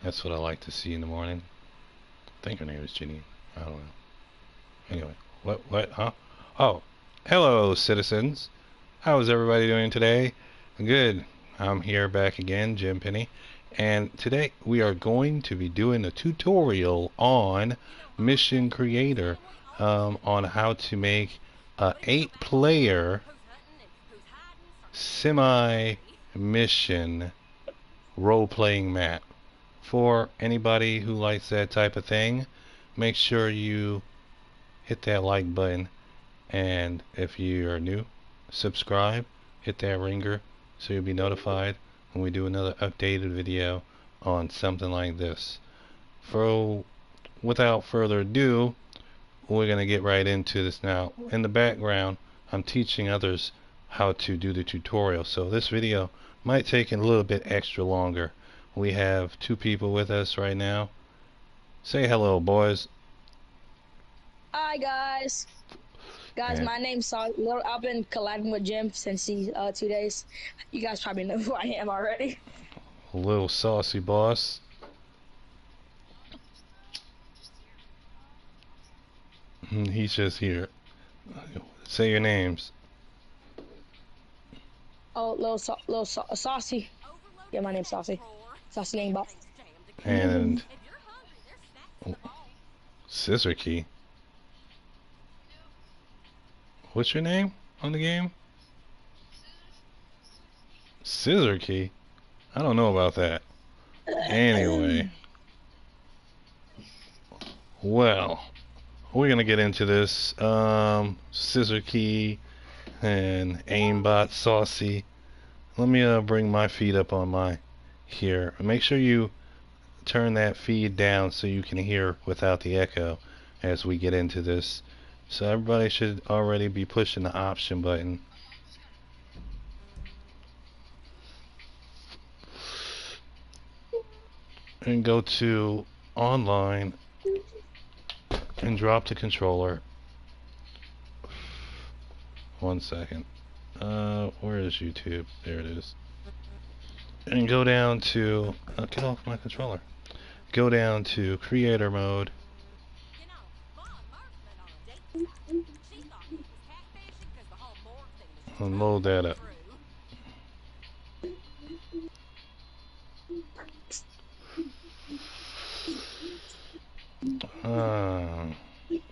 That's what I like to see in the morning. I think her name is Ginny. I don't know. Anyway, what, huh? Oh, hello, citizens. How is everybody doing today? Good. I'm here back again, Jim Penny. And today we are going to be doing a tutorial on Mission Creator, on how to make a 8-player semi-mission role-playing map. For anybody who likes that type of thing, make sure you hit that like button, and if you are new, subscribe, hit that ringer so you'll be notified when we do another updated video on something like this. For without further ado, we're going to get right into this now. In the background, I'm teaching others how to do the tutorial, so this video might take a little bit extra longer. We have two people with us right now. Say hello, boys. Hi guys. Guys, And my name's Saul. I've been collabing with Jim since these 2 days. You guys probably know who I am already. a little saucy boss. He's just here. Say your names. Oh, Saucy. Yeah, my name's Saucy. Saucy Gangbot. And Scissor Key. What's your name on the game? Scissor Key? I don't know about that. Anyway. Well, we're gonna get into this. Scissor Key and Aimbot Saucy. Let me bring my feed up on my here. Make sure you turn that feed down so you can hear without the echo as we get into this. So everybody should already be pushing the option button. And go to online and drop the controller. 1 second. Where is YouTube? There it is. And go down to get off my controller. Go down to creator mode. And load that up.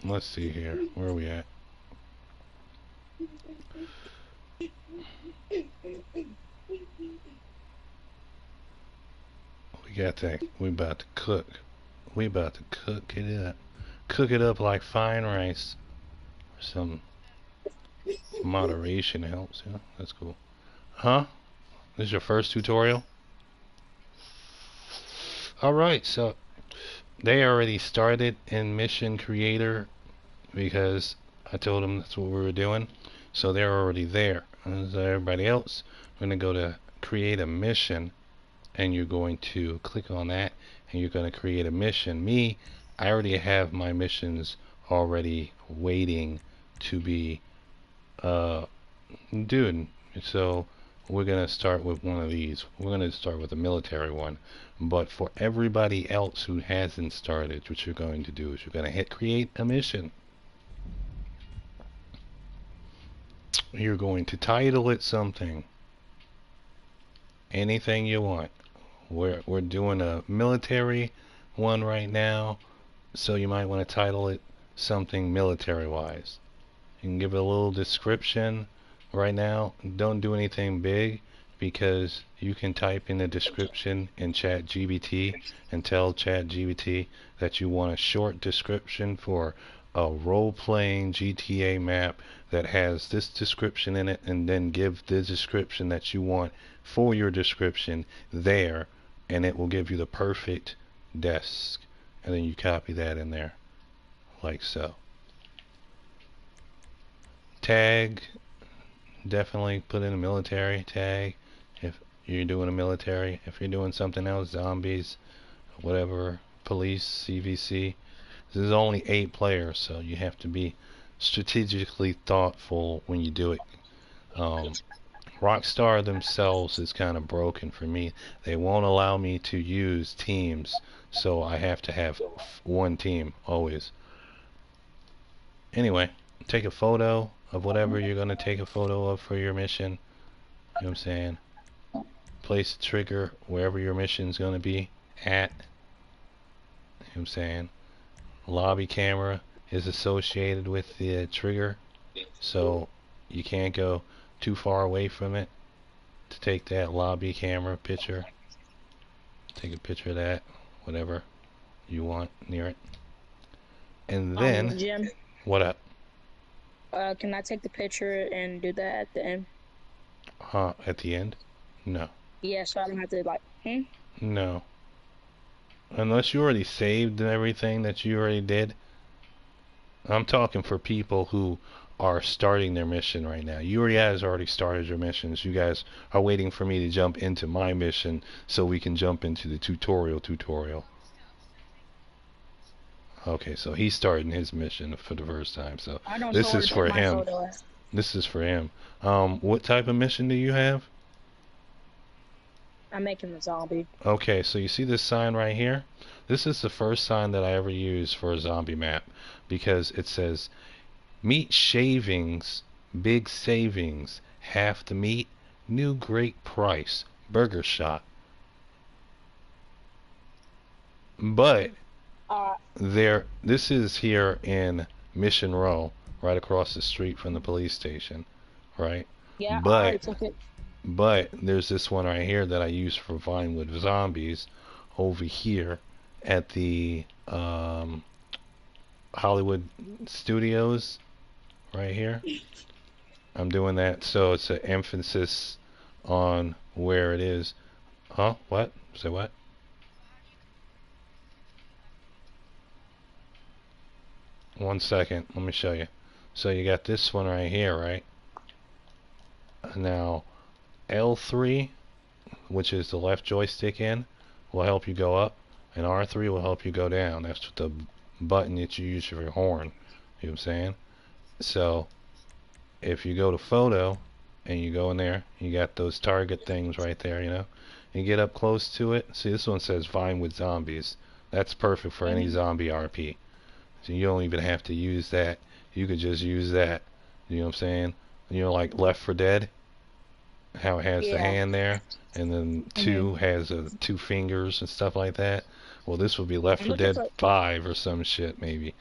Let's see here. Where are we at? We got that. We about to cook. We about to cook it up. Cook it up like fine rice. Some moderation helps. Yeah, that's cool. Huh? This is your first tutorial? Alright, so they already started in Mission Creator because I told them that's what we were doing. So they're already there. And so everybody else, we're going to go to create a mission, and you're going to click on that, and you're going to create a mission. Me, I already have my missions already waiting to be doing. So we're going to start with one of these. We're going to start with a military one. But for everybody else who hasn't started, what you're going to do is you're going to hit create a mission. You're going to title it something. Anything you want. We're doing a military one right now, so you might want to title it something military wise. You can give it a little description right now. Don't do anything big because you can type in the description in ChatGPT and tell ChatGPT that you want a short description for a role-playing GTA map that has this description in it, and then give the description that you want for your description there, and it will give you the perfect desk. And then you copy that in there like so. Tag, definitely put in a military tag if you're doing a military. If you're doing something else, zombies, whatever, police, CVC. This is only 8 players, so you have to be strategically thoughtful when you do it. Rockstar themselves is kind of broken for me. They won't allow me to use teams, so I have to have one team always. Anyway, take a photo of whatever you're going to take a photo of for your mission. You know what I'm saying? Place the trigger wherever your mission's going to be at. You know what I'm saying? Lobby camera is associated with the trigger, so you can't go too far away from it to take that lobby camera picture. Take a picture of that, whatever you want near it. And then, Jim, what up? can I take the picture and do that at the end? At the end? No. Yeah, so I don't have to like. No. Unless you already saved everything that you already did. I'm talking for people who are starting their mission right now. You guys already started your missions. You guys are waiting for me to jump into my mission so we can jump into the tutorial. Okay, so he's starting his mission for the first time. So I don't this know where is to put for my him. photo at. This is for him. What type of mission do you have? I'm making the zombie. Okay, so you see this sign right here? This is the first sign that I ever used for a zombie map because it says meat shavings, big savings, half the meat, new great price, burger shot. But this is here in Mission Row, right across the street from the police station, right? Yeah, I But already took it. But there's this one right here that I use for Vinewood Zombies over here at the Hollywood Studios right here. I'm doing that so it's an emphasis on where it is. Huh? What? Say what? One second. Let me show you. So you got this one right here, right? Now L3, which is the left joystick in, will help you go up, and R3 will help you go down. That's the button that you use for your horn. You know what I'm saying? So if you go to photo and you go in there, you got those target things right there, you know. You get up close to it. See, this one says Vinewood Zombies. That's perfect for any zombie RP. So you don't even have to use that. You could just use that. You know what I'm saying? You know, like Left 4 Dead, how it has the hand there, and then 2 has 2 fingers and stuff like that. Well, this would be Left 4 Dead 5 or some shit maybe.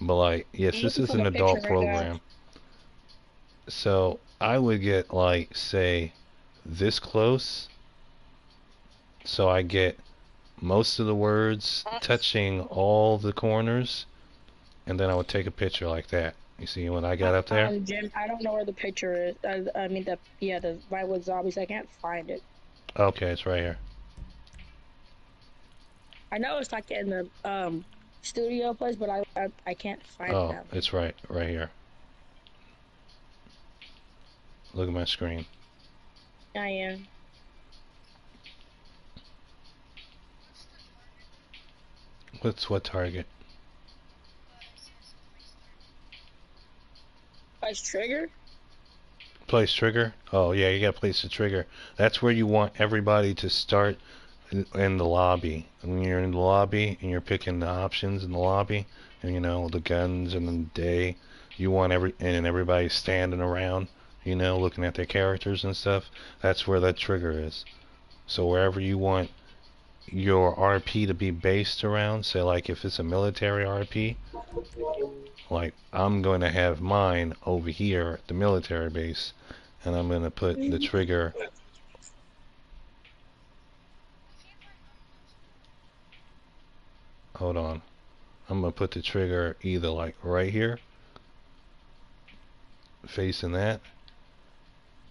But like, yes, this is an adult program. So I would get like, say, this close, so I get most of the words touching all the corners, and then I would take a picture like that. You see when I got up there? Jim, I don't know where the picture is. I mean the Vinewood Zombies. I can't find it. Okay, it's right here. I know it's like in the studio place, but I can't find it now. It's right here. Look at my screen. I am. What target? Place trigger? Place trigger? Oh yeah, you gotta place the trigger. That's where you want everybody to start in the lobby. When you're in the lobby and you're picking the options in the lobby, and you know the guns and the day, you want everybody standing around, you know, looking at their characters and stuff. That's where that trigger is. So wherever you want your RP to be based around, say like if it's a military RP, like I'm going to have mine over here at the military base, and I'm going to put the trigger. Hold on. I'm going to put the trigger either like right here, facing that,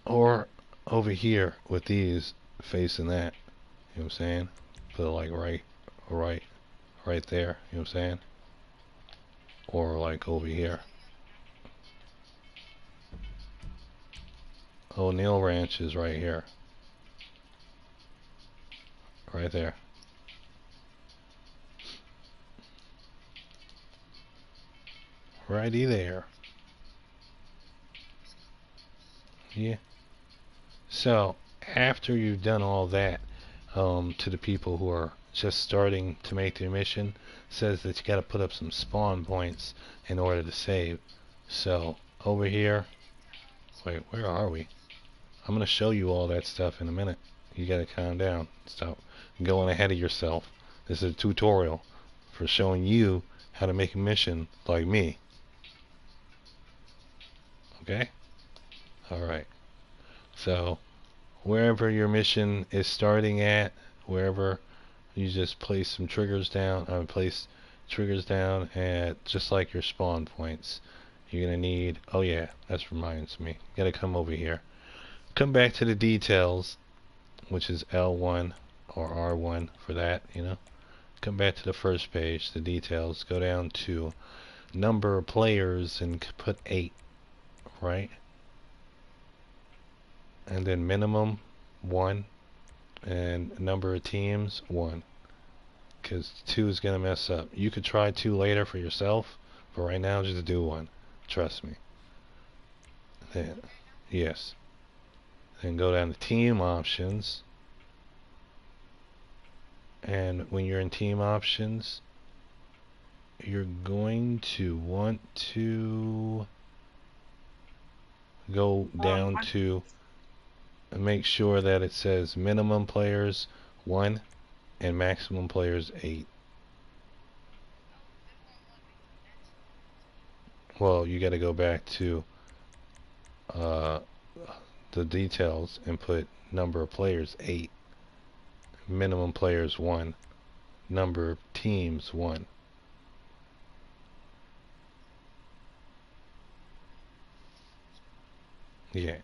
or over here with these facing that. You know what I'm saying? Put it like right there. You know what I'm saying? Or like over here. O'Neill Ranch is right here. Right there. Righty there. Yeah. So after you've done all that, to the people who are just starting to make their mission, says that you got to put up some spawn points in order to save. So over here, wait, where are we? I'm gonna show you all that stuff in a minute. You gotta calm down. Stop going ahead of yourself. This is a tutorial for showing you how to make a mission like me. Okay? Alright. So wherever your mission is starting at, wherever, you just place some triggers down. Place triggers down at just like your spawn points. You're gonna need, oh yeah, that reminds me. You gotta come over here. Come back to the details, which is L1 or R1 for that, you know. Come back to the first page, the details. Go down to number of players and put 8, right? And then minimum 1, and number of teams 1, because 2 is gonna mess up. You could try 2 later for yourself, but right now just do 1. Trust me. Then, yes. Then go down to team options, and when you're in team options, you're going to want to go down to make sure that it says minimum players 1 and maximum players 8. Well, you got to go back to the details and put number of players 8, minimum players 1, number of teams 1. Yeah.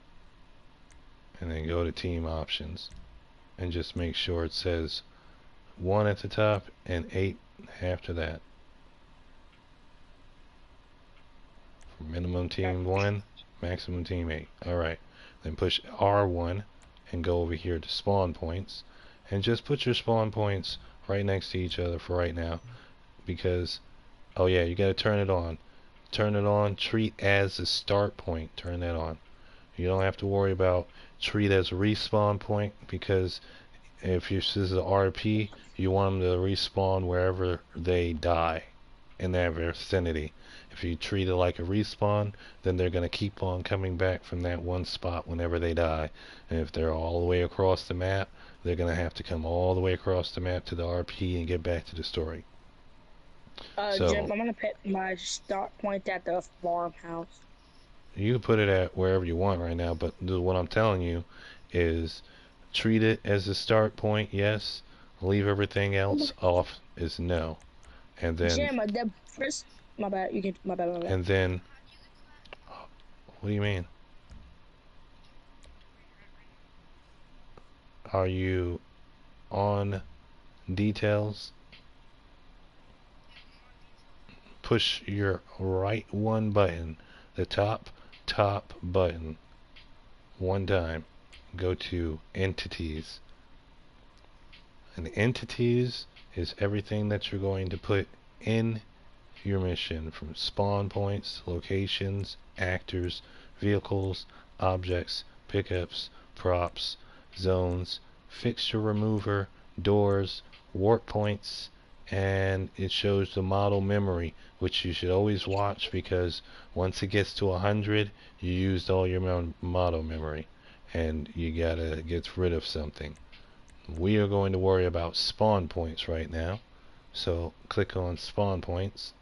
And then go to team options and just make sure it says 1 at the top and 8 after that. For minimum team 1, maximum team 8. Alright. Then push R1 and go over here to spawn points. And just put your spawn points right next to each other for right now. Because, oh yeah, you gotta turn it on. Turn it on. Treat as a start point. Turn that on. You don't have to worry about treat as a respawn point, because if this is an RP, you want them to respawn wherever they die in that vicinity. If you treat it like a respawn, then they're going to keep on coming back from that one spot whenever they die. And if they're all the way across the map, they're going to have to come all the way across the map to the RP and get back to the story. Jim, So I'm gonna put my start point at the farmhouse. you can put it at wherever you want right now, but what I'm telling you is treat it as a start point, yes. Leave everything else off is no. And then, Jim, the first, my bad. You can, my bad, my bad. and then, what do you mean? Are you on details? Push your right one button, the top button, one time. Go to entities. And entities is everything that you're going to put in your mission, from spawn points, locations, actors, vehicles, objects, pickups, props, zones, fixture remover, doors, warp points, and it shows the model memory, which you should always watch, because once it gets to 100, you used all your model memory and you gotta get rid of something. We are going to worry about spawn points right now, so click on spawn points.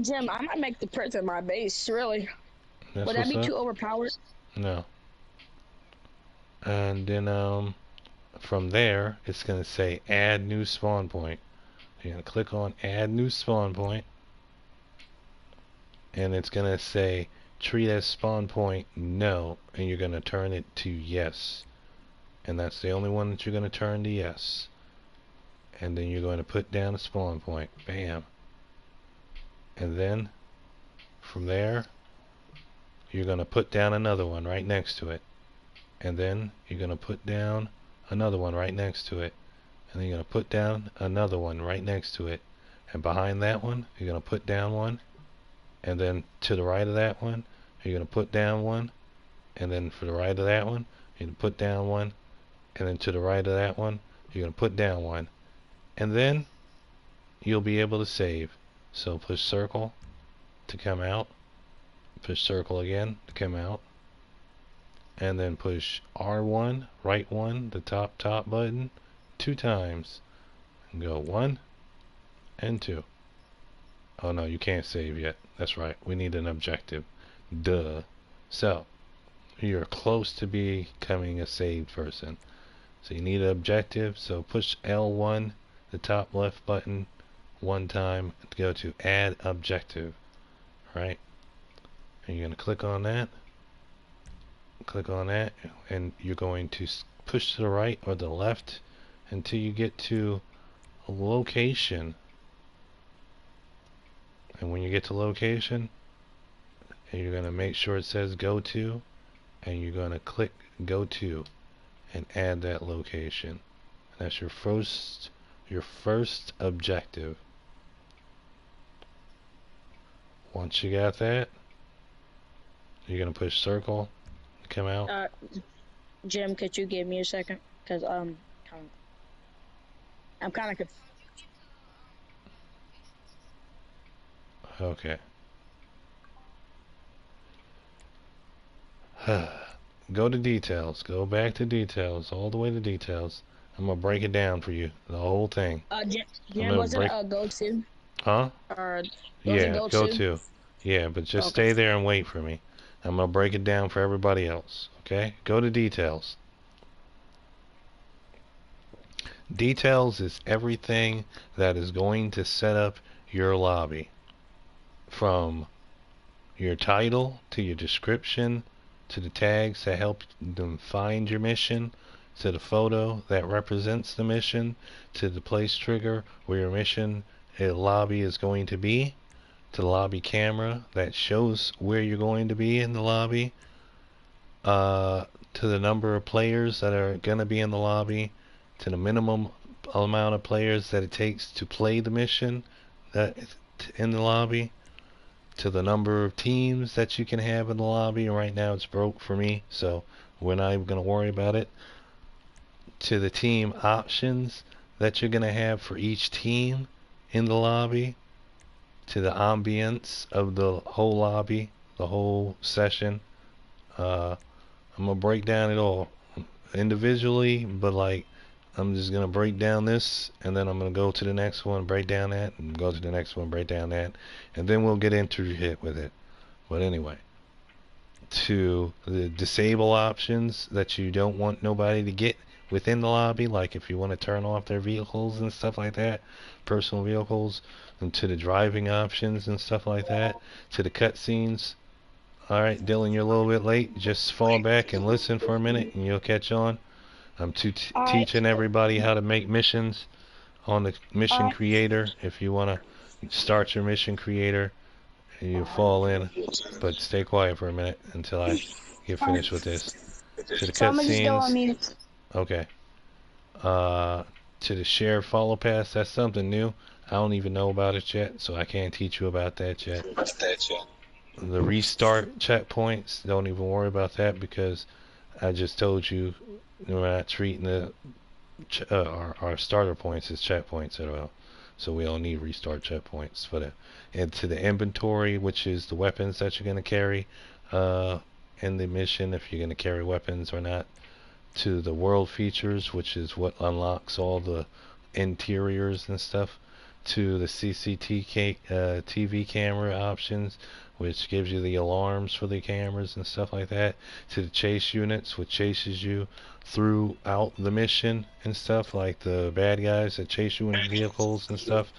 Jim, I might make the prison my base. Really? That's Would that what's be up? too overpowered? No. And then from there, it's going to say add new spawn point. You're going to click on add new spawn point, and it's going to say treat as spawn point no, and you're going to turn it to yes. And that's the only one that you're going to turn to yes. And then you're going to put down a spawn point. Bam. And then from there, you're going to put down another one right next to it. And then you're going to put down another one right next to it. And then you're going to put down another one right next to it. And behind that one, you're going to put down one. And then to the right of that one, you're going to put down one. and then for the right of that one, you're going to put down one, and then to the right of that one, you're going to put down one, and then you'll be able to save. So push circle to come out, push circle again to come out, and then push R1, right one, the top button, 2 times, and go 1 and 2. Oh no, you can't save yet. That's right, we need an objective. Duh. So, you're close to becoming a saved person. So you need an objective, so push L1, the top left button, 1 time to go to add objective, right? And you're going to click on that, and you're going to push to the right or the left until you get to a location. And when you get to location, you're going to make sure it says go to, and you're going to click go to and add that location. And that's your first objective. Once you got that, you're going to push circle to come out. Jim, could you give me a second? Because I'm kind of confused. Okay. Go to details. Go back to details. All the way to details. I'm going to break it down for you. The whole thing. Jim, was it a go-to? Huh? Or yeah, go to. Yeah, but just stay there and wait for me. I'm going to break it down for everybody else. Okay? Go to details. Details is everything that is going to set up your lobby. From your title to your description to the tags that help them find your mission, to the photo that represents the mission, to the place trigger where your mission lobby is going to be, to the lobby camera that shows where you're going to be in the lobby, to the number of players that are going to be in the lobby, to the minimum amount of players that it takes to play the mission that in the lobby, to the number of teams that you can have in the lobby. Right now it's broke for me, so we're not even going to worry about it. To the team options that you're going to have for each team in the lobby, to the ambience of the whole lobby, the whole session. I'm going to break down it all individually, but like I'm just going to break down this, and then I'm going to go to the next one, break down that, and go to the next one, break down that, and then we'll get into it with it. But anyway, to the disable options that you don't want nobody to get within the lobby, like if you want to turn off their vehicles and stuff like that, personal vehicles, and to the driving options and stuff like that, to the cutscenes. Alright, Dylan, you're a little bit late. Just fall back and listen for a minute, and you'll catch on. I'm teaching everybody how to make missions on the mission creator. If you want to start your mission creator, you fall in, but stay quiet for a minute until I get finished with this. To the cutscenes. Okay. To the share follow pass, that's something new. I don't even know about it yet, so I can't teach you about that yet. The restart checkpoints, don't even worry about that because I just told you we're not treating the our starter points as checkpoints at all, so we don't need restart checkpoints for that. And to the inventory, which is the weapons that you're going to carry in the mission, if you're going to carry weapons or not. To the world features, which is what unlocks all the interiors and stuff. To the TV camera options, which gives you the alarms for the cameras and stuff like that. To the chase units, which chases you throughout the mission and stuff, like the bad guys that chase you in vehicles and stuff.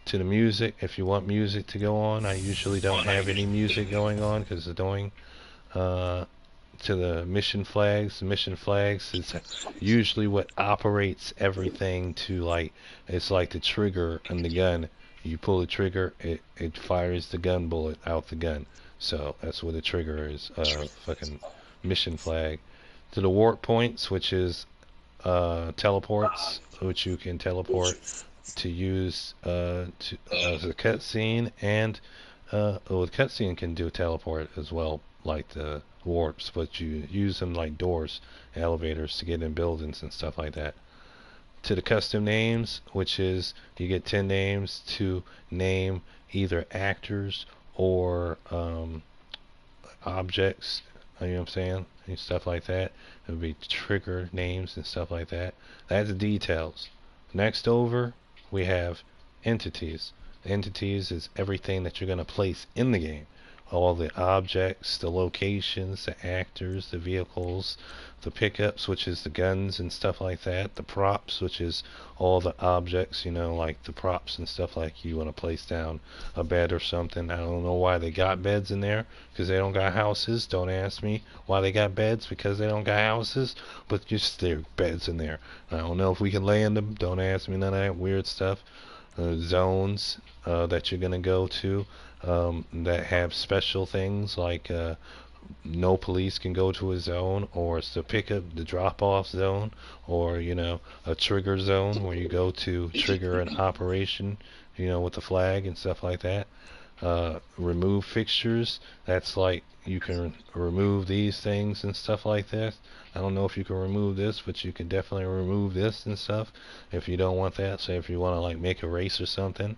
To the music, if you want music to go on. I usually don't have any music going on because it's annoying. To the mission flags. The mission flags is usually what operates everything to, like, it's like the trigger on the gun. You pull the trigger, it fires the gun bullet out the gun. So that's what the trigger is. Fucking mission flag. To the warp points, which is teleports, which you can teleport to use as a cutscene, and the cutscene can do teleport as well, like the warps, but you use them like doors, elevators to get in buildings and stuff like that. To the custom names, which is you get 10 names to name either actors or objects, you know what I'm saying, and stuff like that. It would be trigger names and stuff like that. That's details. Next over, we have entities. Entities is everything that you're going to place in the game. All the objects, the locations, the actors, the vehicles, the pickups, which is the guns and stuff like that, the props, which is all the objects, like the props and stuff, like you want to place down a bed or something. I don't know why they got beds in there, because they don't got houses. Don't ask me why they got beds, because they don't got houses, but just there are beds in there. I don't know if we can lay in them. Don't ask me none of that weird stuff. Zones that you're going to go to that have special things like no police can go to a zone, or it's the pickup, the drop-off zone, or a trigger zone where you go to trigger an operation, with the flag and stuff like that. Remove fixtures. That's like you can remove these things and stuff like that. I don't know if you can remove this, but you can definitely remove this and stuff if you don't want that. Say if you want to like make a race or something.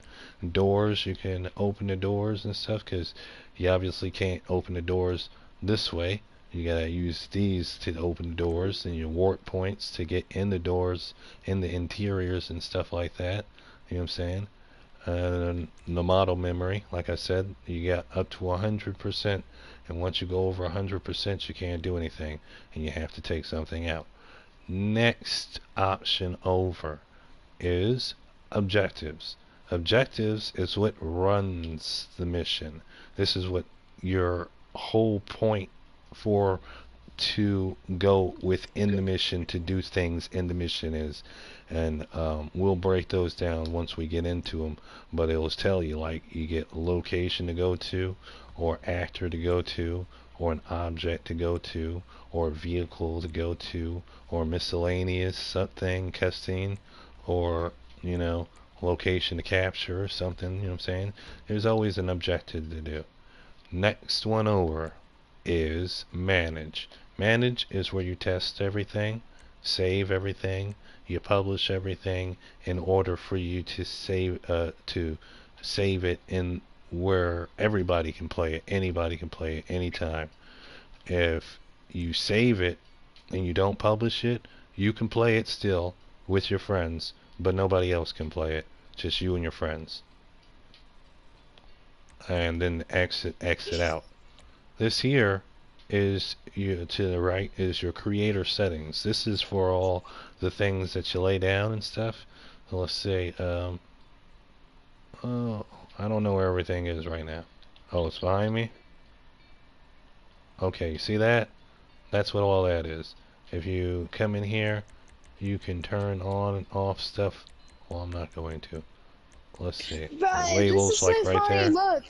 Doors, you can open the doors and stuff, because you obviously can't open the doors this way. You gotta use these to open the doors, and your warp points to get in the doors, in the interiors and stuff like that. You know what I'm saying? And the model memory, like I said, you got up to 100%, and once you go over 100%, you can't do anything, and you have to take something out. Next option over is objectives. Objectives is what runs the mission. This is what your whole point for to go within the mission, to do things in the mission is. And we'll break those down once we get into them, but it'll tell you, like, you get a location to go to, or actor to go to, or an object to go to, or a vehicle to go to, or miscellaneous something, cutscene, or location to capture or something. You know what I'm saying? There's always an objective to do. Next one over is manage. Manage is where you test everything, save everything, you publish everything in order for you to save it in where everybody can play it, anybody can play it anytime. If you save it and you don't publish it, you can play it still with your friends, but nobody else can play it, just you and your friends. And then exit out. This here is to the right is your creator settings. This is for all the things that you lay down and stuff. So let's say oh, I don't know where everything is right now. Oh, it's behind me. Okay, you see that? That's what all that is. If you come in here, you can turn on and off stuff. Well, I'm not going to. Let's see. But this is Labels, like so right funny. there. Look.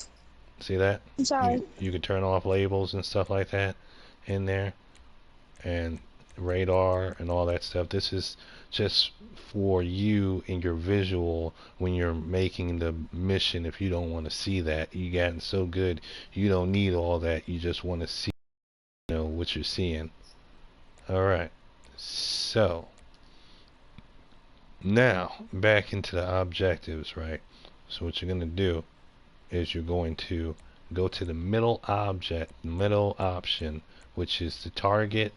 See that? I'm sorry. You can turn off labels and stuff like that in there, and radar and all that stuff. This is just for you in your visual when you're making the mission. If you don't want to see that, you gotten so good, you don't need all that. You just want to see, what you're seeing. All right. So now back into the objectives, right? So what you're gonna do is you're going to go to the middle object, middle option, which is the target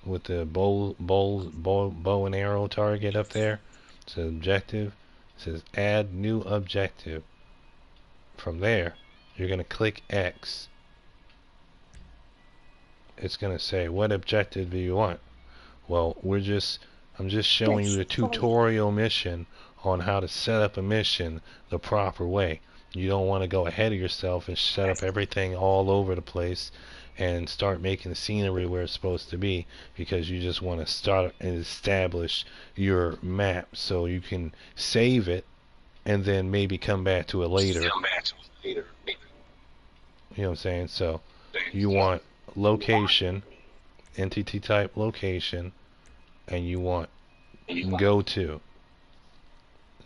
with the bow and arrow target up there. It says objective. It says add new objective. From there, you're going to click X. It's going to say, what objective do you want? Well, I'm just showing you the tutorial mission on how to set up a mission the proper way. You don't want to go ahead of yourself and set up everything all over the place and start making the scenery where it's supposed to be, because you just want to start and establish your map so you can save it and then maybe come back to it later. You know what I'm saying? So you want location, entity type location, and you want go to.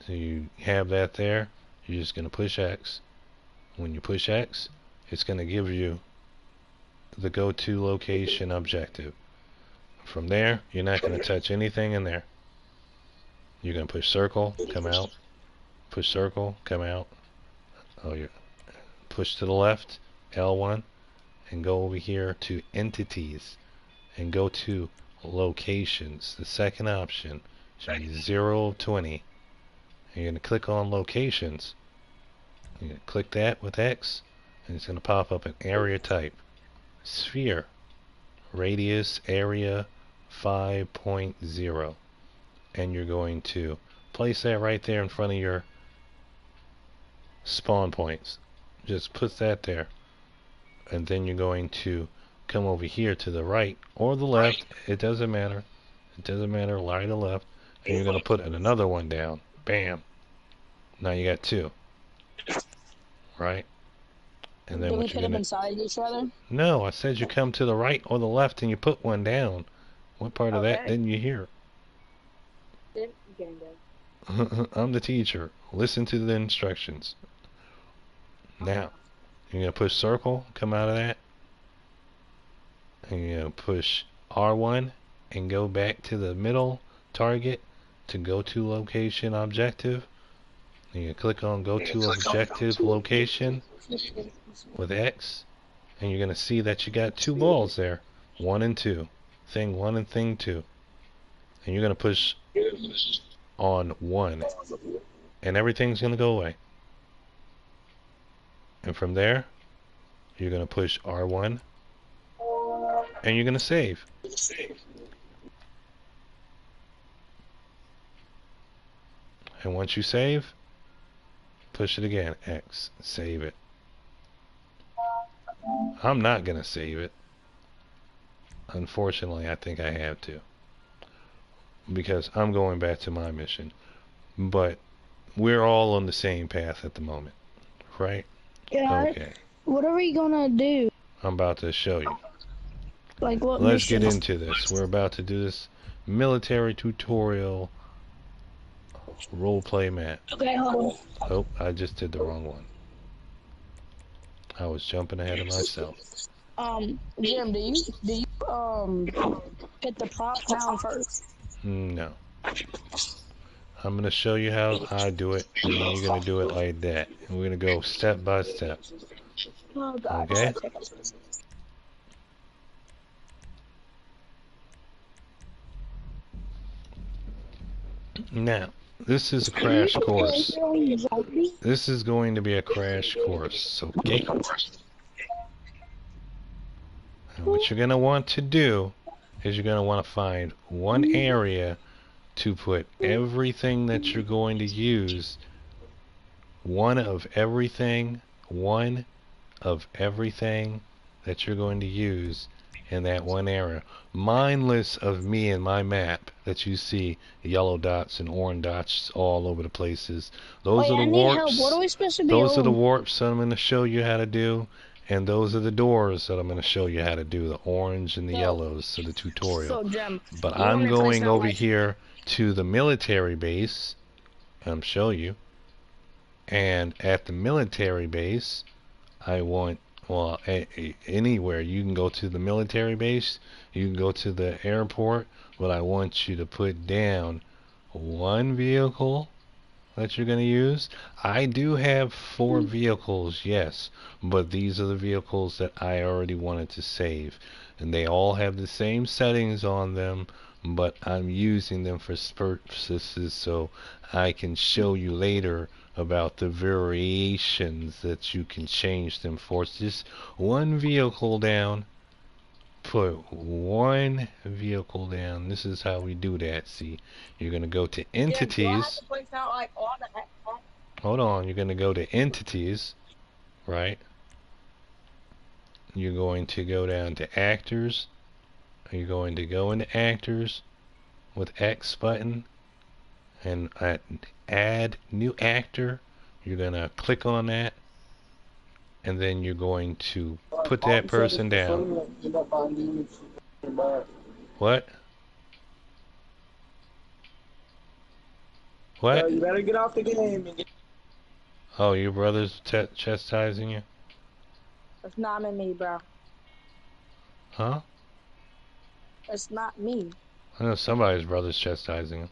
So you have that there. You're just going to push X. When you push X, it's going to give you the go-to location objective. From there, you're not going to touch anything in there. You're going to push circle, come out, push circle, come out. Oh, you push to the left, L1, and go over here to entities and go to locations. The second option should be 0 of 20. And you're going to click on locations. You're going to click that with X, and it's going to pop up an area type. Sphere. Radius area 5.0. And you're going to place that right there in front of your spawn points. Just put that there. And then you're going to come over here to the right or the left. It doesn't matter. It doesn't matter, right or left. And you're going to put another one down. Bam. Now you got two. Right? And then Do we what put you're them going to... inside each other? No, I said you come to the right or the left and you put one down. What part of that didn't you hear? I'm the teacher. Listen to the instructions. Now, you're going to push circle, come out of that. And you're going to push R1 and go back to the middle target to go to location objective. And you click on go to objective location with X. And you're going to see that you got two balls there. 1 and 2. Thing 1 and thing 2. And you're going to push on 1. And everything's going to go away. And from there, you're going to push R1. And you're going to save. And once you save, push it again. X. Save it. I'm not going to save it. Unfortunately, I think I have to. Because I'm going back to my mission. But we're all on the same path at the moment. Right? Yeah. Okay. What are we gonna do? I'm about to show you. Like what Let's get missions? into this. We're about to do this military tutorial roleplay map. Okay, hold on. Oh, I just did the wrong one. I was jumping ahead of myself. Jim, do you hit the prop down first? No. I'm going to show you how I do it, and then you're going to do it like that. And we're going to go step by step. Oh God. Okay? Now, this is a crash course. This is going to be a crash course, okay? And what you're going to want to do is you're going to want to find one area to put everything that you're going to use. One of everything that you're going to use in that one area. Mindless of me and my map that you see yellow dots and orange dots all over the places. Those are the warps. What are we supposed to be Those are the on? warps that I'm going to show you how to do. And those are the doors that I'm going to show you how to do. The orange and the yellows to the tutorial. So, Jim, But you I'm wanna place going down, over like- here to the military base. I'm show you. And at the military base, I want, well, anywhere. You can go to the military base, you can go to the airport, but I want you to put down one vehicle that you're going to use. I do have 4 vehicles, yes, but these are the vehicles that I already wanted to save. And they all have the same settings on them, but I'm using them for purposes so I can show you later about the variations that you can change them for. So just one vehicle down. Put one vehicle down. This is how we do that. See, you're going to go to entities. Hold on. You're going to go to entities, right? You're going to go down to actors. You're going to go into actors with X button and add new actor. You're going to click on that, and then you're going to put that person down. What? What? You better get off the game and get... Oh, your brother's chastising you? It's not me, bro. Huh? It's not me. I know somebody's brother's chastising him.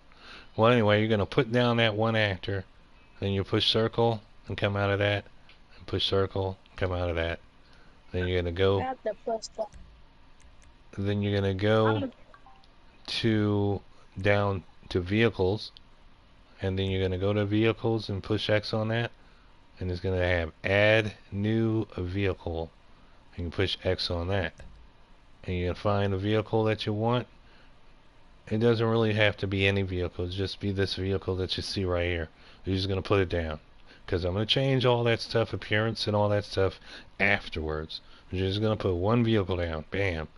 Well, anyway, you're gonna put down that one actor, then you push circle and come out of that, and push circle, come out of that. Then you're gonna I go. have to push that. Then you're gonna go I'm to down to vehicles, and then you're gonna go to vehicles and push X on that, and it's gonna have add new vehicle. You can push X on that, and you can find the vehicle that you want. It doesn't really have to be any vehicle, just be this vehicle that you see right here. You're just gonna put it down, because I'm gonna change all that stuff, appearance and all that stuff afterwards. You're just gonna put one vehicle down, bam,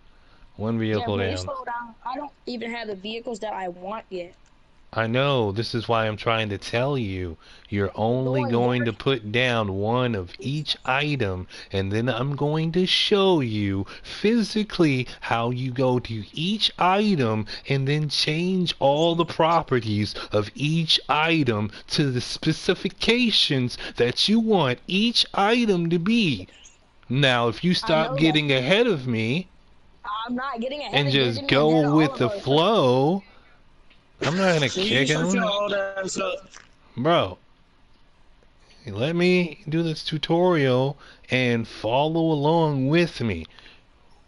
one Yeah, vehicle can you down. slow down? I don't even have the vehicles that I want yet. I know, this is why I'm trying to tell you. You're I'm only doing going work. to put down one of each item, and then I'm going to show you physically how you go to each item and then change all the properties of each item to the specifications that you want each item to be. Now, if you I stop know that. getting ahead of me I'm not getting ahead and of you. You're just getting ahead go of all with of the us. flow, I'm not gonna Can you kick shut your him. old ass up? Bro, let me do this tutorial and follow along with me.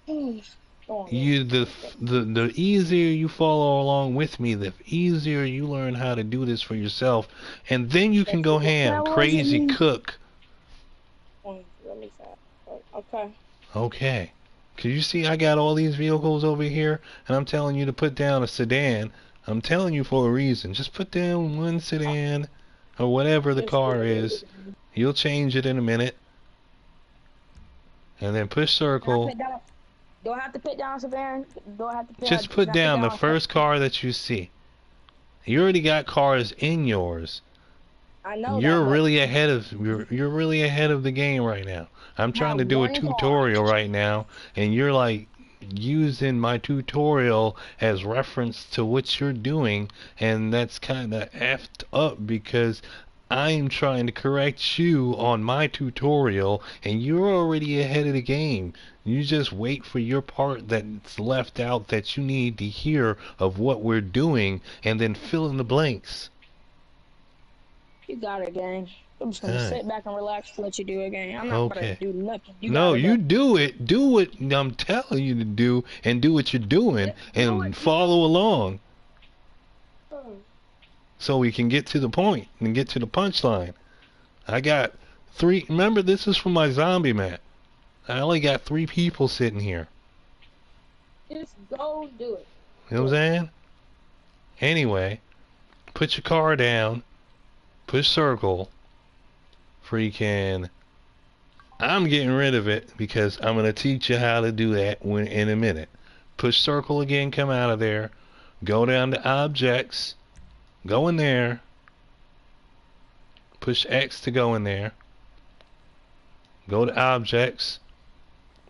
Go on, man. You the easier you follow along with me, the easier you learn how to do this for yourself, and then you can go ham, That wasn't crazy me. cook. Really fast. Okay. Okay. Cause you see I got all these vehicles over here, and I'm telling you to put down a sedan. I'm telling you for a reason. Just put down one sedan or whatever the Just car do is. You'll change it in a minute. And then push Can I circle. put down? Do I have to put down Savannah? Do I have to put? Just Can put I put down the down? first car that you see. You already got cars in yours. I know You're that, but really ahead of you're really ahead of the game right now. I'm I trying have to do a one car. tutorial right now, and you're like using my tutorial as reference to what you're doing, and that's kind of effed up because I'm trying to correct you on my tutorial, and you're already ahead of the game. You just wait for your part that's left out that you need to hear of what we're doing, and then fill in the blanks. You got it, gang. I'm just gonna Alright, sit back and relax and let you do it, gang. I'm not gonna okay. do nothing. You got No, it, you bro. do it. Do what I'm telling you to do, and do what you're doing, Do it. and follow along Mm. so we can get to the point and get to the punchline. I got three. Remember, this is from my zombie map. I only got three people sitting here. Just go do it. You know what I'm saying? Anyway, put your car down, push circle, freaking. I'm getting rid of it because I'm going to teach you how to do that in a minute. Push circle again, come out of there, go down to objects, go in there, push X to go in there, go to objects,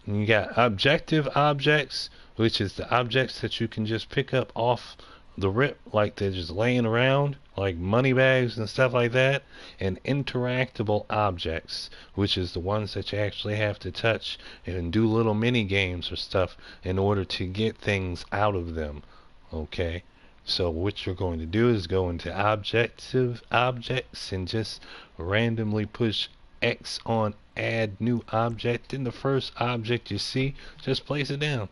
and you got objective objects, which is the objects that you can just pick up off the rip, like they're just laying around, like money bags and stuff like that, and interactable objects, which is the ones that you actually have to touch and do little mini games or stuff in order to get things out of them. Okay, so what you're going to do is go into objective objects and just randomly push X on add new object. In the first object you see, just place it down,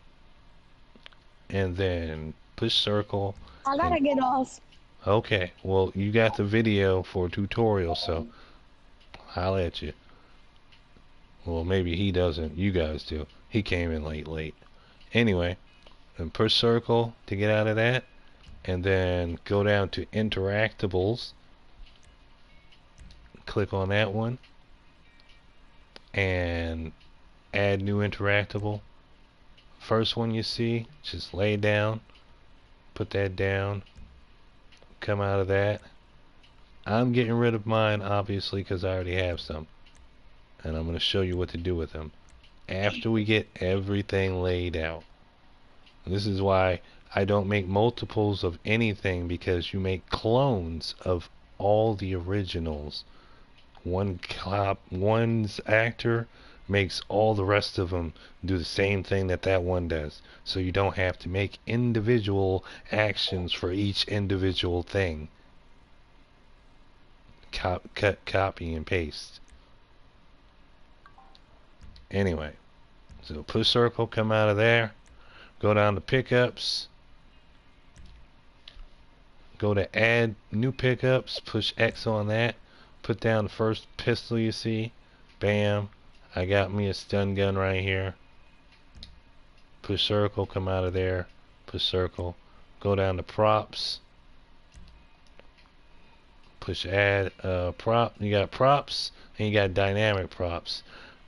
and then push circle. I And gotta get off. okay, well you got the video for a tutorial, so I'll let you. Well, maybe he doesn't. You guys do. He came in late. Anyway, then push circle to get out of that, and then go down to interactables. Click on that one and add new interactable. First one you see, just lay down, put that down, come out of that. I'm getting rid of mine obviously because I already have some, and I'm going to show you what to do with them after we get everything laid out. This is why I don't make multiples of anything, because you make clones of all the originals. One's actor makes all the rest of them do the same thing that that one does. So you don't have to make individual actions for each individual thing. Cut, copy, and paste. Anyway, so push circle, come out of there, go down to pickups, go to add new pickups, push X on that, put down the first pistol you see, bam, I got me a stun gun right here. Push circle, come out of there, push circle, go down to props, push add prop. You got props and you got dynamic props.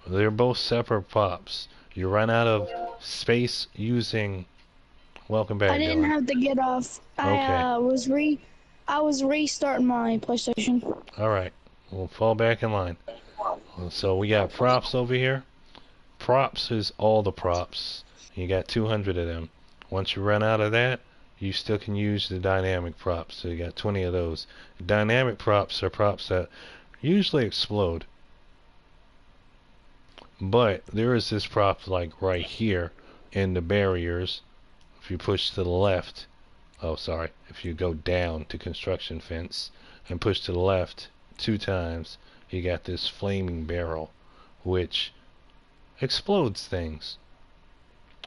They're both separate props. You run out of space using. Welcome back, I didn't Dylan. have to get off. Okay. I was restarting my PlayStation. All right. We'll fall back in line. So we got props over here. Props is all the props. You got 200 of them. Once you run out of that, you still can use the dynamic props. So you got 20 of those. Dynamic props are props that usually explode. But there is this prop like right here in the barriers. If you push to the left, oh sorry, if you go down to construction fence and push to the left 2 times, you got this flaming barrel which explodes things.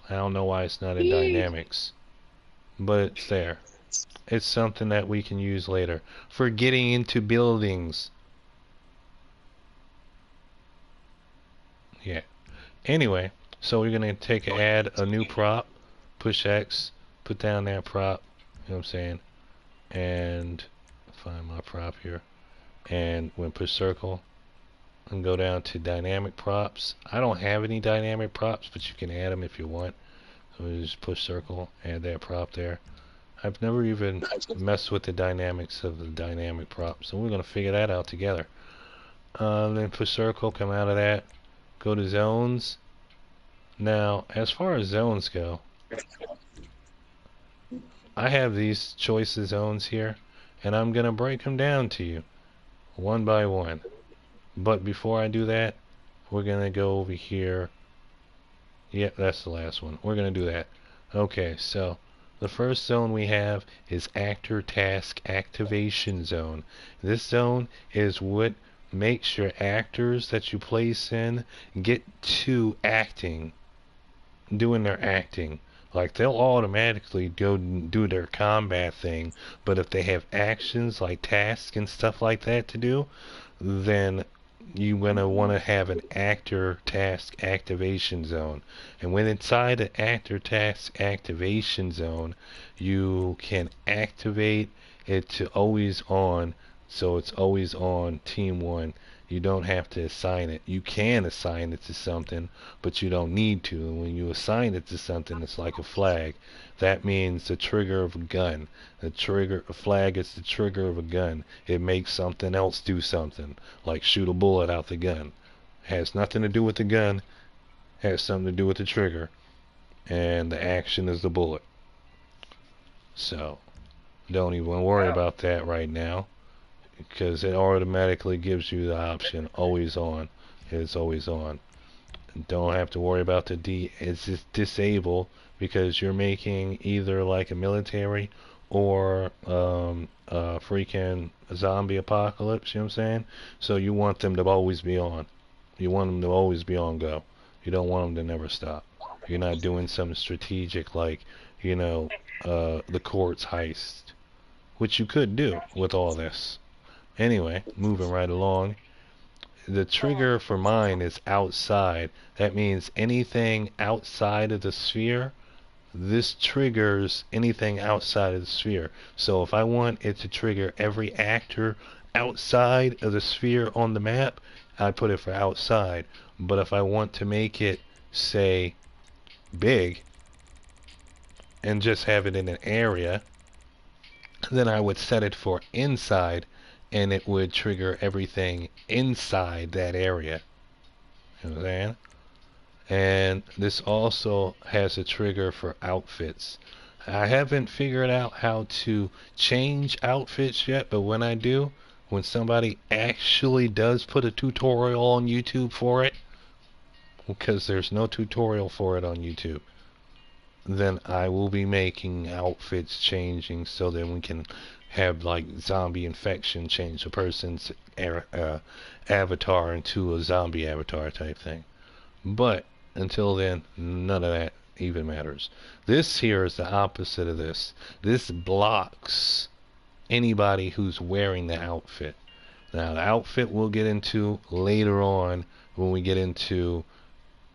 I don't know why it's not in dynamics, but it's there. It's something that we can use later for getting into buildings. Yeah. Anyway, so we're gonna add a new prop, push X, put down that prop, you know what I'm saying? And find my prop here. And when push circle and go down to dynamic props. I don't have any dynamic props, but you can add them if you want. So we just push circle, add that prop there. I've never even messed with the dynamics of the dynamic prop, so we're gonna figure that out together. Then push circle, come out of that, go to zones. Now, as far as zones go, I have these choice zones here, and I'm gonna break them down to you one by one. But before I do that, we're gonna go over here. Yep, that's the last one. We're gonna do that. Okay, so the first zone we have is actor task activation zone. This zone is what makes your actors that you place in get to acting, doing their acting. Like they'll automatically go do their combat thing, but if they have actions like tasks and stuff like that to do, then you're gonna want to have an actor task activation zone. And when inside the actor task activation zone, you can activate it to always on, so it's always on team 1. You don't have to assign it. You can assign it to something, but you don't need to. And when you assign it to something, it's like a flag. That means the trigger of a gun. A flag is the trigger of a gun. It makes something else do something, like shoot a bullet out the gun. It has nothing to do with the gun. It has something to do with the trigger, and the action is the bullet. So don't even worry about that right now, because it automatically gives you the option always on. It's always on. Don't have to worry about it's just disable, because you're making either like a military or a freaking zombie apocalypse, you know what I'm saying? So you want them to always be on. You want them to always be on go. You don't want them to never stop. You're not doing some strategic like, the courts heist, which you could do with all this. Anyway, moving right along. The trigger for mine is outside. That means anything outside of the sphere, this triggers anything outside of the sphere. So if I want it to trigger every actor outside of the sphere on the map, I put it for outside. But if I want to make it, say, big, and just have it in an area, then I would set it for inside, and it would trigger everything inside that area. You know what I'm saying? And this also has a trigger for outfits. I haven't figured out how to change outfits yet, but when I do, when somebody actually does put a tutorial on YouTube for it, because there's no tutorial for it on YouTube, then I will be making outfits changing so that we can have like zombie infection, change a person's avatar into a zombie avatar type thing. But until then, none of that even matters. This here is the opposite of this. This blocks anybody who's wearing the outfit. Now, the outfit we'll get into later on when we get into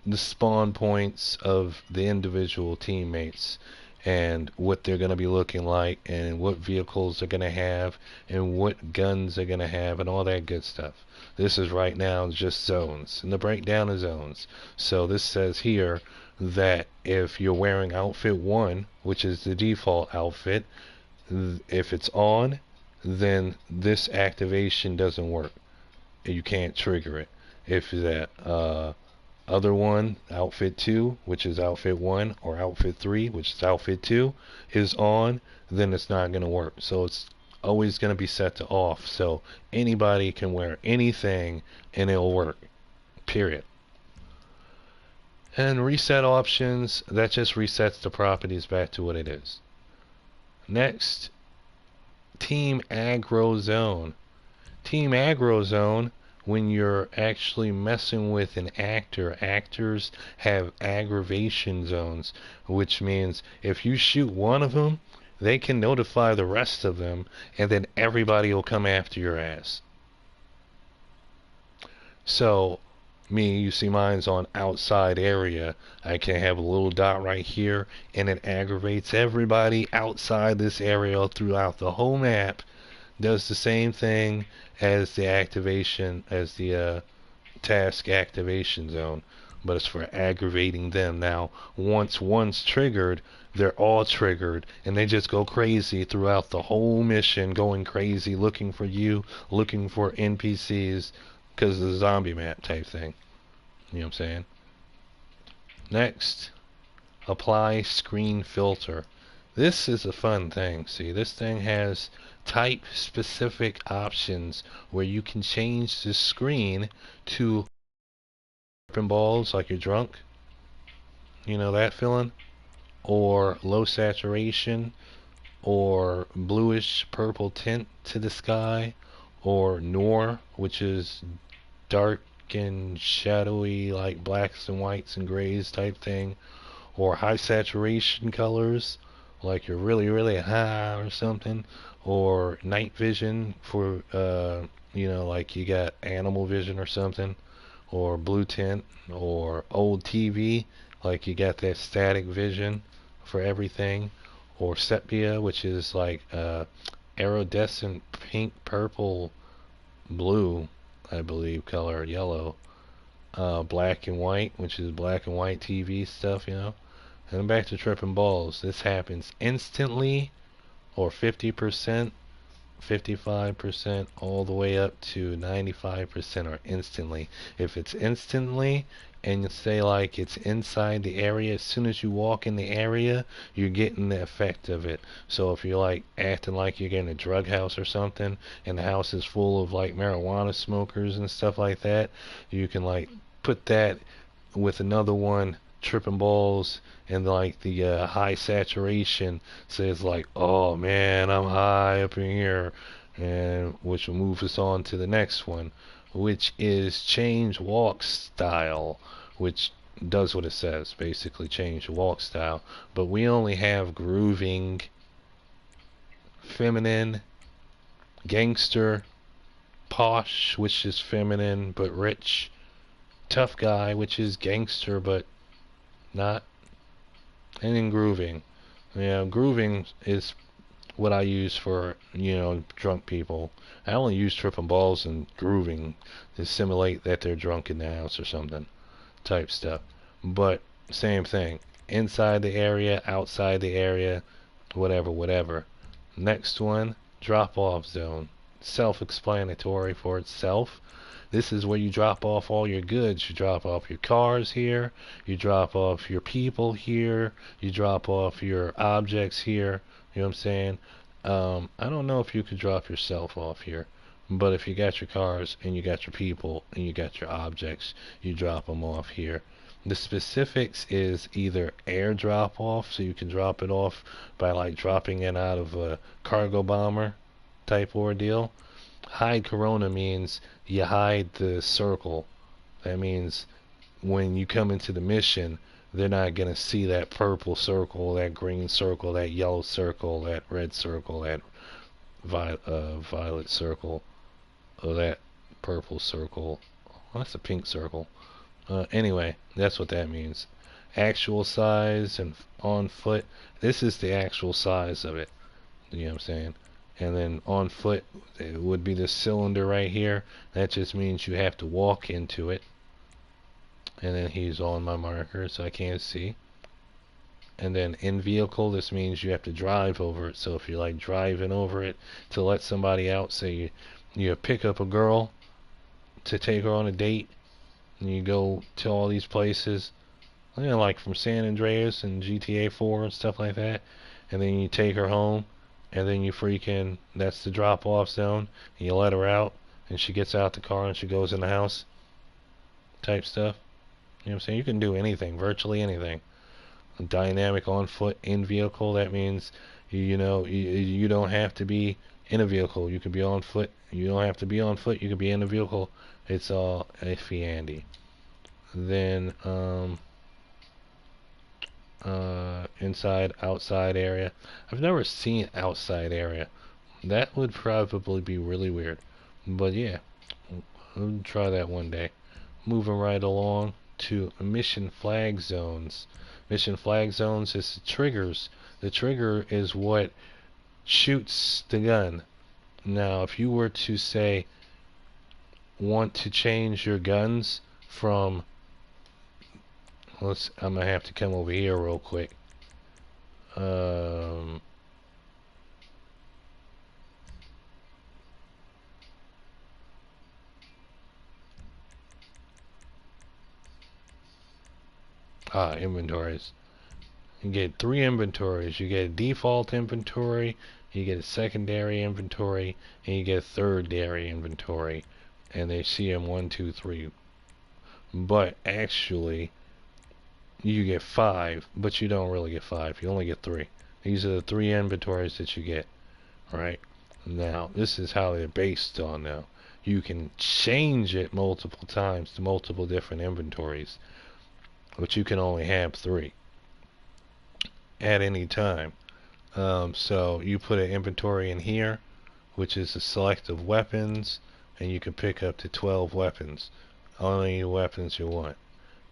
the spawn points of the individual teammates and what they're going to be looking like and what vehicles they're going to have and what guns they're going to have and all that good stuff. This is right now just zones and the breakdown of zones. So this says here that if you're wearing outfit 1, which is the default outfit, if it's on, then this activation doesn't work. You can't trigger it. If that other one, outfit 2, which is outfit 1, or outfit 3, which is outfit 2, is on, then it's not going to work. So it's always going to be set to off. So anybody can wear anything and it'll work. Period. And reset options, that just resets the properties back to what it is. Next, Team Aggro Zone. Team Aggro Zone, when you're actually messing with an actor, actors have aggravation zones, which means if you shoot one of them, they can notify the rest of them, and then everybody will come after your ass. So, me, you see mine's on outside area. I can have a little dot right here, and it aggravates everybody outside this area throughout the whole map. Does the same thing as the activation, as the task activation zone, but it's for aggravating them. Now, once one's triggered, they're all triggered, and they just go crazy throughout the whole mission, going crazy, looking for you, looking for NPCs, because of the zombie map type thing. You know what I'm saying? Next, apply screen filter. This is a fun thing. See, this thing has type specific options where you can change the screen to tripping balls like you're drunk. You know that feeling? Or low saturation, or bluish purple tint to the sky, or noir, which is dark and shadowy like blacks and whites and grays type thing, or high saturation colors like you're really high or something, or night vision for like you got animal vision or something, or blue tint, or old TV like you got that static vision for everything, or sepia, which is like iridescent pink, purple, blue, I believe, color, yellow, black and white, which is black and white TV stuff, And back to tripping balls. This happens instantly, or 50%, 55%, all the way up to 95% or instantly. If it's instantly, and you say like it's inside the area, as soon as you walk in the area, you're getting the effect of it. So if you're like acting like you're in a drug house or something, and the house is full of like marijuana smokers and stuff like that, you can like put that with another one, tripping balls, and like the high saturation says like, oh man, I'm high up in here, and which will move us on to the next one, which is change walk style, which does what it says, basically change walk style. But we only have grooving, feminine, gangster, posh, which is feminine but rich, tough guy, which is gangster but not, and then grooving. Grooving is what I use for, drunk people. I only use tripping balls and grooving to simulate that they're drunk in the house or something type stuff. But same thing. Inside the area, outside the area, whatever. Next one, drop off zone. Self-explanatory for itself. This is where you drop off all your goods. You drop off your cars here. You drop off your people here. You drop off your objects here. You know what I'm saying? I don't know if you could drop yourself off here, But if you got your cars and you got your people and you got your objects, you drop them off here. The specifics is either air drop off, so you can drop it off by like dropping it out of a cargo bomber type ordeal. Hide Corona means you hide the circle. That means when you come into the mission, they're not going to see that purple circle, that green circle, that yellow circle, that red circle, that violet circle, or that purple circle. Well, that's a pink circle. Anyway, that's what that means. Actual size and on foot. This is the actual size of it. You know what I'm saying? And then on foot, it would be this cylinder right here. That just means you have to walk into it. And then he's on my marker, so I can't see. And then in vehicle, this means you have to drive over it. So if you're like driving over it to let somebody out, say you pick up a girl to take her on a date, and you go to all these places, you know, like from San Andreas and GTA 4 and stuff like that, and then you take her home, and then you freaking, that's the drop off zone, and you let her out, and she gets out the car and she goes in the house, type stuff. You know what I'm saying? You can do anything, virtually anything. Dynamic on foot in vehicle, that means you don't have to be in a vehicle, you can be on foot. You don't have to be on foot, you can be in a vehicle. It's all iffy Andy. Then inside outside area, I've never seen outside area. That would probably be really weird, but yeah, we'll try that one day. Moving right along to mission flag zones. Mission flag zones is the triggers. The trigger is what shoots the gun. Now, if you were to say want to change your guns from, I'm gonna have to come over here real quick. Inventories. You get 3 inventories. You get a default inventory, you get a secondary inventory, and you get a thirdary inventory. And they see them 1, 2, 3. But actually, you get 5, but you don't really get 5. You only get 3. These are the 3 inventories that you get. Right? Now, this is how they're based on now. You can change it multiple times to multiple different inventories, but you can only have 3 at any time. So you put an inventory in here, which is a select of weapons, and you can pick up to 12 weapons, only weapons you want.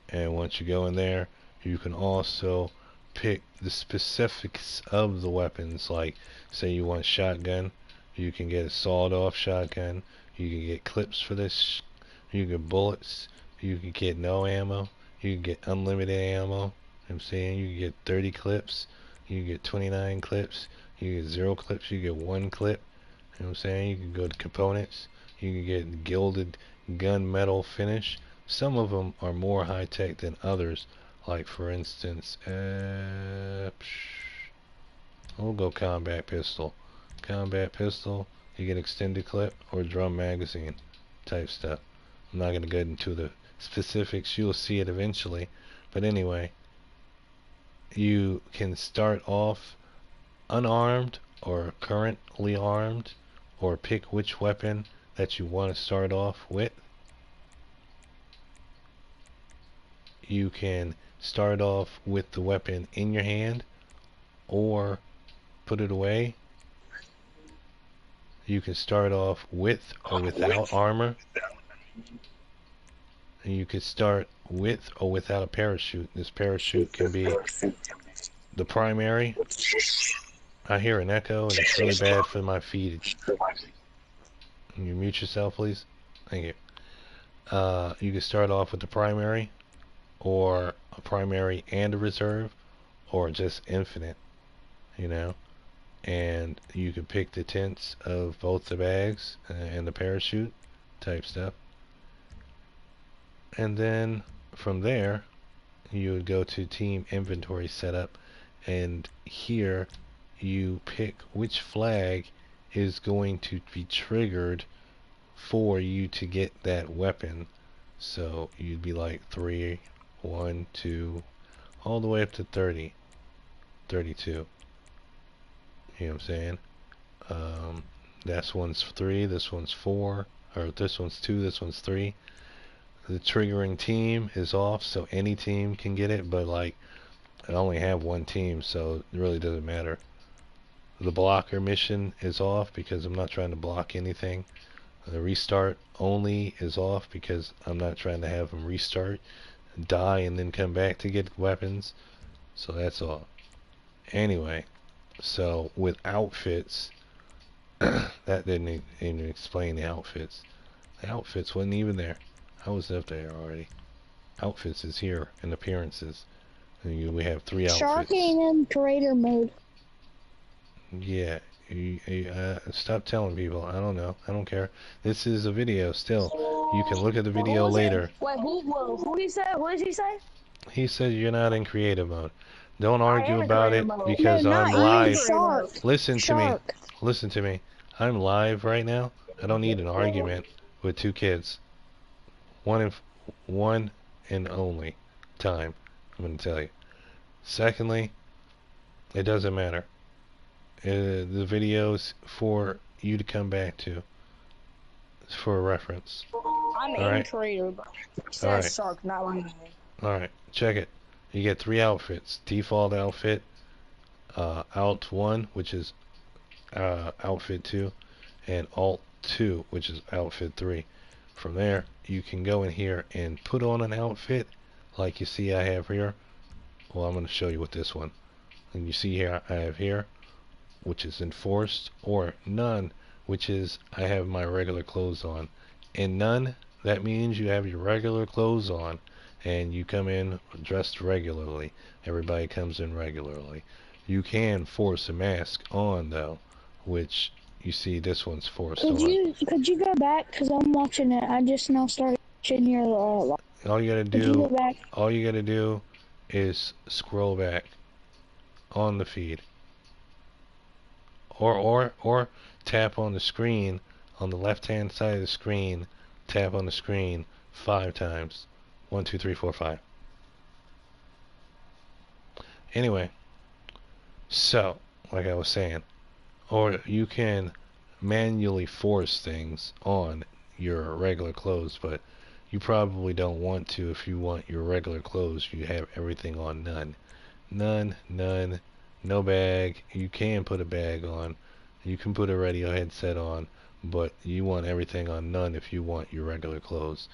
And once you go in there, you can also pick the specifics of the weapons. Like, say you want shotgun, you can get a sawed-off shotgun. You can get clips for this. You can get bullets. You can get no ammo. You can get unlimited ammo. I'm saying you can get 30 clips. You can get 29 clips. You can get 0 clips. You can get 1 clip. You know what I'm saying? You can go to components. You can get gilded gunmetal finish. Some of them are more high-tech than others. Like, for instance, we'll go combat pistol. Combat pistol, you get extended clip or drum magazine type stuff. I'm not going to get into the specifics. You'll see it eventually. But anyway, you can start off unarmed or currently armed, or pick which weapon that you want to start off with. You can start off with the weapon in your hand or put it away. You can start off with or without armor. And you could start with or without a parachute. This parachute can be the primary. I hear an echo and it's really bad for my feed. Can you mute yourself, please? Thank you. You can start off with the primary, or a primary and a reserve, or just infinite, you know. And you can pick the tints of both the bags and the parachute type stuff. And then from there, you would go to team inventory setup, and here you pick which flag is going to be triggered for you to get that weapon. So you'd be like 3, 1, 2, all the way up to 30, 32. You know what I'm saying? That's one's 3, this one's 4, or this one's 2, this one's 3. The triggering team is off, so any team can get it, but like I only have one team, so it really doesn't matter. The blocker mission is off because I'm not trying to block anything. The restart only is off because I'm not trying to have them restart, die, and then come back to get weapons. So that's all. Anyway, so with outfits, that didn't even explain the outfits. The outfits wasn't even there. I was up there already. Outfits is here in appearances. And we have 3 outfits. Shark ain't in creator mode. Yeah. Stop telling people. I don't know. I don't care. This is a video still. You can look at the video later. Wait, who he said? What did he say? He said you're not in creative mode. Don't argue am in about it creative mode. because No, I'm not live. Shark. Listen to me. Shark. Listen to me. I'm live right now. I don't need an argument with 2 kids. One and only time. I'm going to tell you. Secondly, it doesn't matter. The video's for you to come back to. It's for a reference. I'm in creator mode. It says Shark, not my name. Alright, check it. You get 3 outfits. Default outfit, Alt 1, which is outfit 2, and Alt 2, which is outfit 3. From there, you can go in here and put on an outfit like you see I have here. Well, I'm going to show you with this one. And you see here I have here, which is enforced, or none, which is I have my regular clothes on. And none, that means you have your regular clothes on and you come in dressed regularly. Everybody comes in regularly. You can force a mask on though, which you see this one's forced on. Could you go back? Cause I'm watching it. I just now started watching your all you gotta do is scroll back on the feed. Or tap on the screen, on the left hand side of the screen, tap on the screen 5 times. 1, 2, 3, 4, 5. Anyway, so like I was saying, or you can manually force things on your regular clothes, but you probably don't want to. If you want your regular clothes, you have everything on none, no bag. You can put a bag on, you can put a radio headset on, but you want everything on none if you want your regular clothes.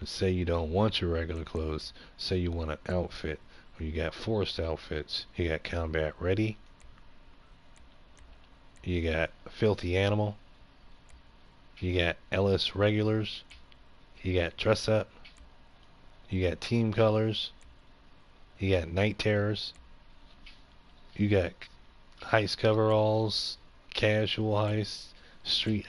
Say you don't want your regular clothes, say you want an outfit. You got forced outfits. You got combat ready, you got filthy animal, you got LS regulars, you got dress up, you got team colors, you got night terrors, you got heist coveralls, casual heist, street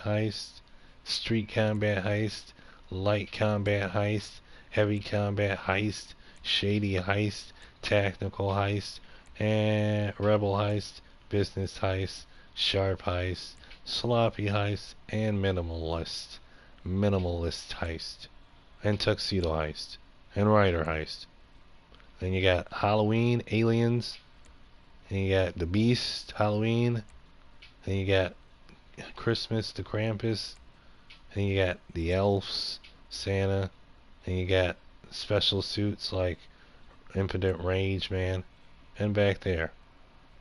combat heist, light combat heist, heavy combat heist, shady heist, tactical heist, and rebel heist, business heist, sharp heist, sloppy heist, and minimalist heist, and tuxedo heist, and rider heist. Then you got Halloween, aliens, and you got the Beast, Halloween, then you got Christmas, the Krampus, then you got the elves, Santa, then you got special suits like Impotent Rage Man, and back there.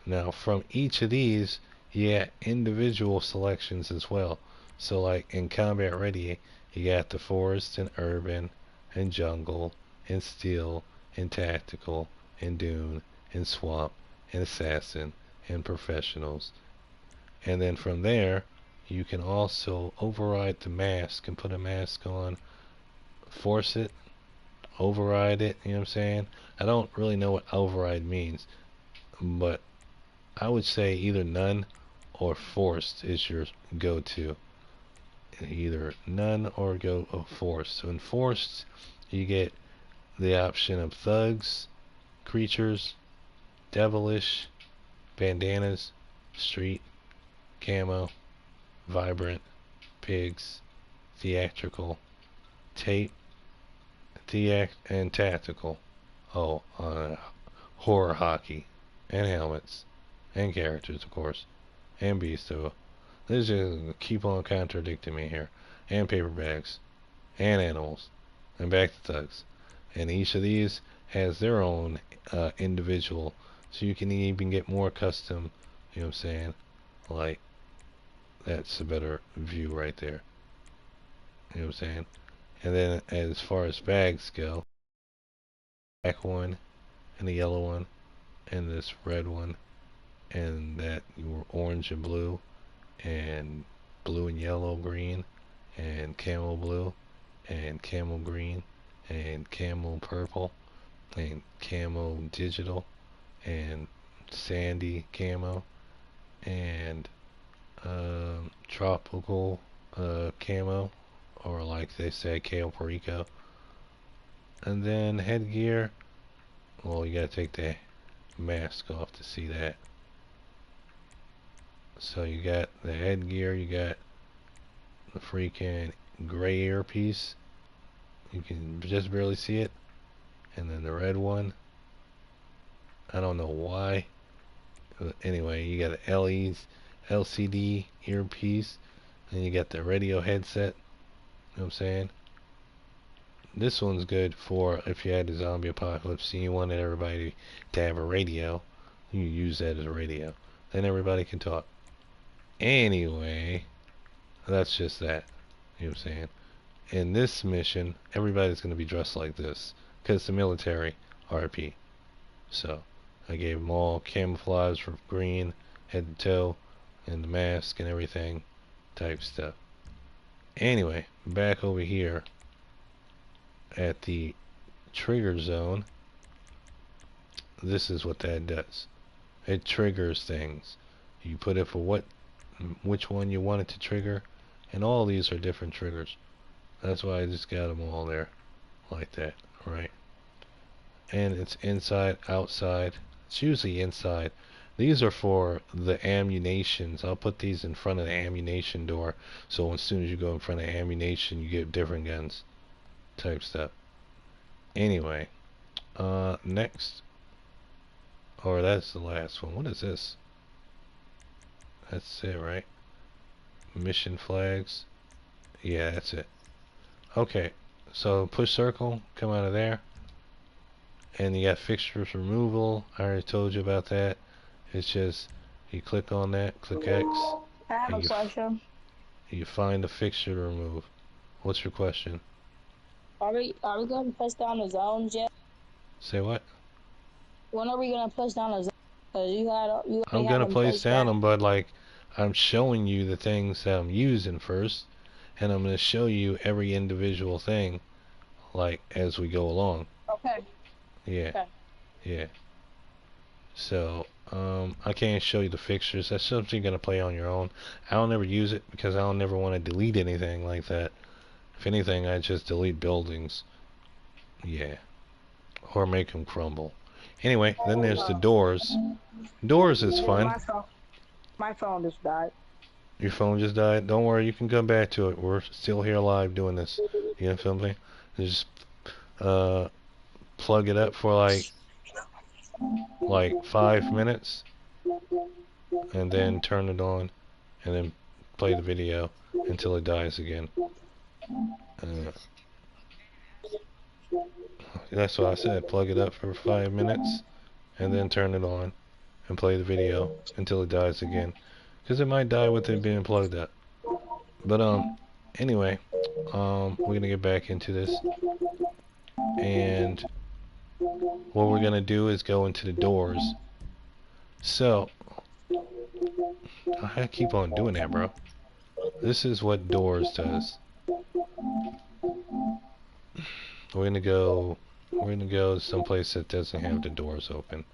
Now from each of these you got individual selections as well. So like in combat ready, you got the forest and urban and jungle and steel and tactical and dune and swamp and assassin and professionals. And then from there you can also override the mask and put a mask on, force it, override it, you know what I'm saying? I don't really know what override means, but I would say either none or forced is your go-to. Either none or forced. So in forced, you get the option of thugs, creatures, devilish, bandanas, street, camo, vibrant, pigs, theatrical, tape, and tactical. Oh, horror hockey, and helmets, and characters, of course, and bistro. This just keep on contradicting me here. And paper bags, and animals, and back to thugs. And each of these has their own individual, so you can even get more custom. You know what I'm saying? Like, that's a better view right there. You know what I'm saying? And then as far as bags go, black one, and the yellow one, and this red one, and that orange and blue and yellow, green, and camel blue, and camel green, and camel purple, and camo digital, and sandy camo, and tropical camo, or like they say, Kale Perico. And then headgear, well, you gotta take the mask off to see that. So you got the headgear, you got the freaking gray earpiece, you can just barely see it, and then the red one, I don't know why, but anyway, you got an LCD earpiece, and you got the radio headset. You know what I'm saying? This one's good for if you had a zombie apocalypse and you wanted everybody to have a radio, you use that as a radio. Then everybody can talk. Anyway, that's just that. You know what I'm saying? In this mission, everybody's going to be dressed like this because it's the military RP. So I gave them all camouflage for green, head to toe, and the mask and everything type stuff. Anyway, back over here at the trigger zone, this is what that does. It triggers things. You put it for which one you want it to trigger, and all these are different triggers. That's why I just got them all there like that, right? And it's inside, outside. It's usually inside. These are for the ammunitions. I'll put these in front of the ammunition door, so as soon as you go in front of ammunition, you get different guns type stuff. Anyway, next, or that's the last one. What is this? That's it, right? Mission flags. Yeah, that's it. Okay, so push circle, come out of there, and you got fixtures removal. I already told you about that. It's just you click on that, click X, I have a and question. you find a fixture to remove. What's your question? Are we gonna push down the zones yet? Say what? When are we gonna push down the zones? Cause you already I'm have gonna them place placed down down. them, but like I'm showing you the things that I'm using first, and I'm gonna show you every individual thing like as we go along. Okay. Yeah, Okay. yeah. So I can't show you the fixtures. That's something you're gonna play on your own. I don't ever use it because I don't ever want to delete anything like that. If anything, I just delete buildings. Yeah, or make them crumble. Anyway, then there's the doors. Doors is Yeah, fun. my phone just died. Your phone just died. Don't worry, you can come back to it. We're still here live doing this. You know, feel me? Just uh, plug it up for like 5 minutes, and then turn it on, and then play the video until it dies again. Uh, that's what I said. Plug it up for 5 minutes, and then turn it on, and play the video until it dies again. Because it might die with it being plugged up. But anyway, we're gonna get back into this, and what we're gonna do is go into the doors. So I keep on doing that, bro. This is what doors does. We're gonna go. We're gonna go someplace that doesn't have the doors open.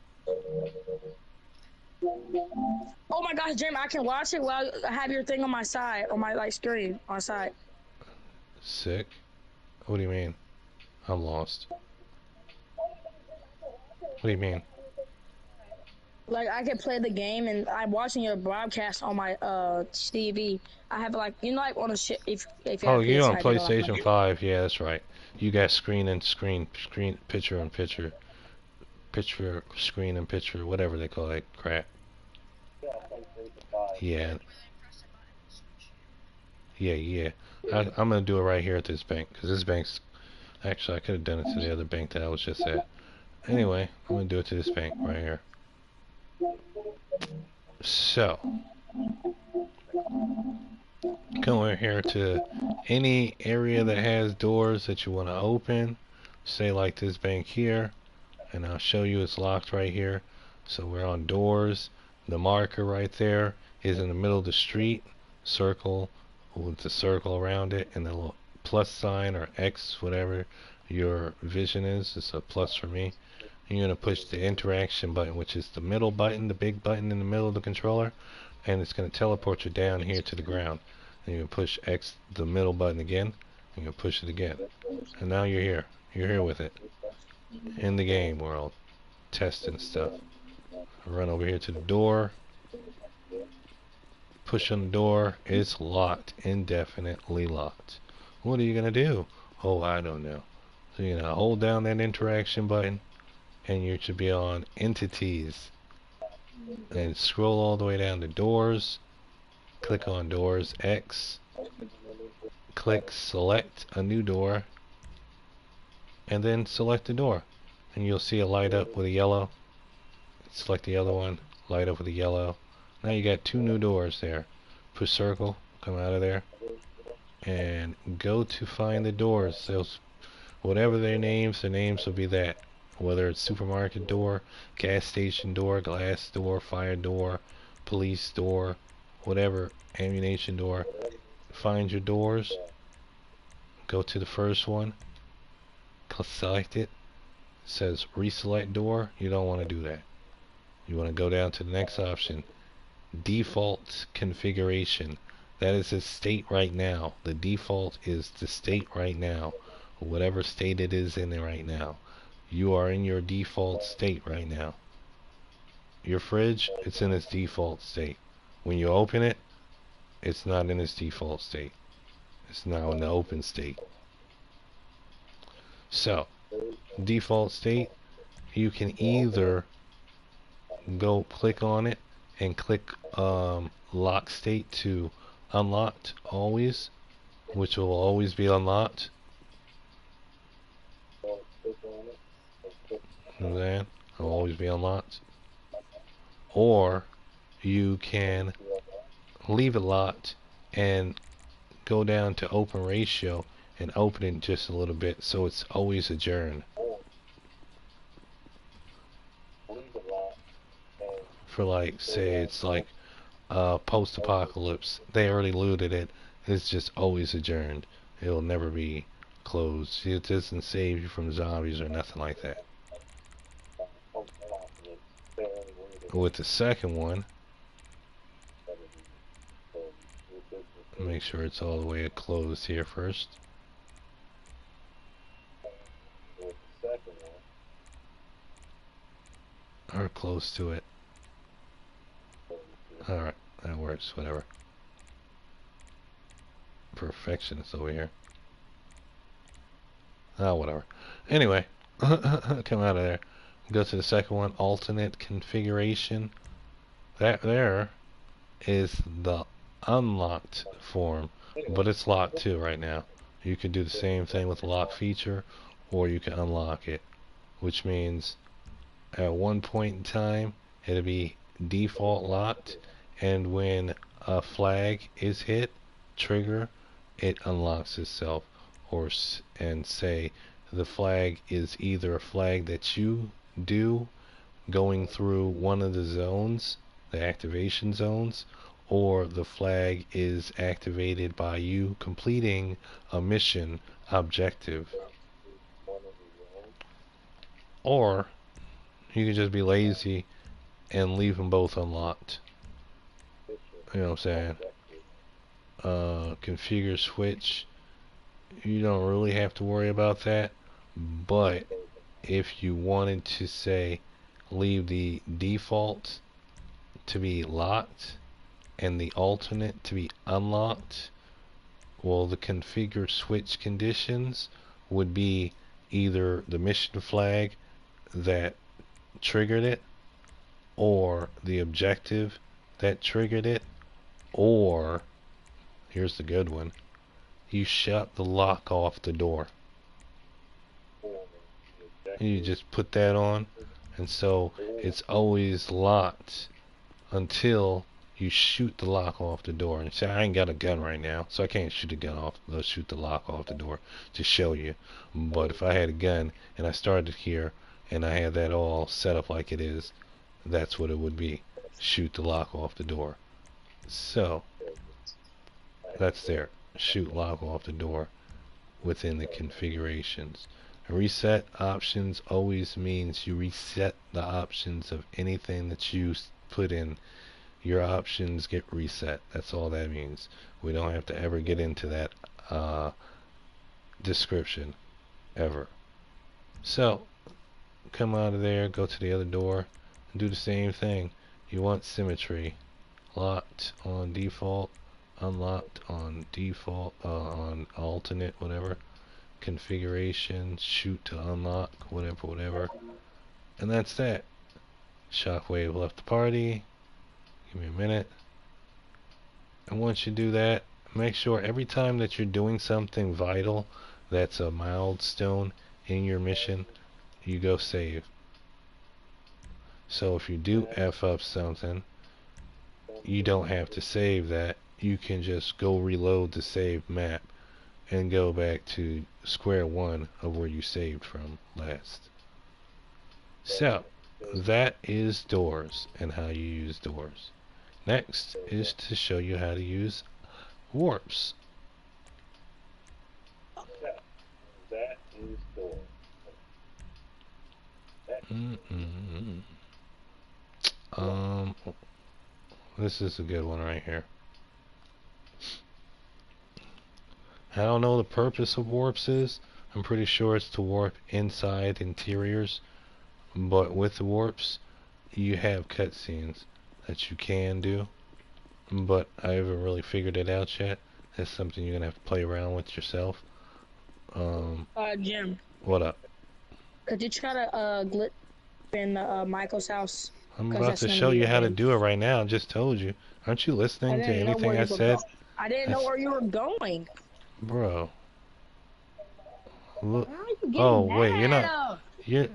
Oh my gosh, Jim, I can watch it while I have your thing on my side, on my like screen on side. Sick. What do you mean? I'm lost. What do you mean? Like I can play the game, and I'm watching your broadcast on my TV. I have like like on a ship if you Oh, have you PS5, on I think a lot. PlayStation 5? Yeah, that's right. You got screen and screen, screen, picture and picture, picture, screen and picture, whatever they call that crap. Yeah, yeah. I'm gonna do it right here at this bank, because this bank's actually I could have done it to the other bank that I was just at. Anyway, I'm gonna do it to this bank right here. So, come over here to any area that has doors that you want to open. Say like this bank here, and I'll show you it's locked right here. So we're on doors. The marker right there is in the middle of the street. Circle with the circle around it, and the little plus sign or X, whatever your vision is. It's a plus for me. You're going to push the interaction button, which is the middle button, the big button in the middle of the controller, and it's going to teleport you down here to the ground. And you can push X, the middle button again, and you can push it again. And now you're here. You're here with it. In the game world. Testing stuff. Run over here to the door. Push on the door. It's locked. Indefinitely locked. What are you going to do? Oh, I don't know. So you're going to hold down that interaction button, and you should be on entities. And scroll all the way down to doors. Click on doors X. Click select a new door. And then select the door. And you'll see it light up with a yellow. Select the other one. Light up with a yellow. Now you got two new doors there. Push circle. Come out of there. And go to find the doors. Those, whatever their names will be that. Whether it's supermarket door, gas station door, glass door, fire door, police door, whatever, ammunition door. Find your doors. Go to the first one. Select it. It says reselect door. You don't want to do that. You want to go down to the next option. Default configuration. That is the state right now. The default is the state right now. Whatever state it is in there right now. You are in your default state right now. Your fridge, it's in its default state. When you open it, it's not in its default state. It's now in the open state. So, default state, you can either go click on it and click lock state to unlocked always, which will always be unlocked. Then it'll always be unlocked. Or you can leave it locked and go down to open ratio and open it just a little bit so it's always adjourned. For like, say it's like post-apocalypse, they already looted it, it's just always adjourned. It'll never be closed. It doesn't save you from zombies or nothing like that. With the second one, make sure it's all the way closed here first. Or close to it. Alright, that works, whatever. Perfectionist over here. Oh, whatever. Anyway, come out of there. Go to the second one, alternate configuration. That there is the unlocked form, but it's locked too right now. You can do the same thing with the lock feature, or you can unlock it, which means at one point in time it'll be default locked, and when a flag is hit, trigger, it unlocks itself, or and say the flag is either a flag that you do going through one of the zones, the activation zones, or the flag is activated by you completing a mission objective. Or you can just be lazy and leave them both unlocked. You know what I'm saying? Configure switch. You don't really have to worry about that. But if you wanted to say leave the default to be locked and the alternate to be unlocked, well, the configure switch conditions would be either the mission flag that triggered it, or the objective that triggered it, or, here's the good one, you shut the lock off the door. And you just put that on, and so it's always locked until you shoot the lock off the door. And say, I ain't got a gun right now, so I can't shoot the gun off, shoot the lock off the door to show you. But if I had a gun and I started here and I had that all set up like it is, that's what it would be. Shoot the lock off the door. So that's there. Shoot lock off the door within the configurations. Reset options always means you reset the options of anything that you put in. Your options get reset. That's all that means. We don't have to ever get into that description ever. So come out of there, go to the other door, and do the same thing. You want symmetry. Locked on default, unlocked on default, on alternate, whatever. Configuration, shoot to unlock, whatever. And that's that. Shockwave left the party. Give me a minute. And once you do that, make sure every time that you're doing something vital that's a milestone in your mission, you go save. So if you do F up something, you don't have to save that. You can just go reload the saved map and go back to square one of where you saved from last. So that is doors and how you use doors. Next is to show you how to use warps. That is doors. This is a good one right here. I don't know the purpose of warps is. I'm pretty sure it's to warp inside interiors, but with the warps you have cutscenes that you can do, but I haven't really figured it out yet. That's something you're gonna have to play around with yourself. Jim, What up? could you try to glitch in Michael's house? I'm 'Cause about that's to gonna show be you your how to base. do it right now. I just told you. Aren't you I listening to didn't know where anything I you were said? going. I didn't know where you were going. Bro. Look. Why are you getting Oh, mad? wait, you're not.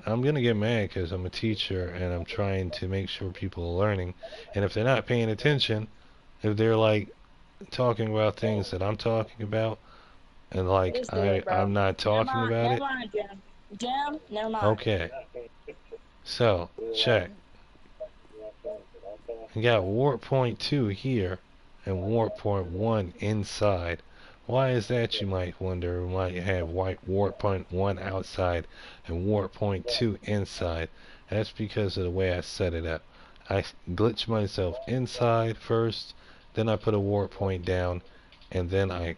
I'm gonna get mad because I'm a teacher and I'm trying to make sure people are learning. And if they're not paying attention, if they're like talking about things that I'm talking about, and like Just do it, bro. I'm not talking about Never it. mind, Jim. Jim, never mind. Okay. So check. You got warp point 2 here and warp point 1 inside. Why is that, you might wonder? We might have warp point 1 outside and warp point 2 inside. That's because of the way I set it up. I glitch myself inside first, then I put a warp point down, and then I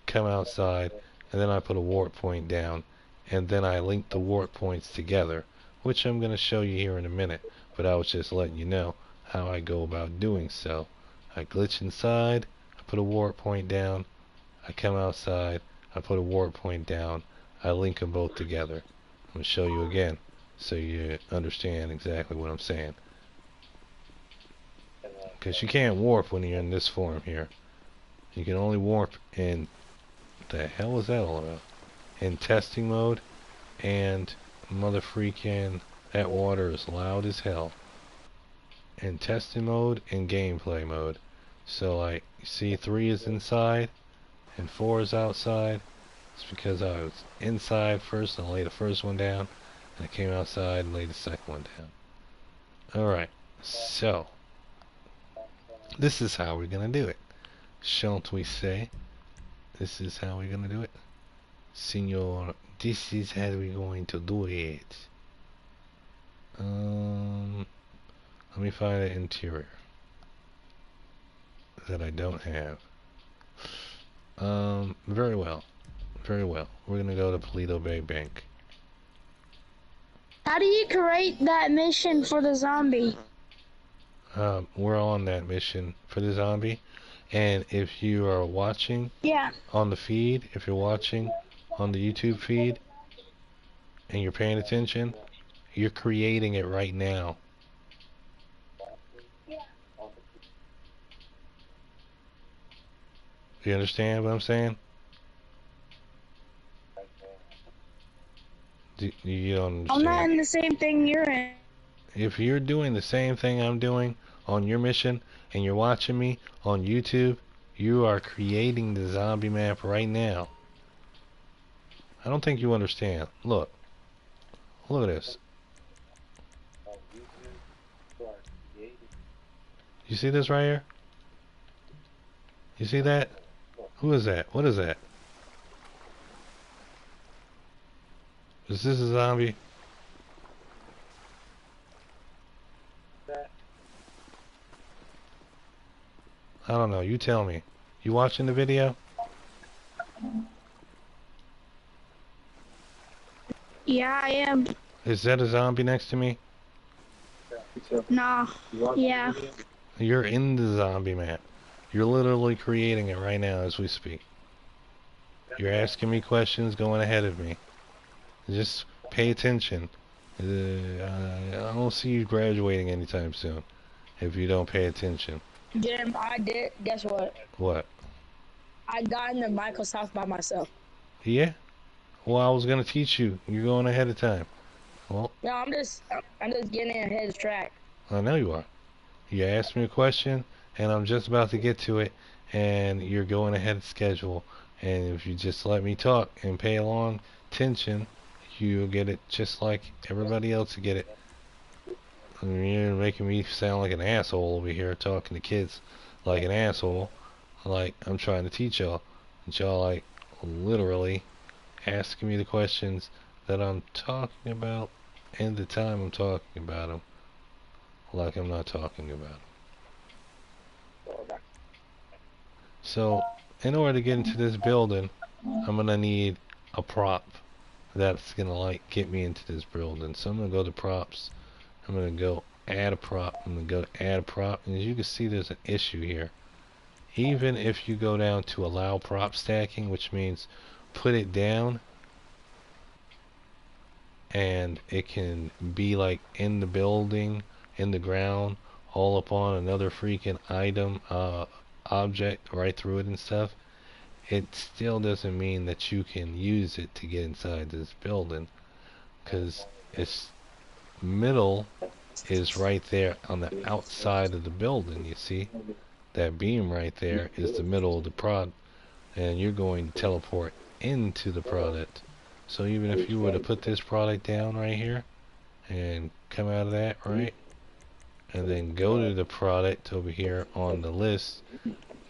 come outside, and then I put a warp point down, and then I link the warp points together, which I'm going to show you here in a minute, but I was just letting you know how I go about doing so. I glitch inside, I put a warp point down, I come outside, I put a warp point down, I link them both together. I'm going to show you again so you understand exactly what I'm saying. Because you can't warp when you're in this form here. You can only warp in, the hell is that all about? In testing mode, and mother freaking, that water is loud as hell. In testing mode and gameplay mode. So like, see 3 is inside and 4 is outside. It's because I was inside first and I laid the first one down, and I came outside and laid the second one down. Alright, so this is how we're gonna do it. Shan't we say? This is how we're gonna do it. Senor, this is how we're going to do it. Let me find an interior that I don't have. Very well. Very well. We're gonna go to Paleto Bay Bank. How do you create that mission for the zombie? We're on that mission for the zombie, and if you are watching Yeah. on the feed, if you're watching on the YouTube feed and you're paying attention, you're creating it right now. You understand what I'm saying? You don't I'm not understand. in the same thing you're in. If you're doing the same thing I'm doing on your mission and you're watching me on YouTube, you are creating the zombie map right now. I don't think you understand. Look. Look at this. You see this right here? You see that? Who is that? What is that? Is this a zombie? I don't know. You tell me. You watching the video? Yeah, I am. Is that a zombie next to me? Nah. Yeah. You're in the zombie map. You're literally creating it right now as we speak. You're asking me questions going ahead of me. Just pay attention. I don't see you graduating anytime soon if you don't pay attention. Jim, I did. Guess what? What? I got into Microsoft by myself. Yeah? Well, I was going to teach you. You're going ahead of time. Well, No, I'm just getting ahead of track. I know you are. You asked me a question, and I'm just about to get to it, and you're going ahead of schedule. And if you just let me talk and pay along attention, you'll get it just like everybody else will get it. I mean, you're making me sound like an asshole over here talking to kids like an asshole. Like I'm trying to teach y'all. And y'all like literally asking me the questions that I'm talking about and the time I'm talking about them like I'm not talking about them. So in order to get into this building, I'm gonna need a prop that's gonna like get me into this building. So I'm gonna go to props. I'm gonna go add a prop. I'm gonna go to add a prop, and as you can see, there's an issue here. Even if you go down to allow prop stacking, which means put it down, and it can be like in the building, in the ground, all upon another freaking item, object right through it and stuff. It still doesn't mean that you can use it to get inside this building, because its middle is right there on the outside of the building. You see that beam right there is the middle of the prod, and you're going to teleport into the product. So even if you were to put this product down right here and come out of that, right, and then go to the product over here on the list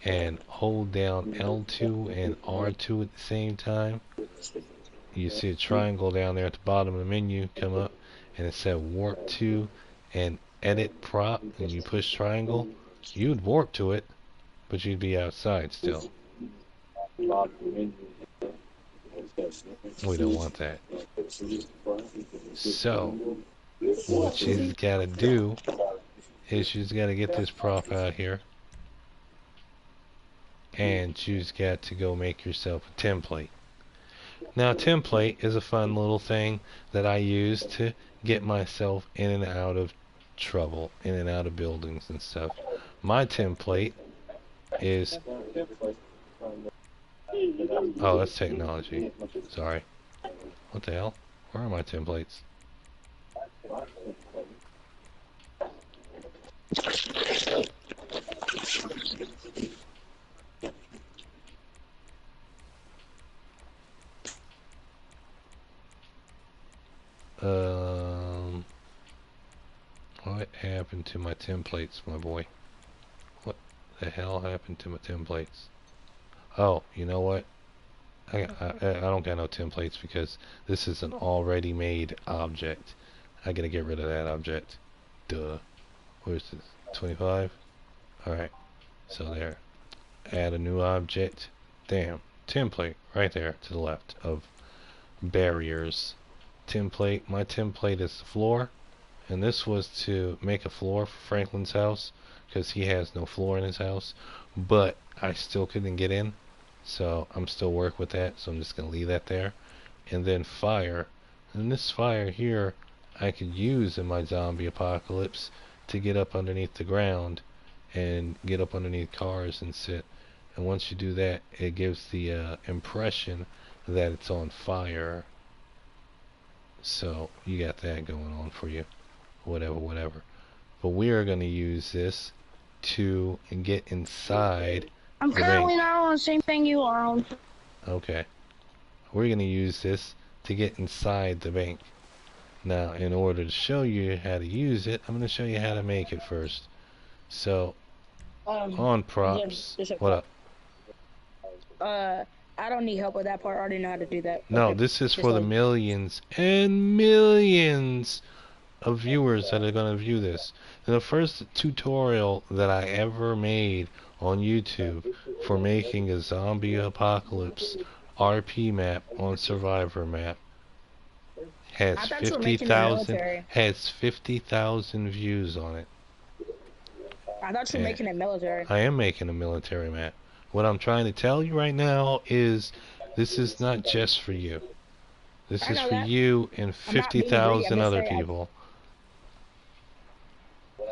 and hold down L2 and R2 at the same time, you see a triangle down there at the bottom of the menu come up, and it said warp to and edit prop, and you push triangle, you'd warp to it, but you'd be outside still. We don't want that. So what she's got to do is she's got to get this prop out here, and she's got to go make yourself a template. Now, a template is a fun little thing that I use to get myself in and out of trouble, in and out of buildings and stuff. My template is... Oh, that's technology. Sorry. What the hell? Where are my templates? What happened to my templates, my boy? What the hell happened to my templates? Oh, you know what? I don't got no templates because this is an already made object. I gotta get rid of that object. Duh. Where's this? 25? Alright. So there. Add a new object. Damn. Template right there to the left of barriers template. My template is the floor, and this was to make a floor for Franklin's house because he has no floor in his house, but I still couldn't get in, so I'm still working with that, so I'm just gonna leave that there. And then fire, and this fire here I could use in my zombie apocalypse to get up underneath the ground and get up underneath cars and sit. And once you do that, it gives the impression that it's on fire. So you got that going on for you. Whatever. But we are going to use this to get inside I'm the currently bank. not on the same thing you are on. Okay. We're going to use this to get inside the bank. Now, in order to show you how to use it, I'm going to show you how to make it first. So, on props. What up? I don't need help with that part. I already know how to do that. No, Okay. this is Just for the like- millions and millions of viewers that are going to view this. The first tutorial that I ever made on YouTube for making a zombie apocalypse RP map on Survivor map has I thought you were making the 50,000 military. views on it. I thought you were Yeah. making it military. I am making a military map. What I'm trying to tell you right now is this is not just for you. This I is know for that. you and I'm not being 50,000 greedy, I'm other just saying people.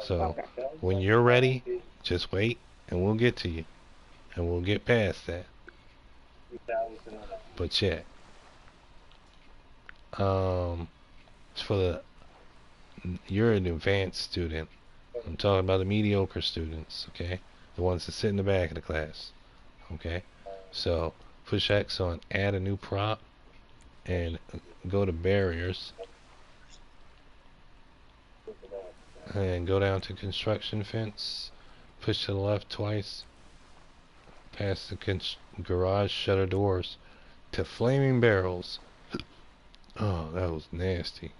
So Okay. when you're ready, just wait and we'll get to you. And we'll get past that. But yeah. It's for the you're an advanced student. I'm talking about the mediocre students, okay? The ones that sit in the back of the class. Okay? So push X on add a new prop and go to barriers and go down to construction fence, push to the left twice, past the garage shutter doors to flaming barrels. Oh, that was nasty.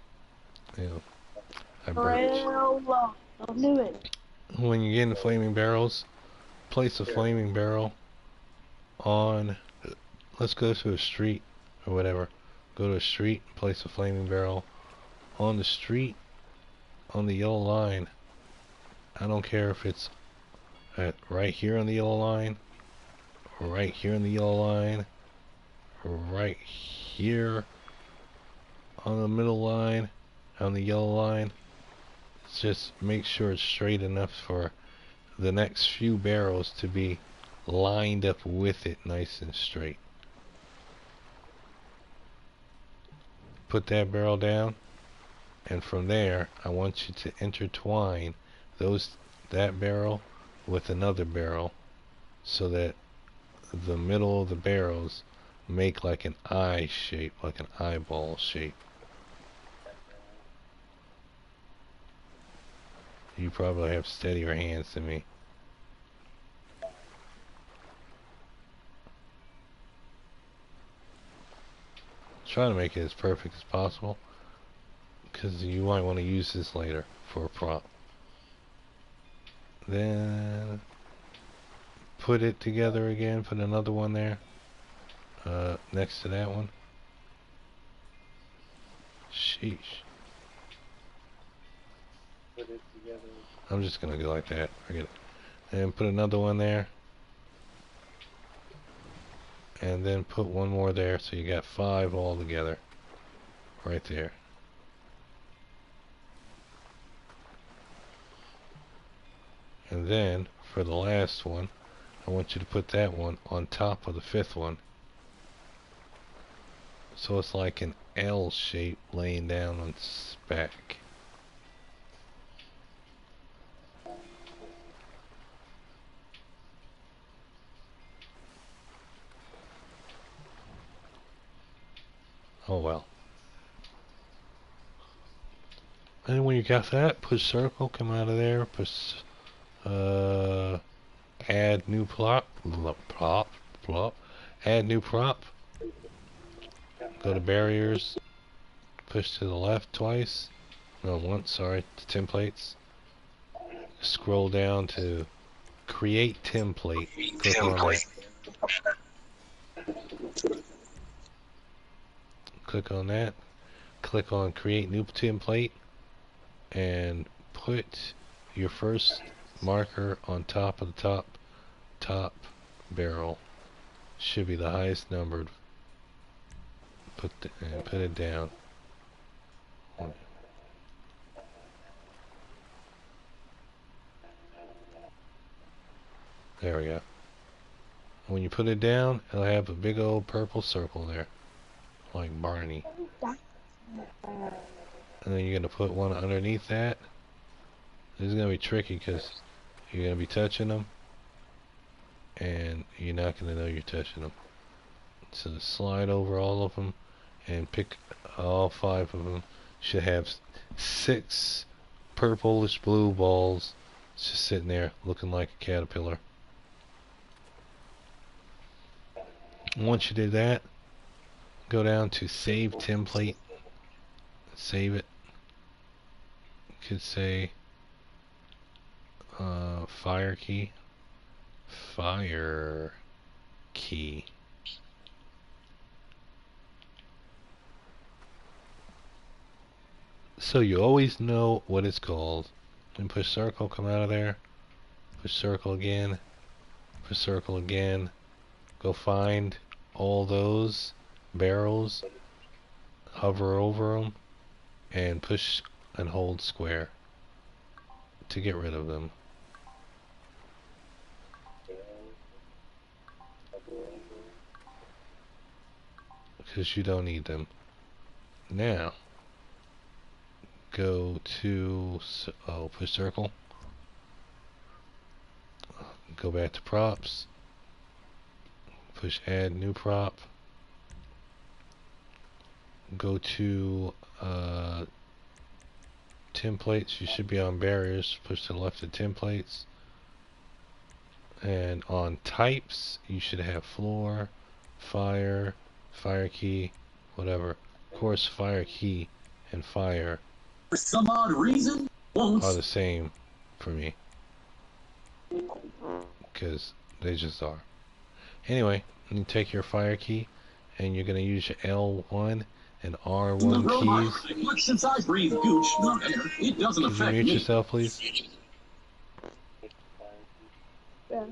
Yeah, I burped. Don't do it. When you get in flaming barrels, place a flaming barrel on, let's go to a street or whatever. Go to a street, place a flaming barrel on the street, on the yellow line. I don't care if it's right here on the yellow line, or right here on the yellow line, or right here on the middle line, on the yellow line. Just make sure it's straight enough for the next few barrels to be lined up with it nice and straight. Put that barrel down, and from there I want you to intertwine that barrel with another barrel so that the middle of the barrels make like an eye shape, like an eyeball shape. You probably have steadier hands than me. Try to make it as perfect as possible, because you might want to use this later for a prop. Then put it together again, put another one there next to that one. Sheesh. I'm just gonna go like that. Forget it. And put another one there. And then put one more there, so you got 5 all together. Right there. And then, for the last one, I want you to put that one on top of the 5th one. So it's like an L shape laying down on its back. Oh well. And when you got that, push circle, come out of there, push add new add new prop, go to barriers, push to the left twice, no once, sorry, to templates, scroll down to create template, click on that. Click on that, click on create new template and put your first marker on top of the top barrel. Should be the highest numbered. Put it down. There we go. When you put it down, it'll have a big old purple circle there, like Barney. And then you're going to put one underneath that. This is going to be tricky because you're going to be touching them, and you're not going to know you're touching them. So slide over all of them and pick all 5 of them. Should have 6 purplish blue balls just sitting there looking like a caterpillar. Once you did that, go down to save template, save it. You could say fire key. So you always know what it's called. And push circle, come out of there. Push circle again. Push circle again. Go find all those barrels, hover over them, and push and hold square to get rid of them. Because you don't need them. Now, go to, push circle. Go back to props. Push add new prop. Go to templates. You should be on barriers. Push to the left of templates. And on types, you should have floor, fire, fire key, whatever. Of course, fire key and fire For some odd reason, won't. are the same for me. Because they just are. Anyway, you take your fire key and you're going to use your L1 and R1 keys. Look, since I breathe gooch, not air, it doesn't Could you affect mute me. yourself, please? Yeah.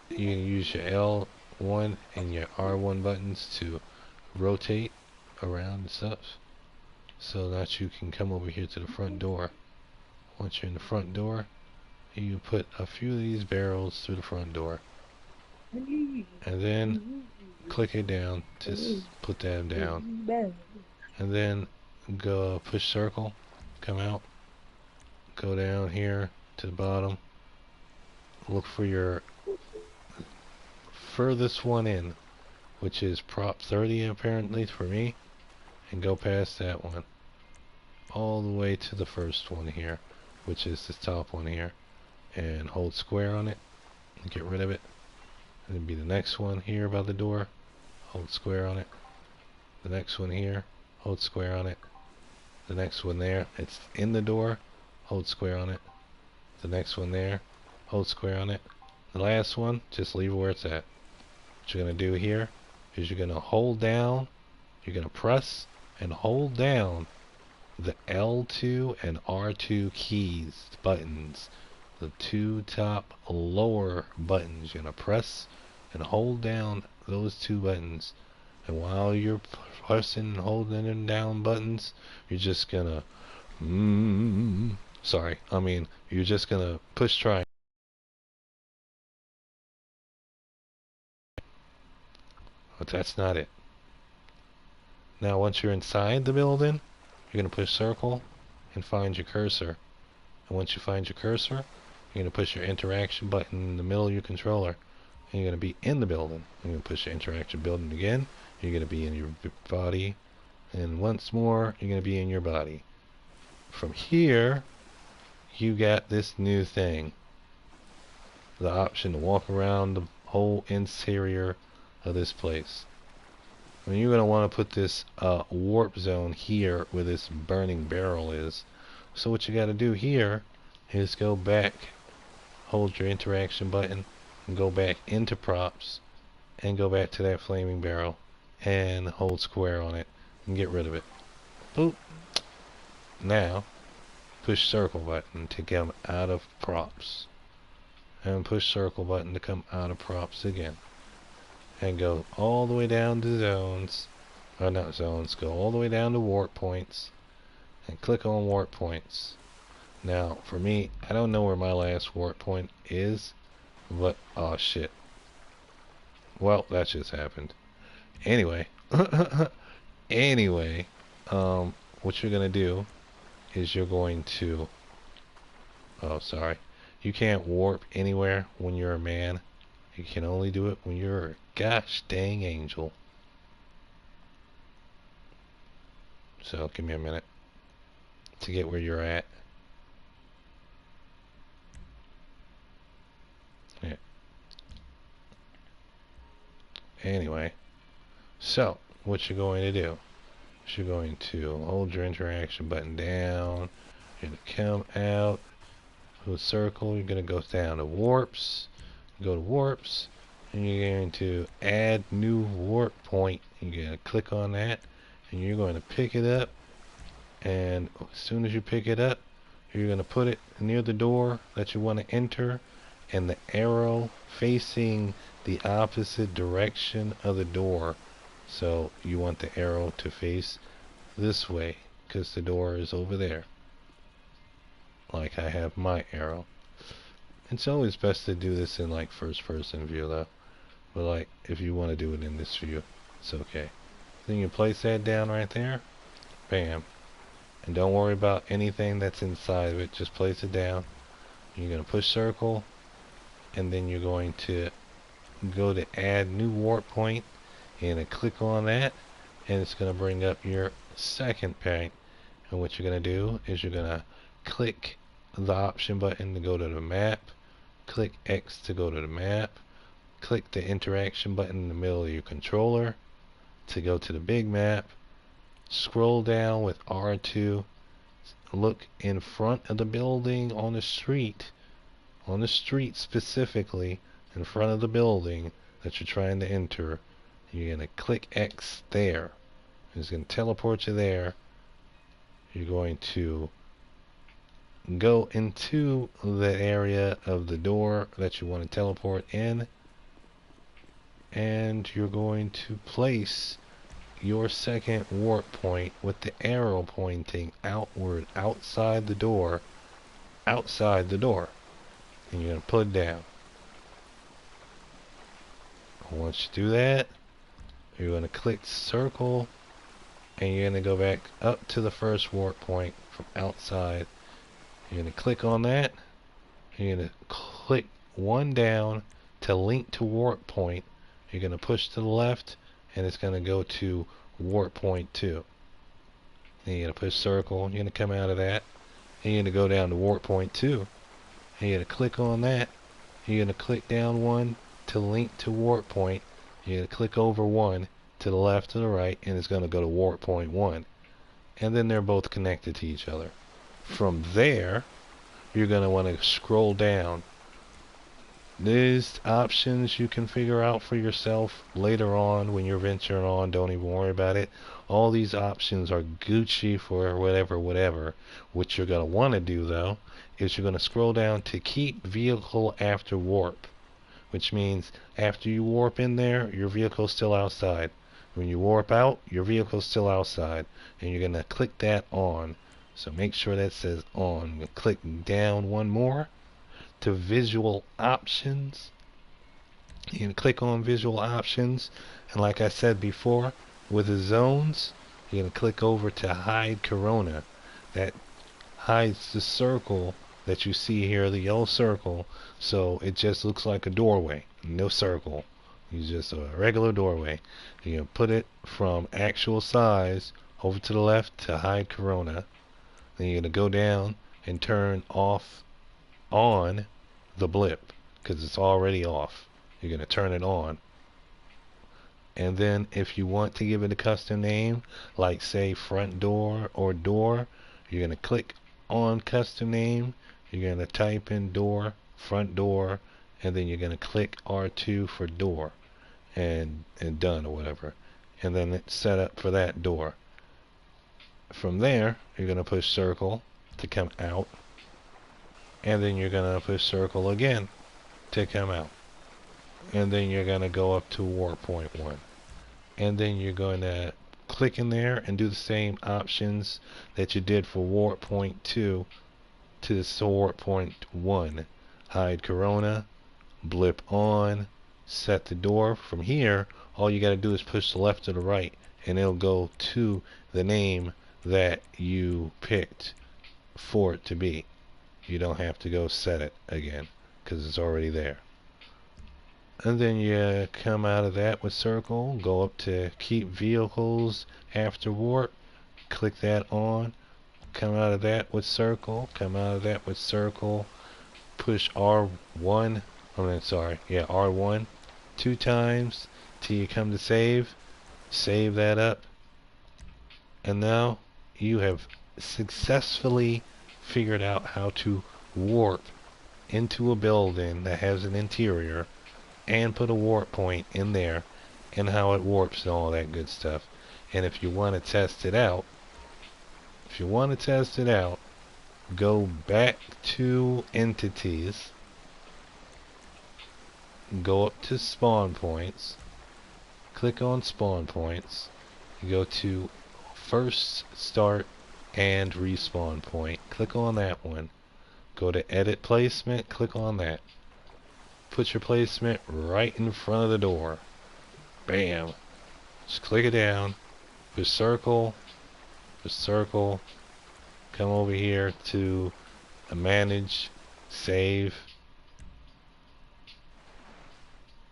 You can use your L1 and your R1 buttons to rotate around and stuff, so that you can come over here to the front door. Once you're in the front door, you put a few of these barrels through the front door, and then click it down to put them down, and then go push circle, come out, go down here to the bottom, look for your furthest one in, which is prop 30 apparently for me, and go past that one all the way to the first one here, which is this top one here, and hold square on it and get rid of it. And then be the next one here by the door, hold square on it. The next one here, hold square on it. The next one there, it's in the door, hold square on it. The next one there, hold square on it. The last one, just leave it where it's at. What you're going to do here is you're going to hold down, you're going to press and hold down the L2 and R2 keys, buttons, the 2 top lower buttons. You're going to press and hold down those 2 buttons, and while you're pressing and holding them down buttons, you're just going to you're just going to push try. But that's not it. Now once you're inside the building, you're going to push circle and find your cursor. And once you find your cursor, you're going to push your interaction button in the middle of your controller. And you're going to be in the building. You're going to push your interaction button again. You're going to be in your body. And once more, you're going to be in your body. From here, you got this new thing. The option to walk around the whole interior of this place. I mean, you're going to want to put this warp zone here where this burning barrel is. So what you got to do here is go back, hold your interaction button, and go back into props, and go back to that flaming barrel, and hold square on it, and get rid of it. Boop. Now, push circle button to come out of props. And push circle button to come out of props again. And go all the way down to zones. Or not zones, go all the way down to warp points. And click on warp points. Now, for me, I don't know where my last warp point is. But, oh shit. Well, that just happened. Anyway. Anyway. What you're gonna do is you're going to... Oh, sorry. You can't warp anywhere when you're a man. You can only do it when you're a gosh dang angel. So, give me a minute to get where you're at. Yeah. Anyway. So, what you're going to do is you're going to hold your interaction button down. You're going to come out to a circle. You're going to go down to warps. Go to warps. And you're going to add new warp point. You're going to click on that. And you're going to pick it up. And as soon as you pick it up, you're going to put it near the door that you want to enter. And the arrow facing the opposite direction of the door. So you want the arrow to face this way, because the door is over there. Like I have my arrow. It's always best to do this in like first person view though. But like if you want to do it in this view, it's okay. Then you place that down right there. Bam. And don't worry about anything that's inside of it. Just place it down. You're going to push circle. And then you're going to go to add new warp point. And click on that, and it's going to bring up your second paint. And what you're going to do is you're going to click the option button to go to the map, click X to go to the map, click the interaction button in the middle of your controller to go to the big map, scroll down with R2, look in front of the building on the street specifically, in front of the building that you're trying to enter. You're going to click X there. It's going to teleport you there. You're going to go into the area of the door that you want to teleport in. And you're going to place your second warp point with the arrow pointing outward, outside the door. Outside the door. And you're going to put it down. Once you do that, you're going to click circle, and you're going to go back up to the first warp point from outside. You're going to click on that. You're going to click one down to link to warp point. You're going to push to the left, and it's going to go to warp point 2. Then you're going to push circle. You're going to come out of that, and you're going to go down to warp point 2. And you're going to click on that. You're going to click down one to link to warp point. You're going to click over one to the left or the right, and it's going to go to warp point 1. And then they're both connected to each other. From there, you're going to want to scroll down. These options you can figure out for yourself later on when you're venturing on. Don't even worry about it. All these options are Gucci for whatever. What you're going to want to do, though, is you're going to scroll down to keep vehicle after warp. Which means after you warp in there, your vehicle's still outside. When you warp out, your vehicle's still outside. And you're going to click that on. So make sure that says on. Click down one more to visual options. You can click on visual options. And like I said before, with the zones, you're going to click over to hide corona. That hides the circle that you see here, the yellow circle, so it just looks like a doorway, no circle. It's just a regular doorway. You can put it from actual size over to the left to hide corona. Then you're going to go down and turn off on the blip, because it's already off. You're going to turn it on. And then if you want to give it a custom name, like say front door or door, you're going to click on custom name. You're going to type in door, front door, and then you're going to click R2 for door, and done or whatever. And then it's set up for that door. From there, you're going to push circle to come out. And then you're going to push circle again to come out. And then you're going to go up to warp point 1. And then you're going to click in there and do the same options that you did for warp point 2 to the warp point 1. Hide corona, blip on, set the door. From here, all you got to do is push the left or the right, and it'll go to the name that you picked for it to be. You don't have to go set it again because it's already there. And then you come out of that with circle, go up to keep vehicles after warp, click that on, come out of that with circle, come out of that with circle, push R1, R1 2 times till you come to save that up, and now you have successfully figured out how to warp into a building that has an interior and put a warp point in there and how it warps and all that good stuff. And if you want to test it out, go back to entities, go up to spawn points, click on spawn points, go to first start and respawn point, click on that one, go to edit placement, click on that, put your placement right in front of the door, bam, just click it down, push circle, come over here to manage, save,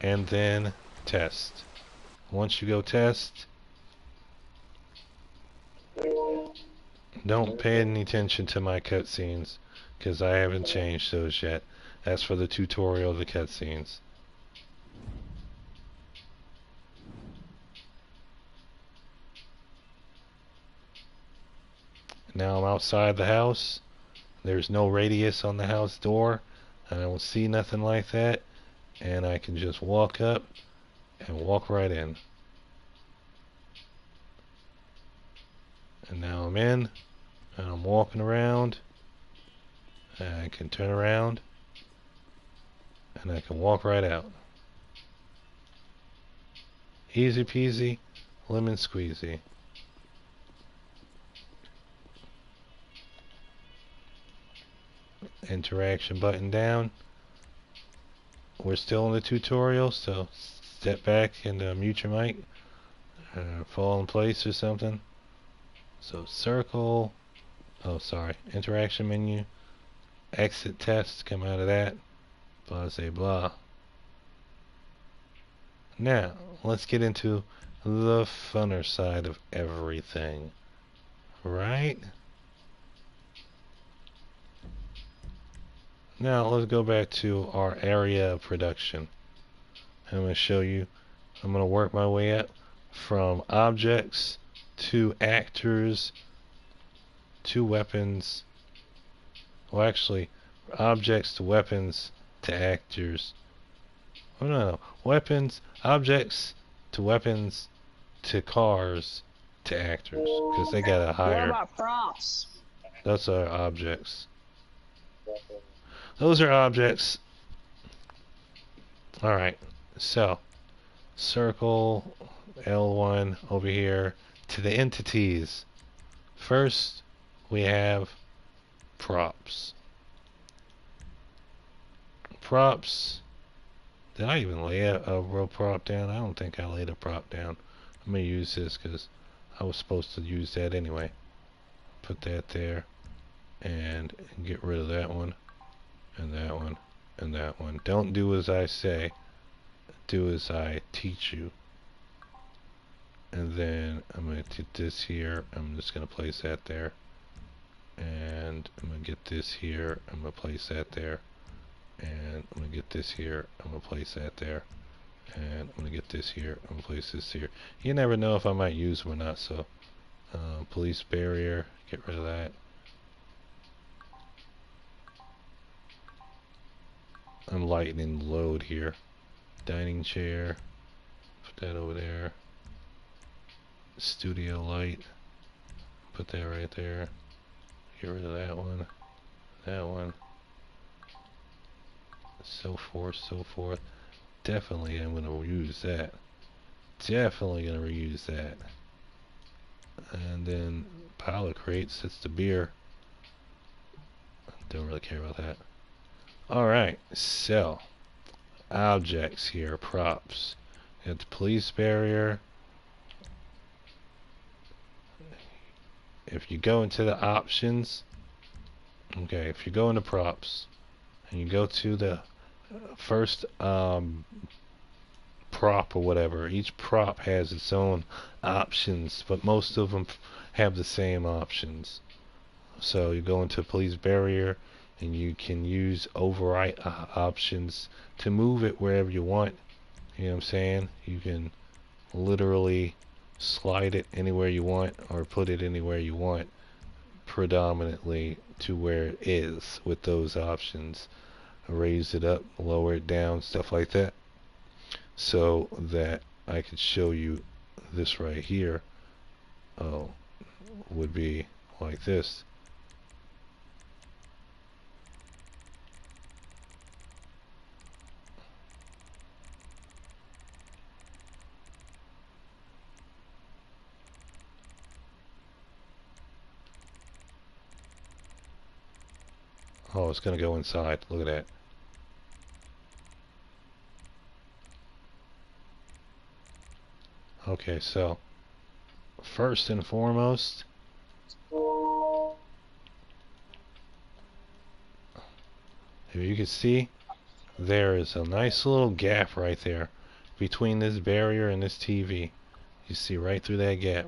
and then test. Once you go test, don't pay any attention to my cutscenes because I haven't changed those yet. That's for the tutorial of the cutscenes. Now I'm outside the house. There's no radius on the house door. I don't see nothing like that. And I can just walk up and walk right in. And now I'm in. And I'm walking around. And I can turn around. And I can walk right out. Easy peasy, lemon squeezy. Interaction button down. We're still in the tutorial, so step back and mute your mic. Fall in place or something. So circle. Oh, sorry. Interaction menu. Exit test. Come out of that. Blah, say blah. Now, let's get into the funner side of everything. Right? Now, let's go back to our area of production. I'm going to show you. I'm going to work my way up from objects to actors to weapons. Well, actually, objects to weapons to actors. Oh, no. Weapons, objects to weapons to cars to actors. Because they got a higher. What about props? Those are objects. Those are objects. Alright. So, circle L1 over here to the entities. First, we have props. Props. Did I even lay a real prop down? I don't think I laid a prop down. I'm going to use this because I was supposed to use that anyway. Put that there and get rid of that one and that one and that one. Don't do as I say. Do as I teach you. And then I'm going to get this here. I'm just going to place that there. And I'm going to get this here. I'm going to place that there. And I'm going to get this here. I'm going to place that there. And I'm going to get this here. I'm going to place this here. You never know if I might use them or not. So, police barrier. Get rid of that. I'm lightening load here. Dining chair. Put that over there. Studio light. put that right there. Get rid of that one. That one. So forth, so forth. Definitely I'm going to reuse that. Definitely going to reuse that. And then pile of crates, that's the beer. Don't really care about that. Alright, so objects here, props. Got the police barrier. If you go into the options, okay, if you go into props and you go to the first prop or whatever, each prop has its own options, but most of them have the same options. So you go into police barrier and you can use override options to move it wherever you want. You know what I'm saying? You can literally slide it anywhere you want or put it anywhere you want, predominantly to where it is with those options. Raise it up, lower it down, stuff like that, so that I could show you this right here. Oh, would be like this. Oh, it's gonna go inside. Look at that. Okay, so first and foremost, if you can see, there is a nice little gap right there between this barrier and this TV. You see right through that gap.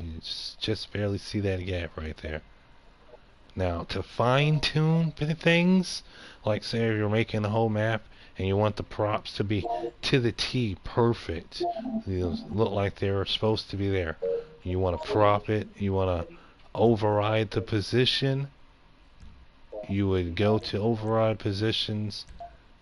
You just barely see that gap right there. Now, to fine-tune things, like say if you're making the whole map and you want the props to be to the T perfect, you look like they're supposed to be there. You want to prop it, you want to override the position, you would go to override positions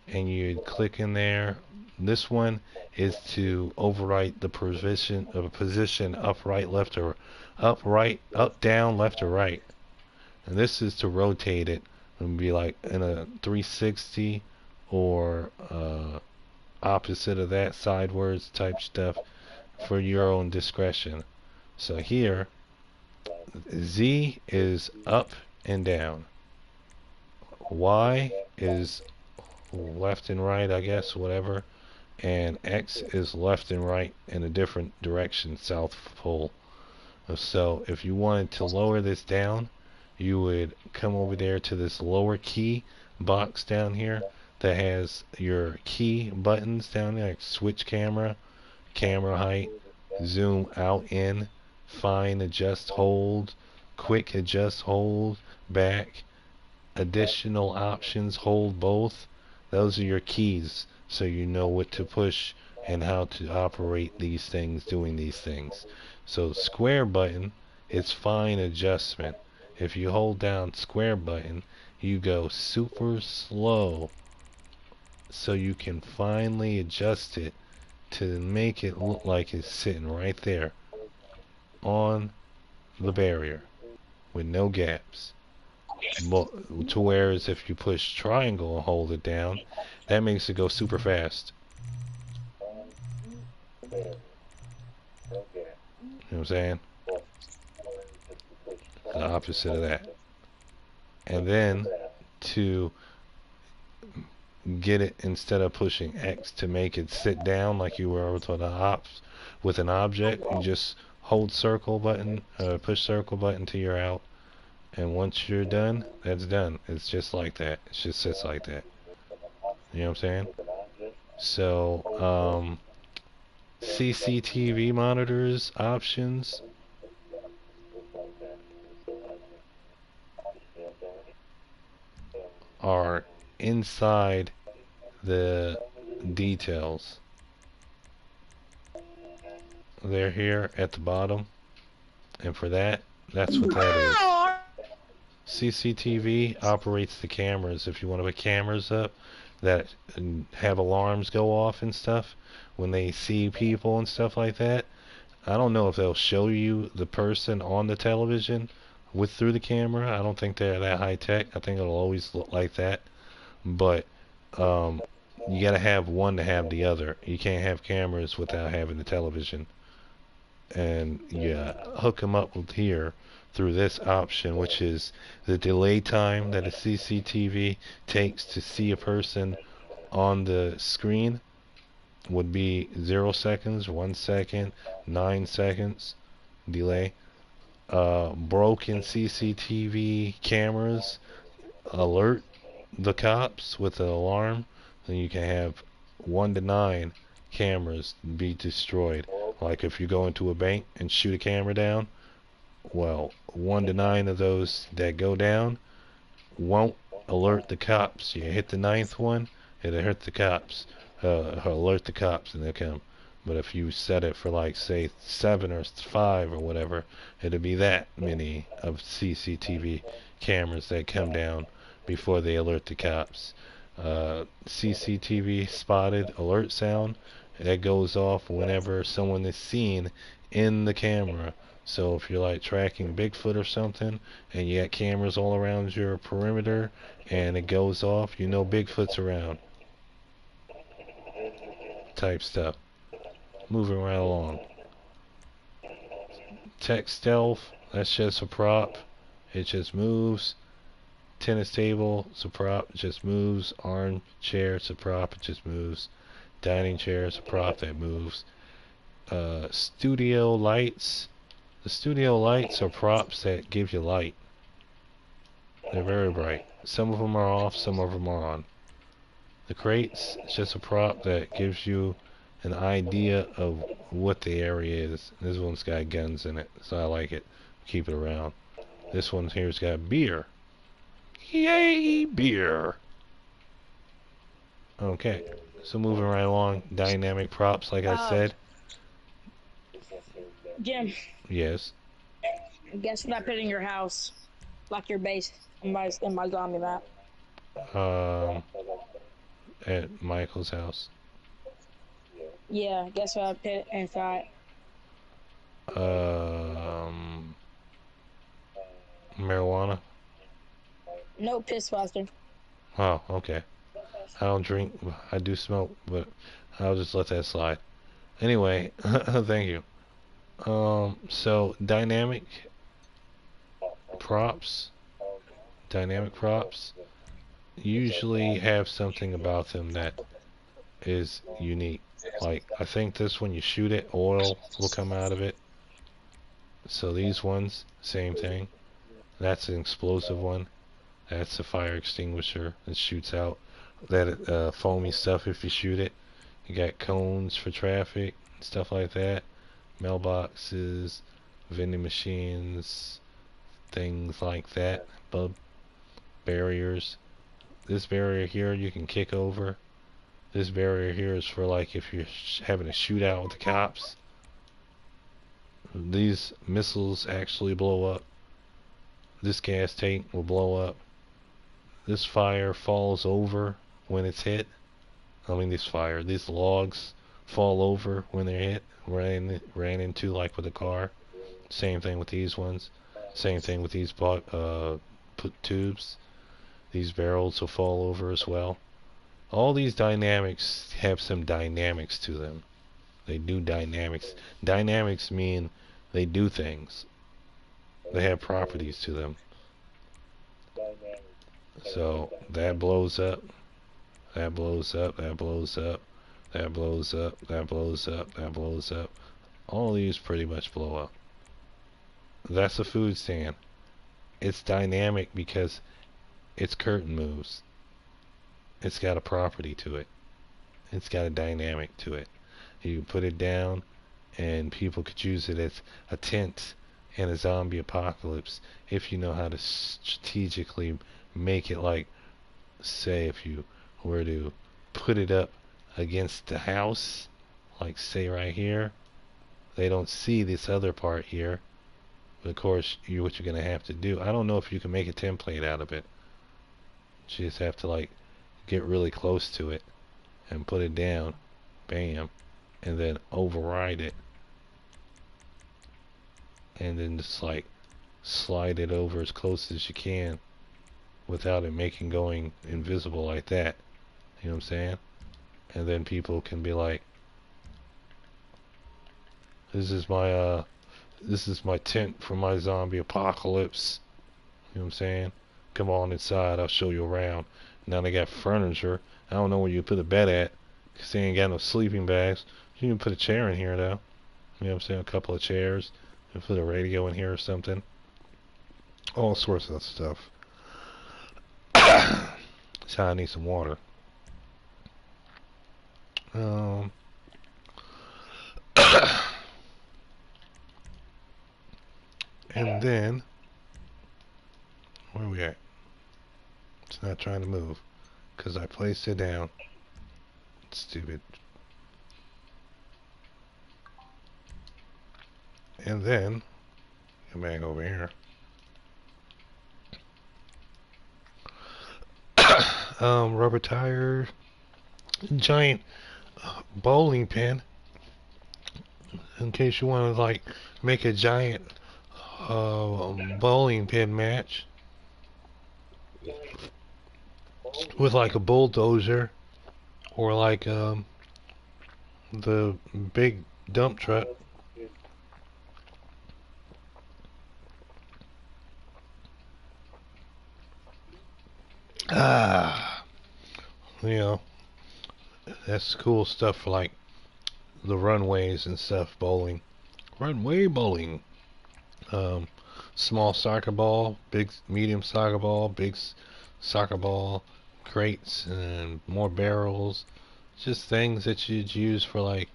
and you'd click in there. This one is to overwrite the position of a position up, right, left, or up, right, up, down, left, or right. And this is to rotate it and be like in a 360 or opposite of that, sideways type stuff, for your own discretion. So here, Z is up and down. Y is left and right, I guess, whatever. And X is left and right in a different direction, south pole. So if you wanted to lower this down, you would come over there to this lower key box down here that has your key buttons down there, like switch camera, camera height, zoom out in, fine adjust hold, quick adjust hold, back, additional options, hold both. Those are your keys, so you know what to push and how to operate these things, doing these things. So square button is fine adjustment. If you hold down square button, you go super slow so you can finally adjust it to make it look like it's sitting right there on the barrier with no gaps. To whereas if you push triangle and hold it down, that makes it go super fast. You know what I'm saying? The opposite of that. And then to get it, instead of pushing X to make it sit down like you were with an object, you just hold circle button, push circle button till you're out. And once you're done, that's done. It's just like that. It just sits like that. You know what I'm saying? So, CCTV monitors options are inside the details. They're here at the bottom, and for that, that's what that is. CCTV operates the cameras. If you want to put cameras up that have alarms go off and stuff when they see people and stuff like that, I don't know if they'll show you the person on the television through the camera. I don't think they're that high tech. I think it'll always look like that. But um, you gotta have one to have the other. You can't have cameras without having the television. And you hook them up with here through this option, which is the delay time that a CCTV takes to see a person on the screen would be 0 seconds, 1 second, 9 seconds delay. Broken CCTV cameras alert the cops with an alarm, then you can have 1 to 9 cameras be destroyed. Like if you go into a bank and shoot a camera down, well, 1 to 9 of those that go down won't alert the cops. You hit the 9th one, it'll hit the cops, alert the cops, and they'll come. But if you set it for like say 7 or 5 or whatever, it'll be that many of CCTV cameras that come down before they alert the cops. CCTV spotted alert sound that goes off whenever someone is seen in the camera. So if you're like tracking Bigfoot or something and you got cameras all around your perimeter and it goes off, you know Bigfoot's around. Type stuff. Moving right along. Tech stealth, that's just a prop. It just moves. Tennis table, it's a prop, it just moves. Armchair, it's a prop, it just moves. Dining chair, it's a prop that moves. Studio lights. The studio lights are props that give you light. They're very bright. Some of them are off, some of them are on. The crates, it's just a prop that gives you an idea of what the area is. This one's got guns in it, so I like it. Keep it around. This one here's got beer. Yay, beer! Okay, so moving right along. Dynamic props, like I said. Jim, Yes. guess what I put in your house? Like your base in my zombie map. At Michael's house. Yeah, guess what I put inside? Marijuana. No piss buster. Oh, okay. I don't drink. I do smoke, but I'll just let that slide. Anyway, thank you. So dynamic props usually have something about them that is unique. Like, I think this one, you shoot it, oil will come out of it. So these ones, same thing. That's an explosive one. That's a fire extinguisher that shoots out that foamy stuff if you shoot it. You got cones for traffic, stuff like that. Mailboxes, vending machines, things like that. Barriers. This barrier here you can kick over. This barrier here is for like if you're having a shootout with the cops. These missiles actually blow up. This gas tank will blow up. This fire falls over when it's hit. These logs fall over when they're hit. Ran into like with a car. Same thing with these ones. Same thing with these tubes. These barrels will fall over as well. All these dynamics have some dynamics to them. They do dynamics. Dynamics mean they do things. They have properties to them. So that blows up. That blows up. That blows up. That blows up. That blows up. That blows up. All these pretty much blow up. That's a food stand. It's dynamic because its curtain moves. It's got a property to it. It's got a dynamic to it. You can put it down and people could use it as a tent in a zombie apocalypse if you know how to strategically make it. Like, say if you were to put it up against the house, like say right here, they don't see this other part here. But of course, what you're gonna have to do, I don't know if you can make a template out of it. You just have to like get really close to it and put it down, bam, and then override it and then just like slide it over as close as you can without it making going invisible like that. You know what I'm saying? And then people can be like, this is my tent for my zombie apocalypse. You know what I'm saying? Come on inside, I'll show you around. Now they got furniture. I don't know where you put a bed at, 'cause they ain't got no sleeping bags. You can put a chair in here though. You know what I'm saying? A couple of chairs. And put a radio in here or something. All sorts of stuff. So I need some water. Um, and then, where are we at? It's not trying to move, because I placed it down. Stupid. And then, come back over here. Rubber tire, giant bowling pin, in case you want to like make a giant bowling pin match with like a bulldozer or like the big dump truck. You know, that's cool stuff for like the runways and stuff, bowling. Runway bowling. Small soccer ball, big, medium soccer ball, big soccer ball, crates, and more barrels. Just things that you'd use for like,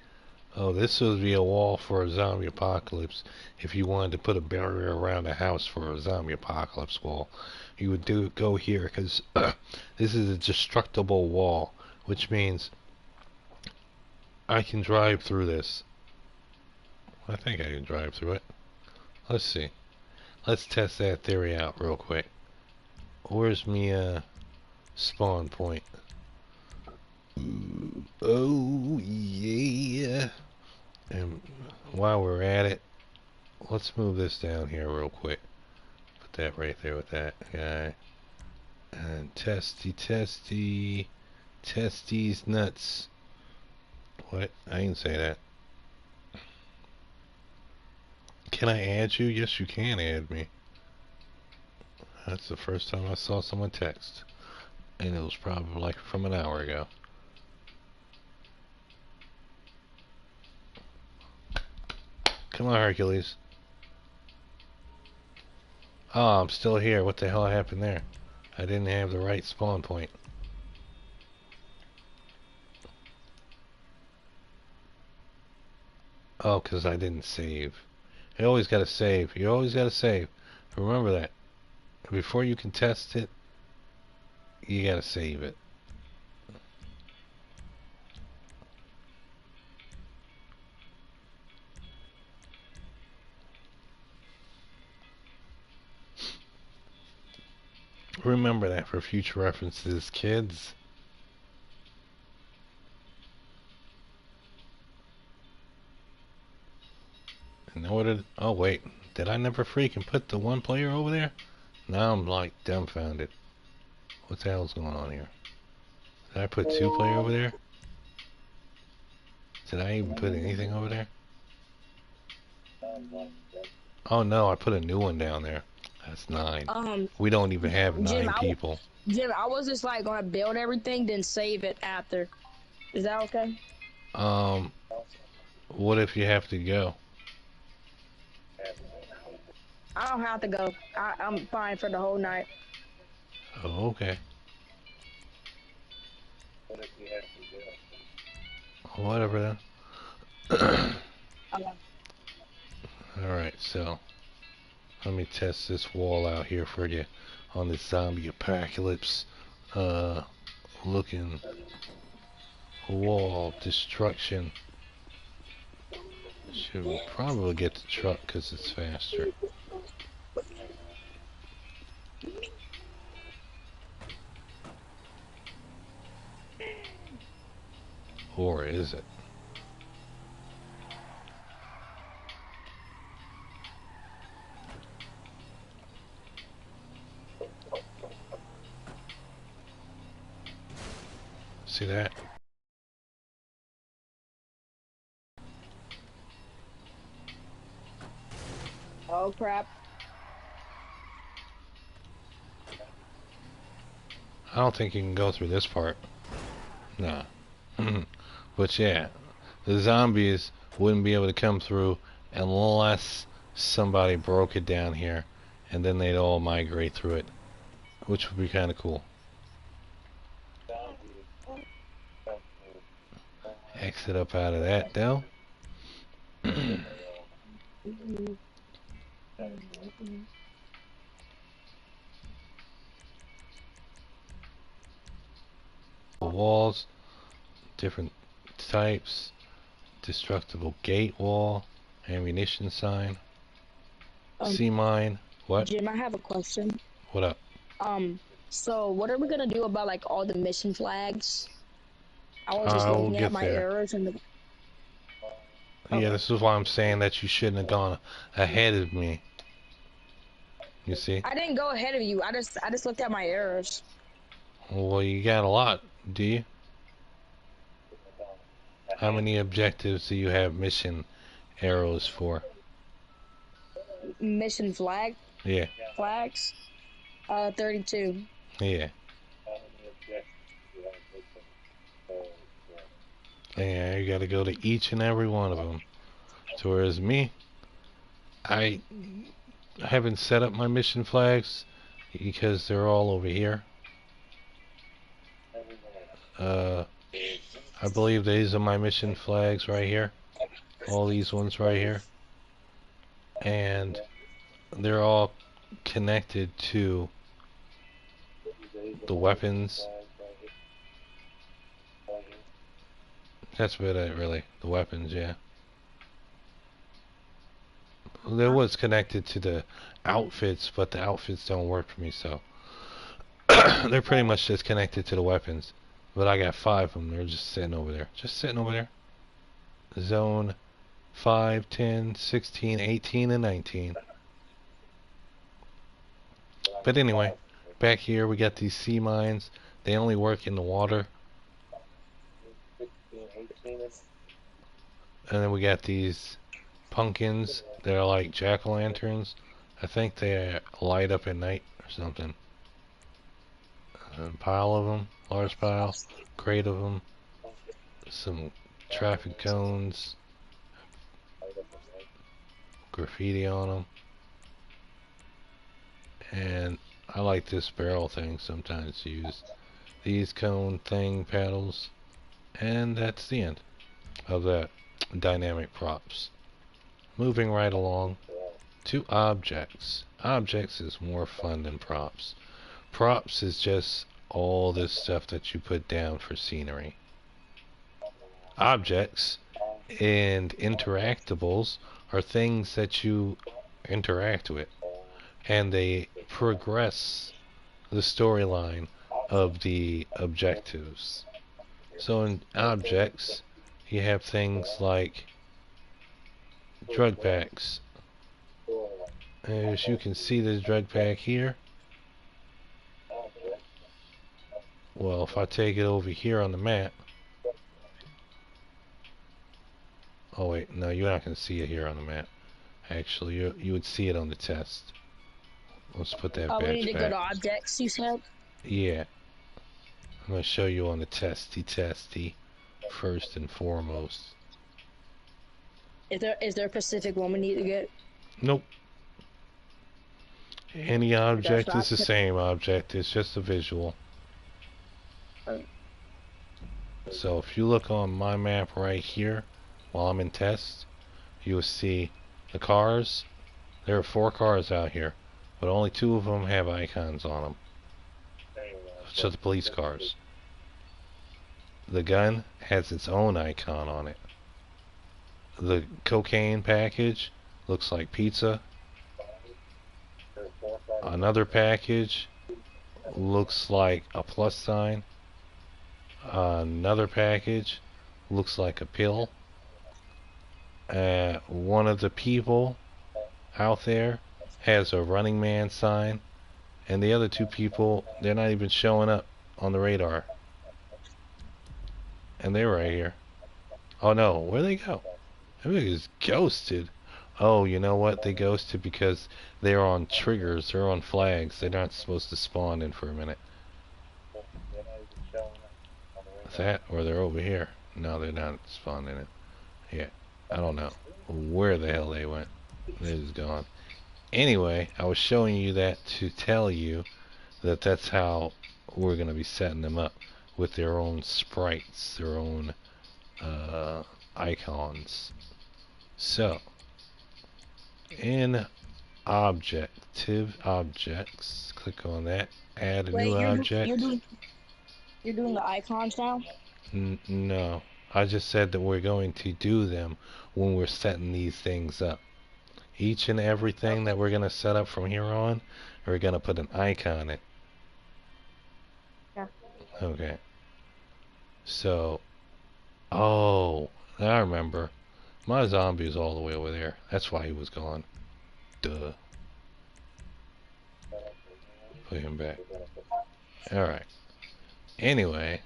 oh, this would be a wall for a zombie apocalypse. If you wanted to put a barrier around a house for a zombie apocalypse wall, you would go here because this is a destructible wall, which means I can drive through this. I think I can drive through it. Let's see. Let's test that theory out real quick. Where's me spawn point? Oh yeah. And while we're at it, let's move this down here real quick. Put that right there with that guy. And testy testes nuts. What? I didn't say that. Can I add you? Yes, you can add me. That's the first time I saw someone text. And it was probably like from an hour ago. Come on, Hercules. Oh, I'm still here. What the hell happened there? I didn't have the right spawn point. Oh, because I didn't save. You always gotta save. You always gotta save. Remember that. Before you can test it, you gotta save it. Remember that for future references, kids. In order to, oh wait, did I never freaking put the one player over there? Now I'm like dumbfounded. What the hell's going on here? Did I put two player over there? Did I even put anything over there? Oh no, I put a new one down there. That's 9. We don't even have Jim, 9 people. Jim, I was just like gonna build everything, then save it after. Is that okay? What if you have to go? I don't have to go. I'm fine for the whole night. Oh, okay. Whatever then. Okay. Alright, so let me test this wall out here for you on this zombie apocalypse looking wall destruction. Should probably get the truck because it's faster. Or is it? See that? Oh crap. I don't think you can go through this part. Nah. But yeah, the zombies wouldn't be able to come through unless somebody broke it down here, and then they'd all migrate through it, which would be kind of cool. Exit up out of that, though. Walls, different types, destructible gate wall, ammunition sign, sea mine. What? Jim, I have a question. What up? So what are we gonna do about like all the mission flags? I was just We'll looking at get my there. errors and the. Yeah, Okay. this is why I'm saying that you shouldn't have gone ahead of me. You see? I didn't go ahead of you. I just looked at my errors. Well, you got a lot, do you? How many objectives do you have mission arrows for? Mission Yeah, flags. 32. yeah. Yeah, you gotta go to each and every one of them. So whereas me, I haven't set up my mission flags because they're all over here. I believe these are my mission flags right here. All these ones right here. And they're all connected to the weapons. That's about it, really. The weapons, yeah. There was connected to the outfits, but the outfits don't work for me, so they're pretty much just connected to the weapons. But I got 5 of them. They're just sitting over there. Just sitting over there. Zone 5, 10, 16, 18, and 19. But anyway, back here we got these sea mines. They only work in the water. And then we got these pumpkins. They're like jack-o'-lanterns. I think they light up at night or something. A pile of them, large pile, crate of them, some traffic cones, graffiti on them, and I like this barrel thing sometimes to use. These cone thing paddles, and that's the end of that dynamic props. Moving right along to objects. Objects is more fun than props. Props is just all this stuff that you put down for scenery. Objects and interactables are things that you interact with, and they progress the storyline of the objectives. So in objects, you have things like drug packs. As you can see, this drug pack here. Well, if I take it over here on the map. Oh wait, no, you're not going to see it here on the map. Actually, you would see it on the test. Let's put that We badge need to back. go to objects, you said? Yeah. I'm going to show you on the testy first and foremost. Is there a specific one we need to get? Nope. Any object That's is the not- same object. It's just a visual. Okay. So if you look on my map right here, while I'm in test, you will see the cars. There are 4 cars out here, but only 2 of them have icons on them. So the police cars. The gun has its own icon on it. The cocaine package looks like pizza. Another package looks like a plus sign. Another package looks like a pill. One of the people out there has a Running Man sign, and the other 2 people, they're not even showing up on the radar. And they're right here. Oh no, where'd they go? Everybody is ghosted. Oh, you know what? They ghosted because they're on triggers. They're on flags. They're not supposed to spawn in for a minute. They're not even showing up on the Is window. that? Or they're over here. No, they're not spawning it. Yeah, I don't know where the hell they went. They're just gone. Anyway, I was showing you that to tell you that that's how we're going to be setting them up with their own sprites, their own icons. So, in objective objects, click on that, add a Wait, new object. you're doing the icons now? No, I just said that we're going to do them when we're setting these things up. Each and everything that we're going to set up from here on, we're going to put an icon in it. Yeah. Okay. So, oh, I remember. My zombie is all the way over there. That's why he was gone. Duh. Put him back. Alright. Anyway.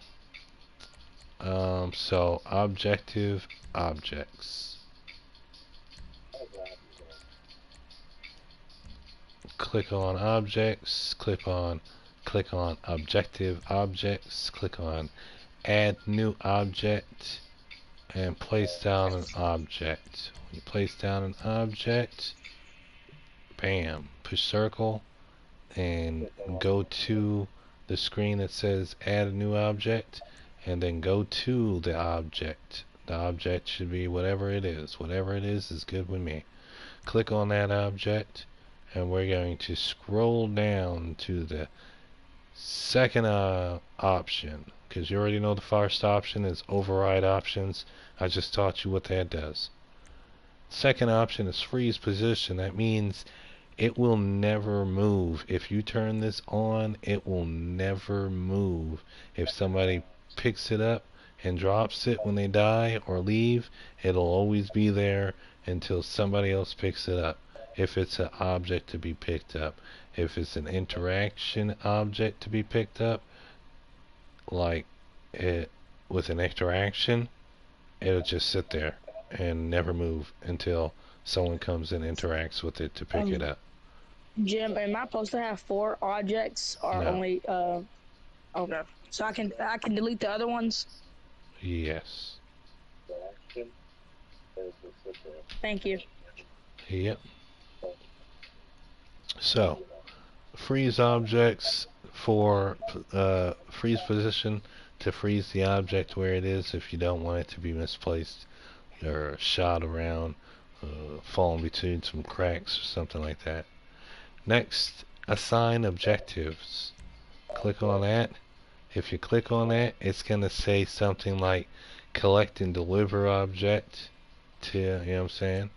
So objective objects. Click on objects, click on objective objects, click on add new object, and place down an object. When you place down an object, bam, push circle and go to the screen that says add a new object, and then go to the object. The object should be whatever it is. Whatever it is good with me. Click on that object, and we're going to scroll down to the second option, because you already know the first option is override options. I just taught you what that does. Second option is freeze position. That means it will never move. If you turn this on, it will never move. If somebody picks it up and drops it when they die or leave, it'll always be there until somebody else picks it up. If it's an object to be picked up. If it's an interaction object to be picked up, like it with an interaction, it'll just sit there and never move until someone comes and interacts with it to pick it up. Jim, am I supposed to have 4 objects or No. only okay. So I can delete the other ones? Yes. Thank you. Yep. So, freeze objects for freeze position to freeze the object where it is if you don't want it to be misplaced or shot around, falling between some cracks or something like that. Next, assign objectives. Click on that. If you click on that, it's going to say something like collect and deliver object to, you know what I'm saying?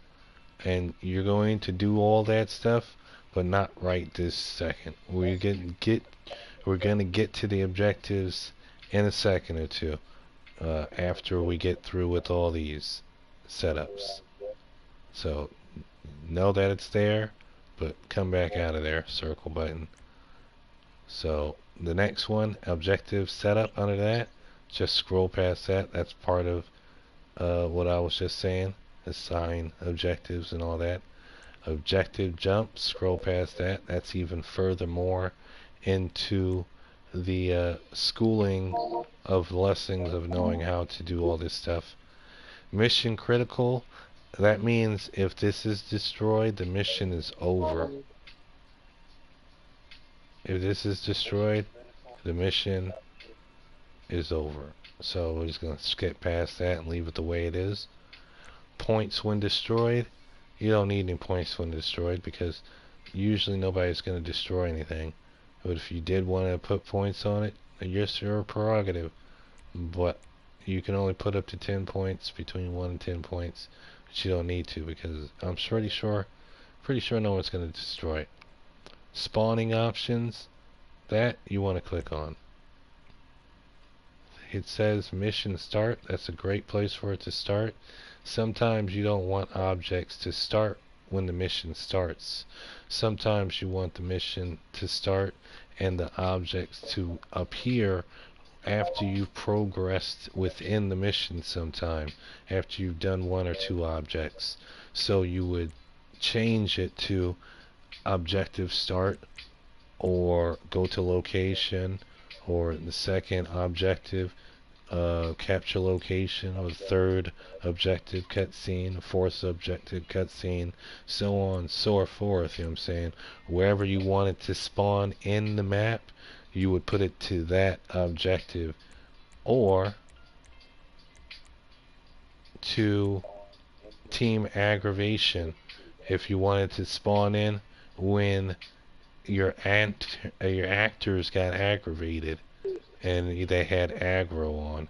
And you're going to do all that stuff, but not right this second. We're going to get to the objectives in a second or two, after we get through with all these setups. So know that it's there, but come back out of there, circle button. So the next one, objective setup, under that, just scroll past that. That's part of what I was just saying, assign objectives and all that. Objective jump, scroll past that. That's even further more into the schooling of lessons of knowing how to do all this stuff. Mission critical, that means if this is destroyed, the mission is over. If this is destroyed, the mission is over. So we're just going to skip past that and leave it the way it is. Points when destroyed, you don't need any points when destroyed because usually nobody's going to destroy anything. But if you did want to put points on it, it's your prerogative. But you can only put up to 10 points, between 1 and 10 points. But you don't need to because I'm pretty sure no one's going to destroy it. Spawning options, that you want to click on. It says mission start. That's a great place for it to start. Sometimes you don't want objects to start when the mission starts. Sometimes you want the mission to start and the objects to appear after you've progressed within the mission sometime, after you've done one or two objects. So you would change it to objective start, or go to location, or the second objective, capture location, or the third objective cutscene, fourth objective cutscene, so on, so forth. You know what I'm saying? Wherever you want it to spawn in the map, you would put it to that objective, or to team aggravation if you wanted to spawn in when your actors got aggravated and they had aggro on.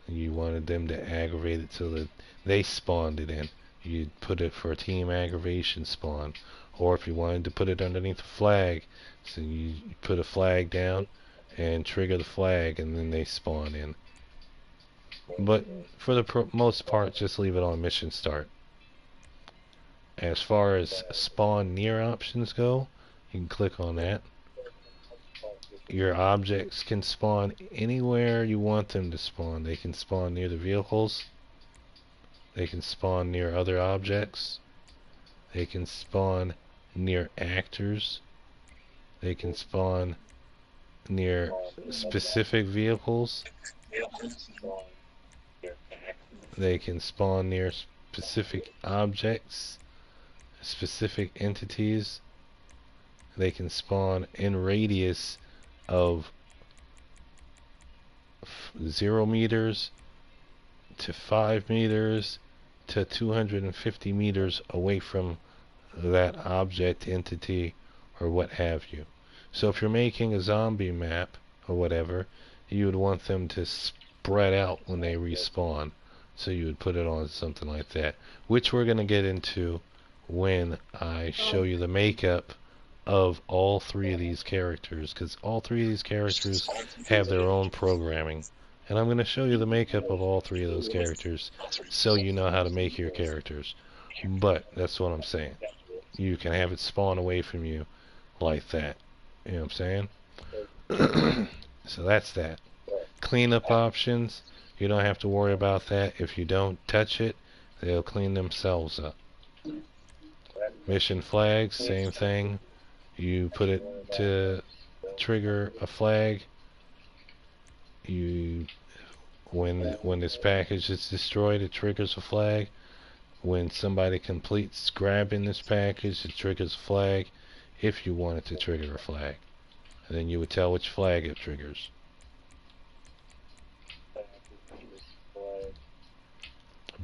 You wanted them to aggravate it so that they spawned it in. You'd put it for a team aggravation spawn. Or if you wanted to put it underneath a flag, so you put a flag down and trigger the flag, and then they spawn in. But for the most part, just leave it on mission start. As far as spawn near options go, you can click on that. Your objects can spawn anywhere you want them to spawn. They can spawn near the vehicles. They can spawn near other objects. They can spawn near actors. They can spawn near specific vehicles. They can spawn near specific objects, specific entities. They can spawn in radius of 0 meters to 5 meters to 250 meters away from that object, entity, or what have you. So if you're making a zombie map or whatever, you would want them to spread out when they respawn. So you would put it on something like that, which we're going to get into when I show you the makeup of all three of these characters, because all three of these characters have their own programming. And I'm going to show you the makeup of all three of those characters so you know how to make your characters. But that's what I'm saying. You can have it spawn away from you like that. You know what I'm saying? So that's that. Cleanup options, you don't have to worry about that. If you don't touch it, they'll clean themselves up. Mission flags, same thing. You put it to trigger a flag. When this package is destroyed, it triggers a flag. When somebody completes grabbing this package, it triggers a flag. If you want it to trigger a flag, and then you would tell which flag it triggers.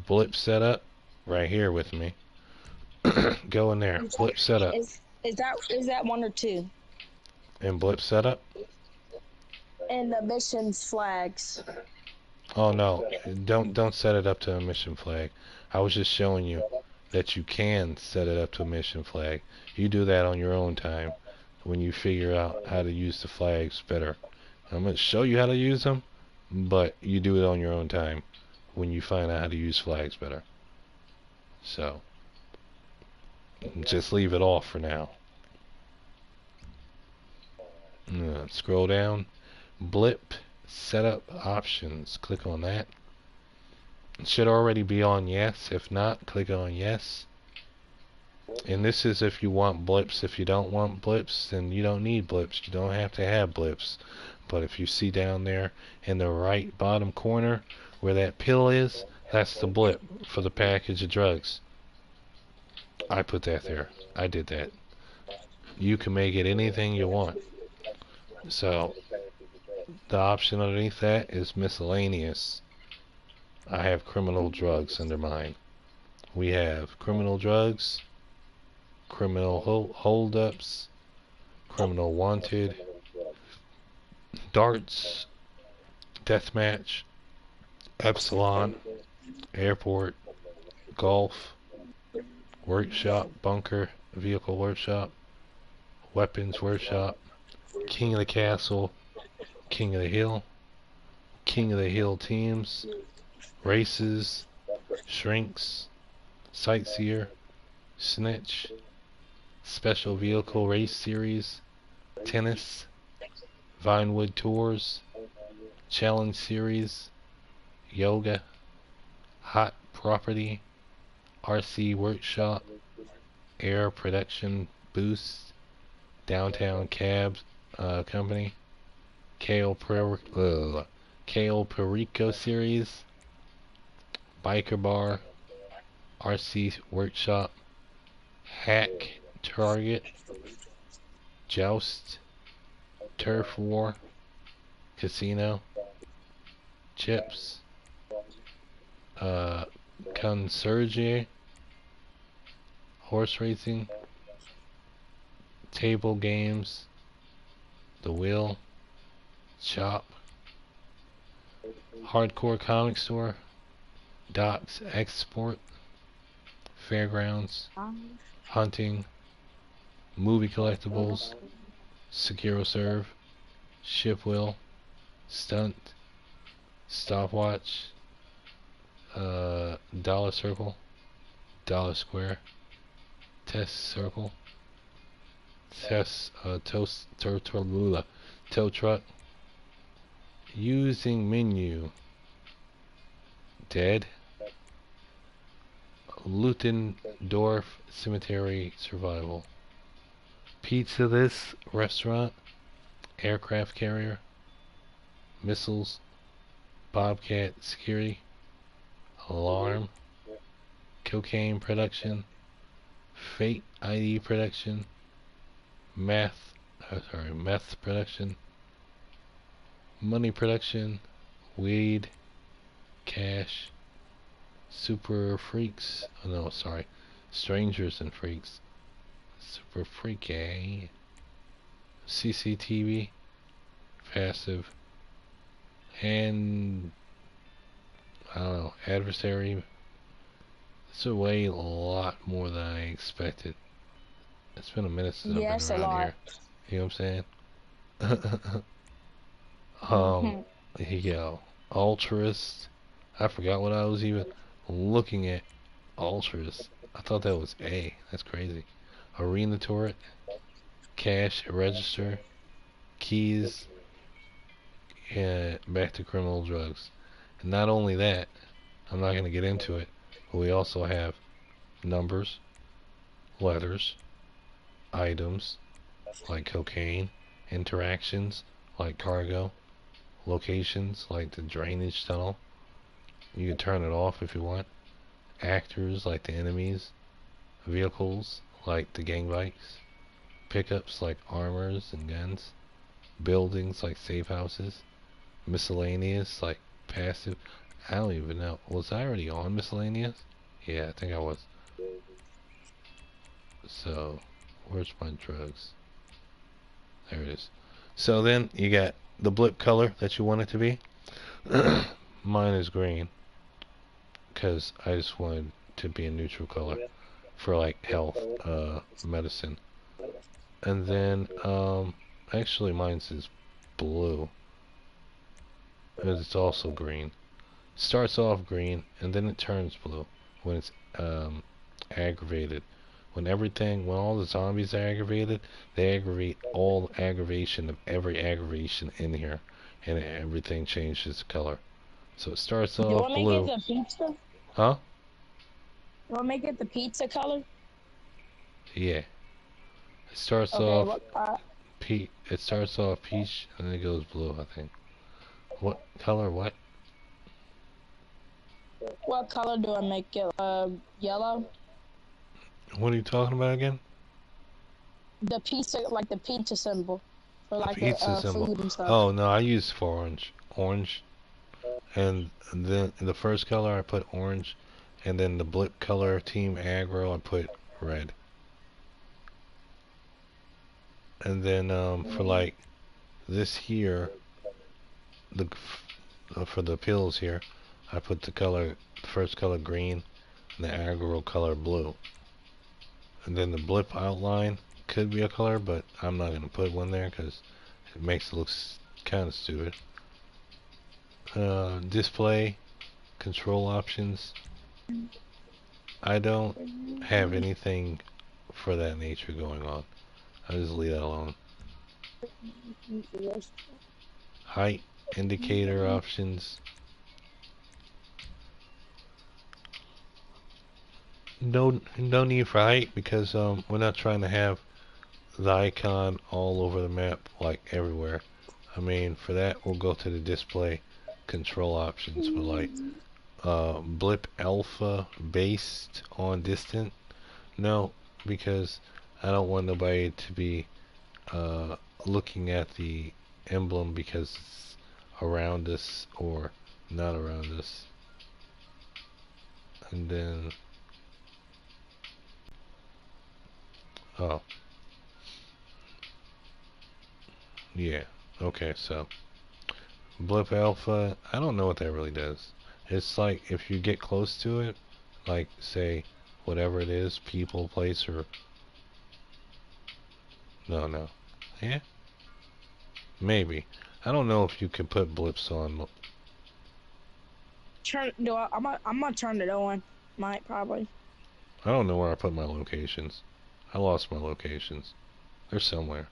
Blip setup, right here with me. Go in there. Blip setup. Is that one or two? And blip setup. And the missions flags. Oh no, don't set it up to a mission flag. I was just showing you that you can set it up to a mission flag. You do that on your own time when you figure out how to use the flags better. I'm going to show you how to use them, but you do it on your own time when you find out how to use flags better. So just leave it off for now. Scroll down. Blip setup options. Click on that. It should already be on yes. If not, click on yes. And this is if you want blips. If you don't want blips, then you don't need blips. You don't have to have blips. But if you see down there in the right bottom corner where that pill is, that's the blip for the package of drugs. I put that there. I did that. You can make it anything you want. So the option underneath that is miscellaneous. I have criminal drugs under mine. We have criminal drugs, criminal holdups, criminal wanted, darts, deathmatch, epsilon, airport, golf, workshop, bunker, vehicle workshop, weapons workshop, king of the castle, king of the hill teams, races, shrinks, sightseer, snitch, special vehicle race series, tennis, Vinewood tours, Challenge Series, Yoga, Hot Property, RC Workshop, Air Production Boost, Downtown Cabs Company, Kale Perico Series, Biker Bar, RC Workshop, Hack Target, Joust, Turf War, Casino, Chips, Conserje, Horse Racing, Table Games, The Wheel, Shop, Hardcore Comic Store, Docs Export, Fairgrounds, Hunting, Movie Collectibles, SecuroServe, Shipwheel, Stunt, Stopwatch, Dollar Circle, Dollar Square, Test Circle, Tow Truck, Using Menu, Dead, Lutendorf Cemetery Survival, Pizza This Restaurant, Aircraft Carrier, Missiles, Bobcat Security, Alarm, Cocaine Production, Fate ID Production, Meth Production, Money Production, Weed, Cash, Super Freaks, oh no, sorry, Strangers and Freaks, Super Freaky, CCTV, Passive, and I don't know, Adversary. It's a lot more than I expected. It's been a minute since I've been Yes, a around lot. here. You know what I'm saying? Mhm. Yo, Ultras. I forgot what I was even looking at. Ultras. I thought that was A. That's crazy. Arena Turret, Cash Register, Keys, and back to criminal drugs. And not only that, I'm not going to get into it, but we also have numbers, letters, items like cocaine, interactions like cargo, locations like the drainage tunnel. You can turn it off if you want. Actors like the enemies, vehicles like the gang bikes, pickups like armors and guns, buildings like safe houses, miscellaneous like passive. I don't even know. Was I already on miscellaneous? Yeah, I think I was. So, where's my drugs? There it is. So then you got the blip color that you want it to be. Mine is green because I just wanted to be a neutral color for like health, medicine. And then, actually mine's is blue because it's also green. Starts off green and then it turns blue when it's aggravated. When all the zombies are aggravated, they aggravate all aggravation of every aggravation in here, and everything changes color. So it starts You off want me to get blue. the pizza? Huh? You want me to get the pizza color? Yeah. It starts Okay, off it starts off peach and then it goes blue, I think. What color? What? what color do I make it? Yellow? What are you talking about again? The pizza, like the pizza symbol for A like the pizza symbol. food and stuff. Oh no, I use for orange. Orange. And then the first color I put orange, and then the blip color team aggro I put red. And then for like this here, for the pills here, I put the first color green, and the aggro color blue. And then the blip outline could be a color, but I'm not gonna put one there because it makes it look kind of stupid. Display control options. I don't have anything for that nature going on. I just leave that alone. Height, indicator options. No need for height because we're not trying to have the icon all over the map like everywhere. I mean, for that we'll go to the display control options for like blip alpha based on distance. No, because I don't want nobody to be looking at the emblem because it's around us or not around us. And then oh yeah, okay, so blip alpha, I don't know what that really does. It's like if you get close to it, like say whatever it is, people, place, or no, yeah, maybe. I don't know if you can put blips on. I'm gonna turn it on. Might probably. I don't know where I put my locations. I lost my locations. They're somewhere.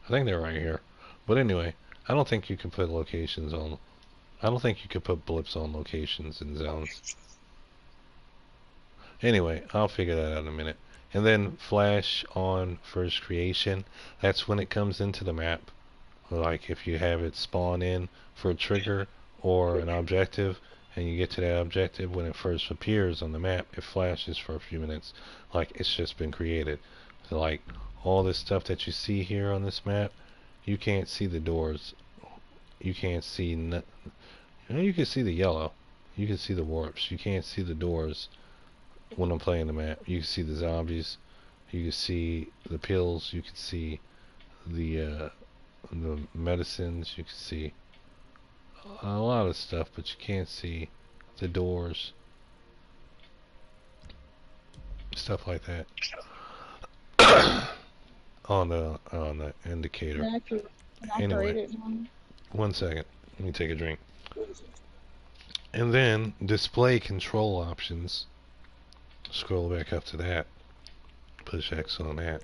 I think they're right here. But anyway, I don't think you can put locations on. I don't think you could put blips on locations and zones. Anyway, I'll figure that out in a minute. And then flash on first creation. That's when it comes into the map. Like if you have it spawn in for a trigger or an objective, and you get to that objective, when it first appears on the map, it flashes for a few minutes like it's just been created. So like all this stuff that you see here on this map, you can't see the doors. You can't see you can see the yellow. You can see the warps. You can't see the doors when I'm playing the map. You can see the zombies. You can see the pills. You can see the medicines. You can see a lot of stuff, but you can't see the doors. Stuff like that. on the indicator. Anyway, one second. Let me take a drink. And then display control options. Scroll back up to that. Push X on that.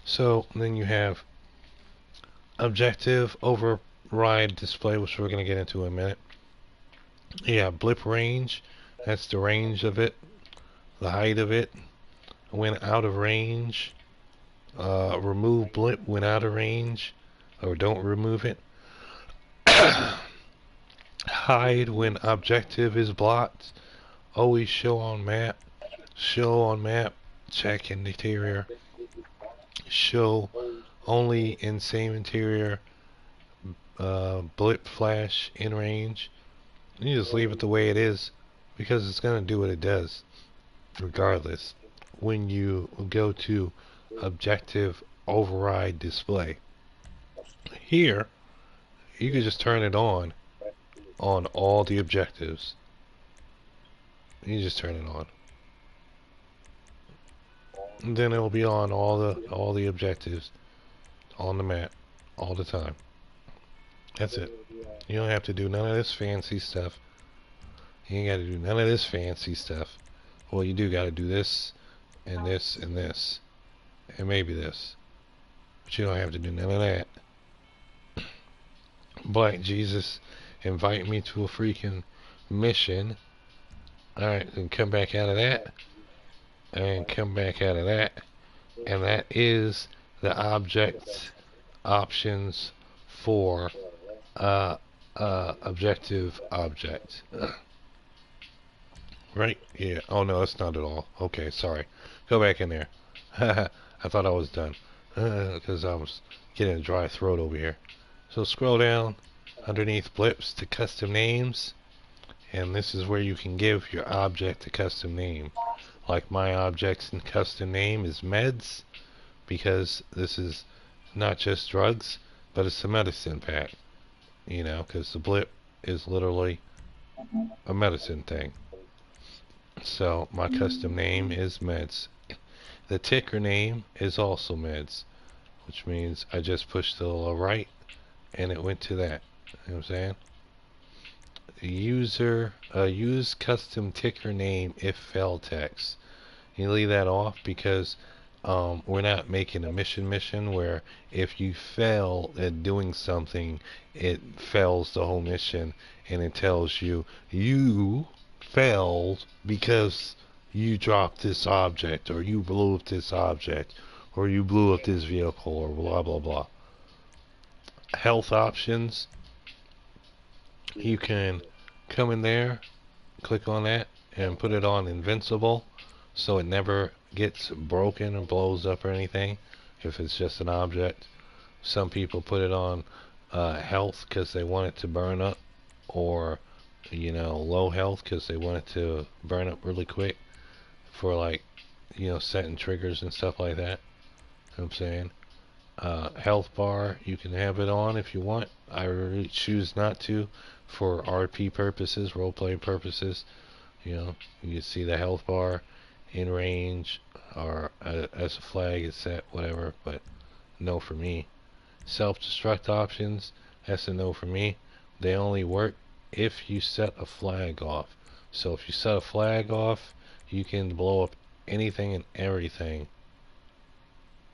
So then you have objective override display, which we're going to get into in a minute. Yeah, blip range. That's the range of it, the height of it. When out of range, remove blip when out of range, or don't remove it. Hide when objective is blocked. Always show on map. Show on map. Check interior. Show only in same interior. Blip flash in range. You just leave it the way it is because it's going to do what it does regardless. When you go to objective override display, here you can just turn it on all the objectives. You just turn it on, and then it will be on all the objectives on the map all the time. That's it. You don't have to do none of this fancy stuff. You ain't got to do none of this fancy stuff. Well, you do got to do this and this and this and maybe this, but you don't have to do none of that. Black Jesus, invite me to a freaking mission. Alright, then come back out of that, and come back out of that, and that is the object options for objective object. Right? Yeah. Oh no, that's not at all. Okay, sorry. Go back in there. I thought I was done. Because I was getting a dry throat over here. So scroll down underneath blips to custom names. And this is where you can give your object a custom name. Like my object's custom name is meds. Because this is not just drugs, but it's a medicine pack. You know, because the blip is literally a medicine thing. So my custom name is meds. The ticker name is also meds, which means I just pushed the little right and it went to that. You know what I'm saying? Use custom ticker name if fell text. You leave that off because we're not making a mission where if you fail at doing something, it fails the whole mission and it tells you you failed because you dropped this object or you blew up this object or you blew up this vehicle or blah blah blah. Health options, you can come in there, click on that and put it on invincible so it never gets broken or blows up or anything if it's just an object. Some people put it on health because they want it to burn up, or low health because they want it to burn up really quick for like setting triggers and stuff like that. You know what I'm saying? Health bar, you can have it on if you want. I really choose not to for RP purposes, roleplay purposes. You can see the health bar in range or as a flag is set, whatever, but no for me. Self-destruct options, that's a no for me. They only work if you set a flag off. So if you set a flag off, you can blow up anything and everything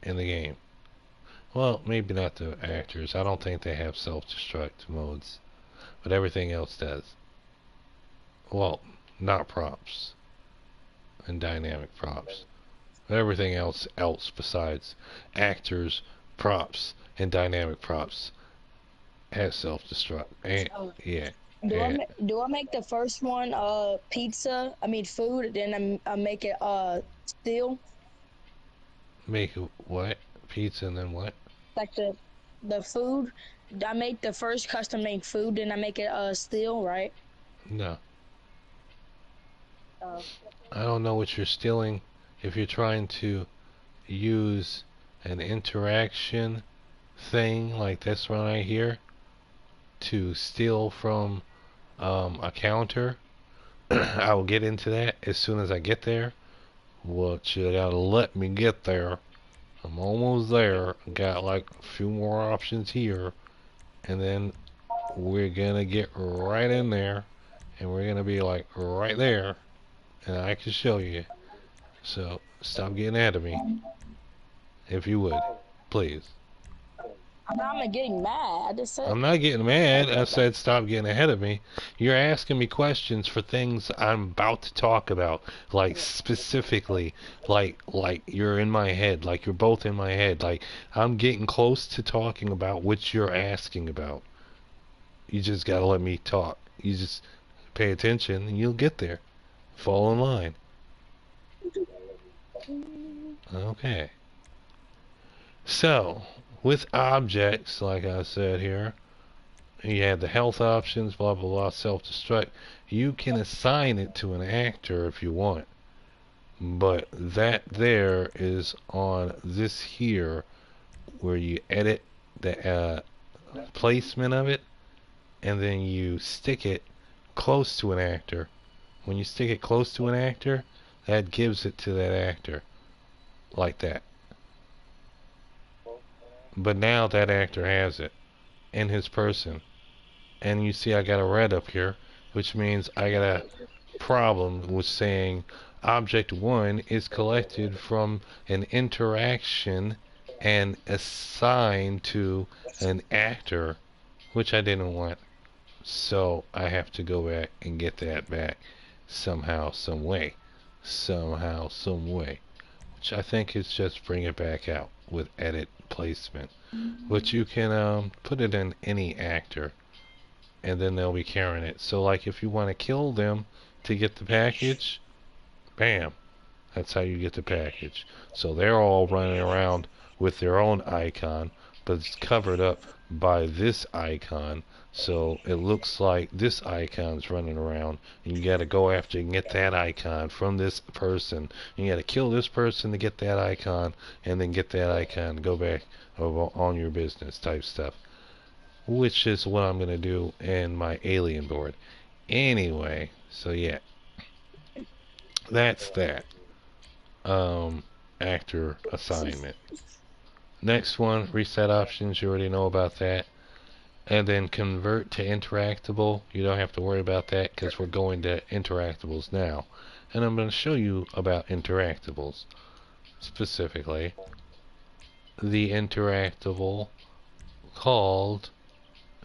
in the game. Well, maybe not the actors. I don't think they have self-destruct modes, but everything else does. Well, not props and dynamic props. Everything else besides actors, props, and dynamic props has self-destruct. And yeah. Do I make the first one pizza? I mean food. Then I make it steel. Make what? Pizza and then what? Like the food. I make the first custom made food. Then I make it steel, right? No. I don't know what you're stealing. If you're trying to use an interaction thing like this one right here to steal from a counter, I will get into that as soon as I get there. But you gotta let me get there. I'm almost there. Got like a few more options here, and then we're gonna get right in there, and we're gonna be like right there, and I can show you. So stop getting ahead of me, if you would, please. I'm not getting mad. I just said. I'm not getting mad. I said stop getting ahead of me. You're asking me questions for things I'm about to talk about, like specifically, like you're in my head, like you're both in my head. Like I'm getting close to talking about what you're asking about. You just gotta let me talk. You just pay attention and you'll get there. Fall in line. Okay. So, with objects, like I said here, you have the health options, blah blah blah, self-destruct. You can assign it to an actor if you want, but that there is on this here where you edit the placement of it, and then you stick it close to an actor. When you stick it close to an actor, that gives it to that actor, like that. But now that actor has it in his person. And you see I got a red up here, which means I got a problem with saying object 1 is collected from an interaction and assigned to an actor, which I didn't want. So I have to go back and get that back somehow, some way. Somehow, some way. Which I think is just bring it back out with edit placement. But you can put it in any actor, and then they'll be carrying it. So like if you want to kill them to get the package, bam, that's how you get the package. So they're all running around with their own icon, but it's covered up by this icon, so it looks like this icon's running around, and you got to go after and get that icon from this person. You got to kill this person to get that icon, and then get that icon to go back on your business type stuff, which is what I'm going to do in my alien board. Anyway, so yeah, that's that. Actor assignment. Next one, reset options, you already know about that. And then convert to interactable, you don't have to worry about that because we're going to interactables now. and I'm going to show you about interactables. Specifically, the interactable called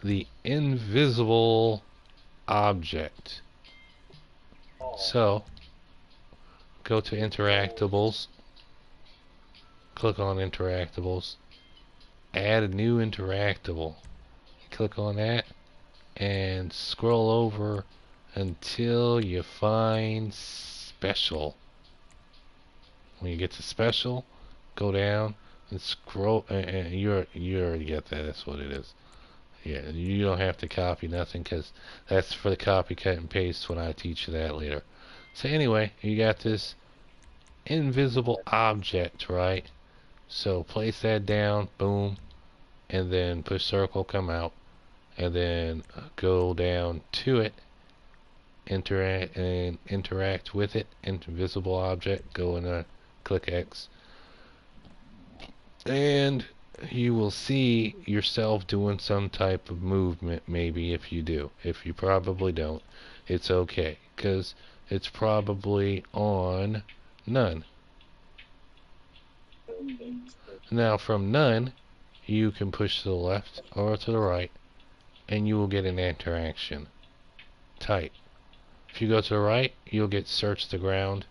the invisible object. So, go to interactables, click on interactables, add a new interactable. Click on that and scroll over until you find special. When you get to special, go down and scroll, and you already get that. That's what it is. Yeah, you don't have to copy nothing, because that's for the copy, cut, and paste when I teach you that later. So anyway, you got this invisible object, right? So place that down, boom, and then push circle, come out, and then go down to it, interact with it, invisible object, go in click X, and you will see yourself doing some type of movement. Maybe if you do. If you probably don't, it's okay, because it's probably on none. Now from none, you can push to the left or to the right, and you will get an interaction type. If you go to the right, you'll get search the ground.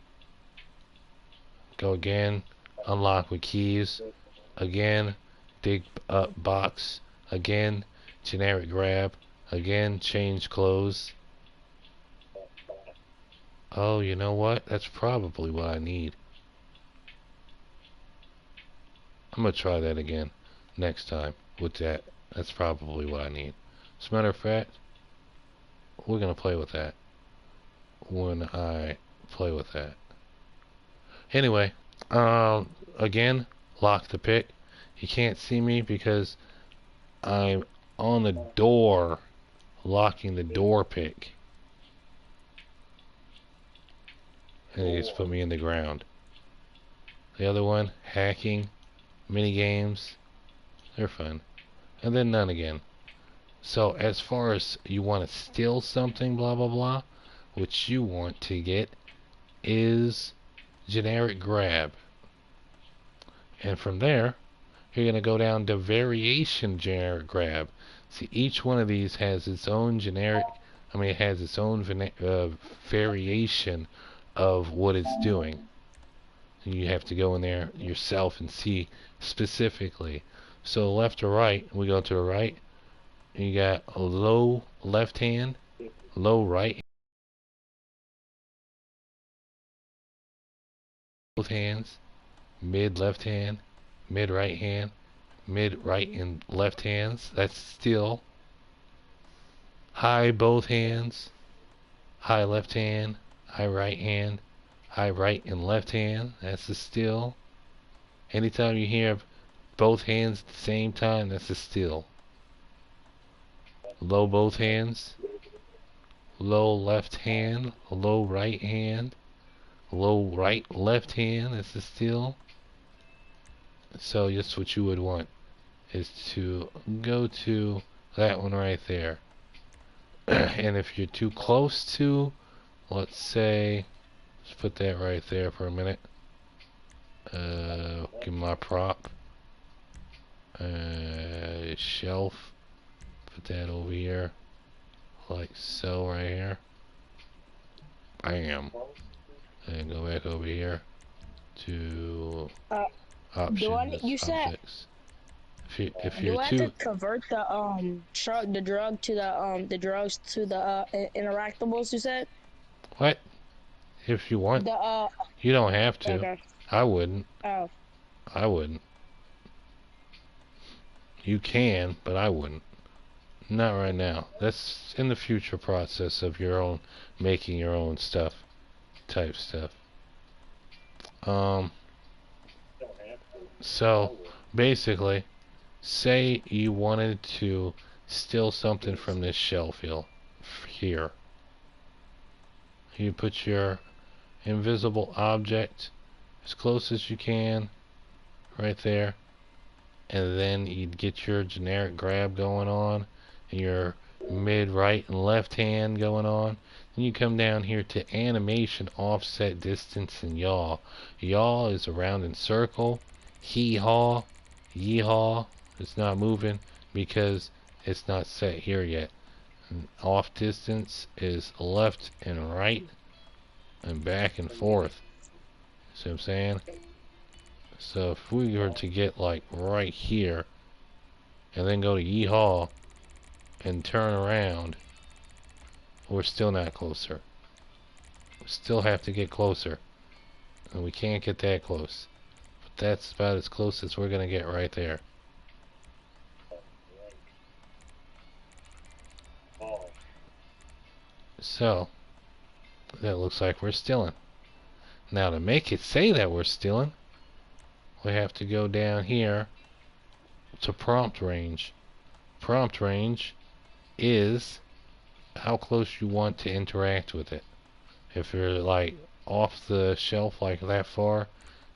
Go again, unlock with keys. Again, dig up box. Again, generic grab. Again, change clothes. Oh, you know what? That's probably what I need. I'm going to try that again next time with that. That's probably what I need. As a matter of fact, we're going to play with that when I play with that. Anyway, again, lock the pick. You can't see me because I'm on the door, locking the door pick. And he just put me in the ground. The other one, hacking, mini games, they're fun. And then none again. So as far as you want to steal something, blah blah blah, what you want to get is generic grab. And from there, you're going to go down to variation generic grab. See, each one of these has its own generic, it has its own variation of what it's doing. You have to go in there yourself and see specifically. So left or right, we go to the right. You got a low left hand, low right, both hands, mid left hand, mid right hand, mid right and left hands. That's still. High both hands, high left hand, high right hand, high right and left hand. That's a still. Anytime you hear both hands at the same time, that's a still. Low both hands, low left hand, low right hand, low right left hand. That's a still. So that's what you would want, is to go to that one right there. And if you're too close to, let's say, let's put that right there for a minute. Give my prop. Shelf. Put that over here. Like so right here. Bam. And go back over here to options, you said, objects. If do you're I have too to convert the drugs to the interactables? You said what? If you want, the you don't have to. okay. I wouldn't. Oh, I wouldn't. You can, but I wouldn't. Not right now. That's in the future process of your own making your own stuff, type stuff. So basically, say you wanted to steal something from this shelf here. You put your invisible object as close as you can right there, and then you'd get your generic grab going on, and your mid right and left hand going on. Then you come down here to animation, offset, distance, and yaw. Yaw is a rounding circle. Hee haw, yeehaw. It's not moving because it's not set here yet. And off distance is left and right and back and forth. See what I'm saying? So if we were to get like right here and then go to yeehaw and turn around, we're still not closer. We still have to get closer. And we can't get that close. But that's about as close as we're gonna get right there. So that looks like we're stilling. Now to make it say that we're stilling, we have to go down here to prompt range. Prompt range is how close you want to interact with it. If you're like off the shelf like that far,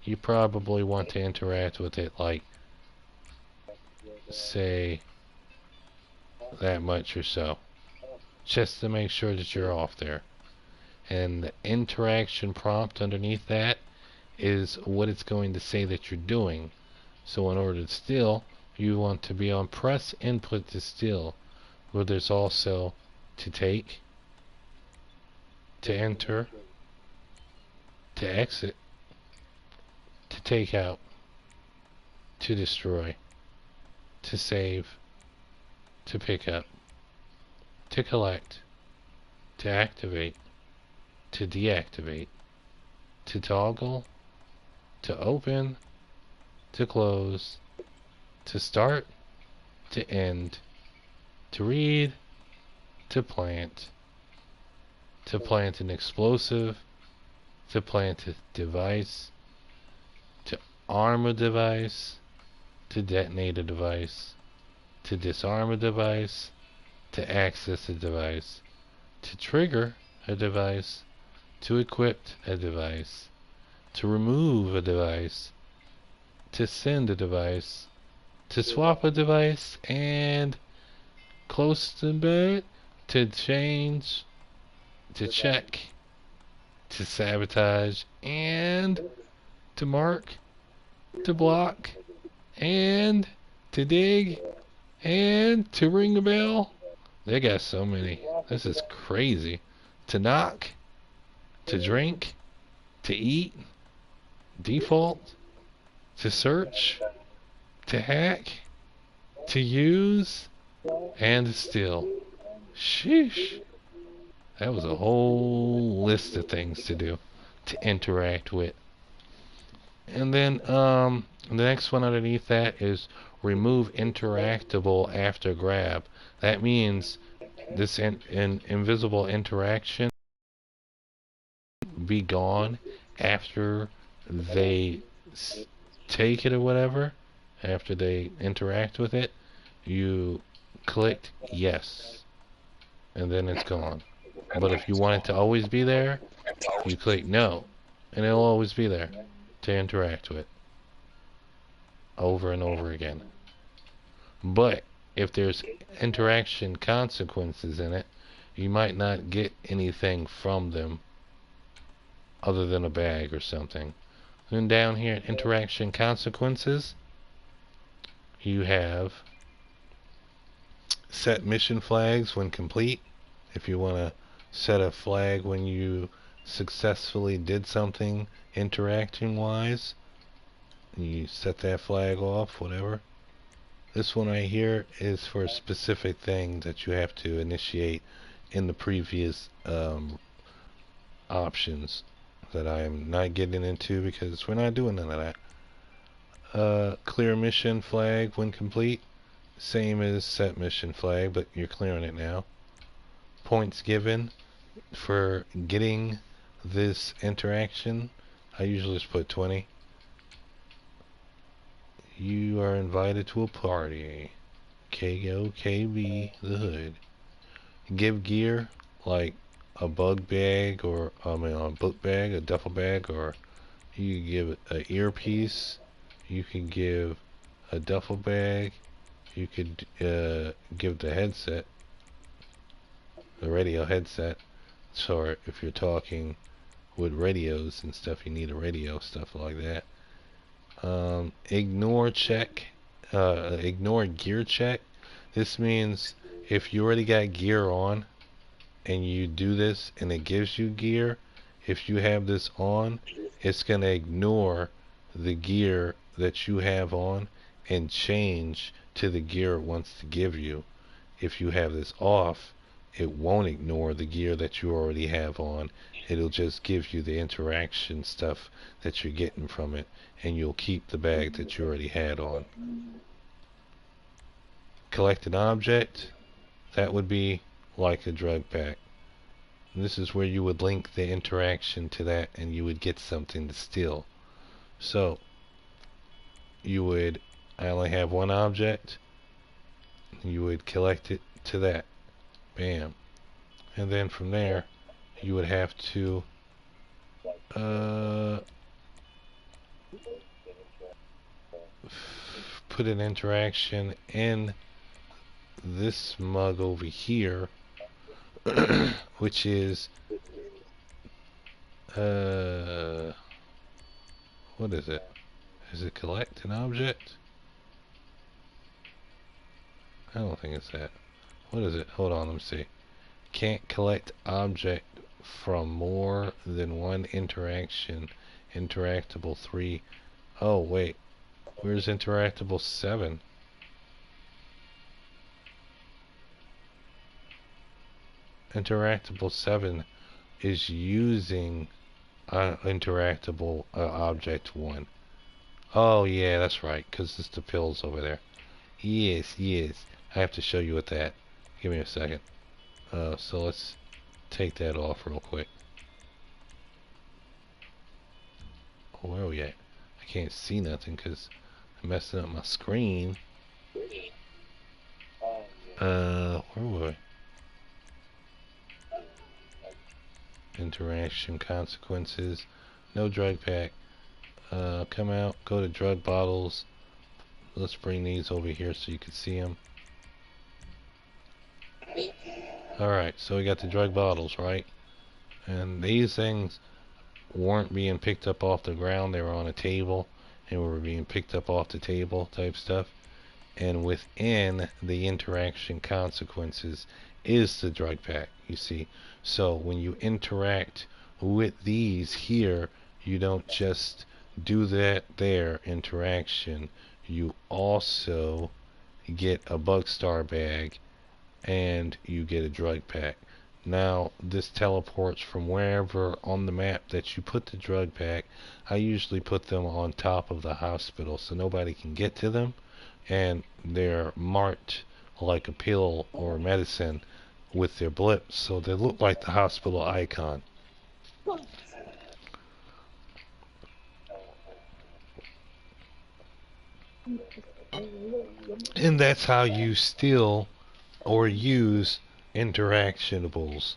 you probably want to interact with it like, say, that much or so, just to make sure that you're off there. And the interaction prompt underneath that is what it's going to say that you're doing. So in order to still, you want to be on press input to still, where there's also to take, to enter, to exit, to take out, to destroy, to save, to pick up, to collect, to activate, to deactivate, to toggle, to open, to close, to start, to end, to read, to plant an explosive, to plant a device, to arm a device, to detonate a device, to disarm a device, to access a device, to trigger a device, to equip a device, to remove a device, to send a device, to swap a device, and close to bed, to change, to check, to sabotage, and to mark, to block, and to dig, and to ring a bell. They got so many. This is crazy. To knock, to drink, to eat, default, to search, to hack, to use, and to steal. Sheesh. That was a whole list of things to do, to interact with. And then the next one underneath that is remove interactable after grab. That means this invisible interaction be gone after they take it or whatever, after they interact with it. You clicked yes, and then it's gone. But if you want it to always be there, you click no, and it'll always be there to interact with over and over again. But if there's interaction consequences in it, you might not get anything from them other than a bag or something. Then down here, interaction consequences, you have set mission flags when complete. If you want to set a flag when you successfully did something interaction wise, you set that flag off, whatever. This one right here is for a specific thing that you have to initiate in the previous options that I'm not getting into because we're not doing none of that. Clear mission flag when complete, same as set mission flag, but you're clearing it now. Points given for getting this interaction, I usually just put 20. You are invited to a party. KOKB the hood. Give gear like a bug bag, or a book bag, a duffel bag, or you can give an earpiece. You can give a duffel bag. You could give the headset. the radio headset. So if you're talking with radios and stuff, you need a radio, stuff like that. Ignore gear check. This means if you already got gear on and you do this and it gives you gear, if you have this on, it's going to ignore the gear that you have on and change to the gear it wants to give you. If you have this off, it won't ignore the gear that you already have on. It'll just give you the interaction stuff that you're getting from it, and you'll keep the bag that you already had on. Collect an object, that would be like a drug pack. And this is where you would link the interaction to that, and you would get something to steal. So you would, I only have one object, you would collect it to that. Bam. And then from there you would have to put an interaction in this mug over here, which is what is it? Is it collect an object? I don't think it's that. What is it? Hold on, let me see. Can't collect object from more than one interaction. Interactable 3. Oh wait, where's interactable 7? Interactable 7 is using interactable object 1. Oh yeah, that's right, because it's the pills over there. Yes, yes. I have to show you what that. Give me a second. So let's take that off real quick. Oh, where are we at? I can't see nothing because I'm messing up my screen. Where were we? Interaction consequences. No drug pack. Come out, go to drug bottles. Let's bring these over here so you can see them. Alright, so we got the drug bottles, right? And these things weren't being picked up off the ground, they were on a table and were being picked up off the table type stuff. And within the interaction consequences is the drug pack, you see. So when you interact with these here, you don't just do that there interaction, you also get a bug star bag and you get a drug pack. Now this teleports from wherever on the map that you put the drug pack. I usually put them on top of the hospital so nobody can get to them, and they're marked like a pill or medicine with their blips, so they look like the hospital icon. And that's how you steal or use interactables.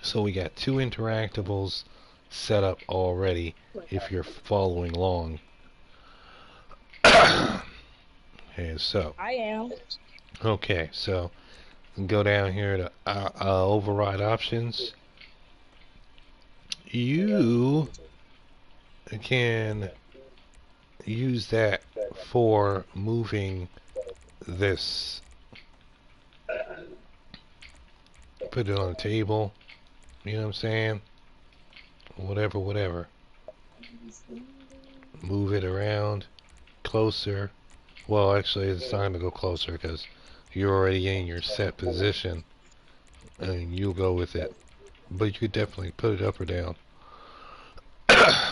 So we got 2 interactables set up already if you're following along. And so I am. okay, so go down here to override options. You can use that for moving this. Put it on the table, you know what I'm saying? Whatever. Move it around closer. Well, actually, it's time to go closer because you're already in your set position and you'll go with it. But you could definitely put it up or down.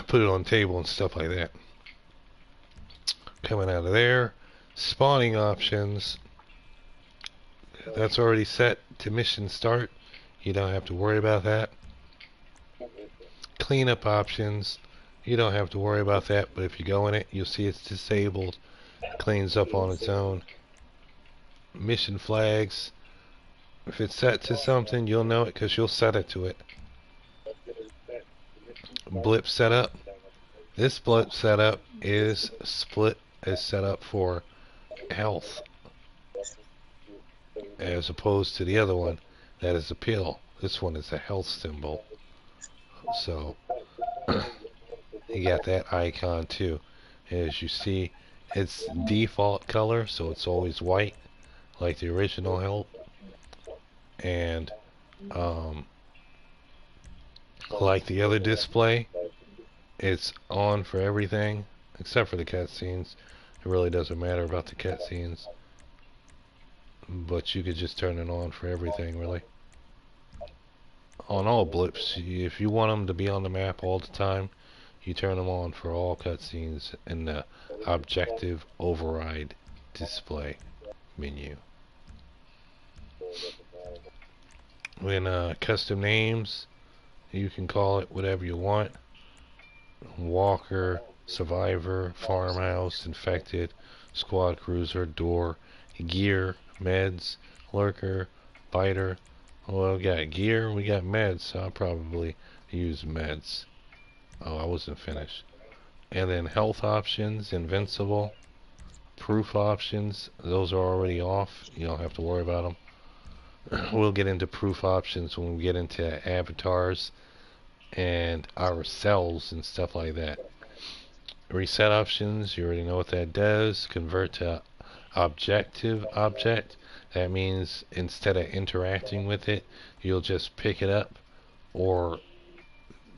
Put it on the table and stuff like that. Coming out of there. Spawning options. That's already set to mission start. You don't have to worry about that. Cleanup options. You don't have to worry about that, but if you go in it, you'll see it's disabled. Cleans up on its own. Mission flags. If it's set to something, you'll know it because you'll set it to it. Blip setup. This blip setup is set up for health as opposed to the other one. That is a pill. This one is a health symbol. So you got that icon too. As you see, it's default color, so it's always white, like the original health. And um, like the other display, it's on for everything except for the cutscenes. It really doesn't matter about the cutscenes, but you could just turn it on for everything, really. On all blips, if you want them to be on the map all the time, you turn them on for all cutscenes in the objective override display menu. When custom names, you can call it whatever you want. Walker, Survivor, Farmhouse, Infected, Squad Cruiser, Door, Gear, Meds, Lurker, Biter. Well, we got Gear, we got Meds, so I'll probably use Meds. Oh, I wasn't finished. And then health options, Invincible, proof options, those are already off. You don't have to worry about them. We'll get into proof options when we get into avatars and our cells and stuff like that. Reset options, you already know what that does. Convert to objective object. That means instead of interacting with it, you'll just pick it up or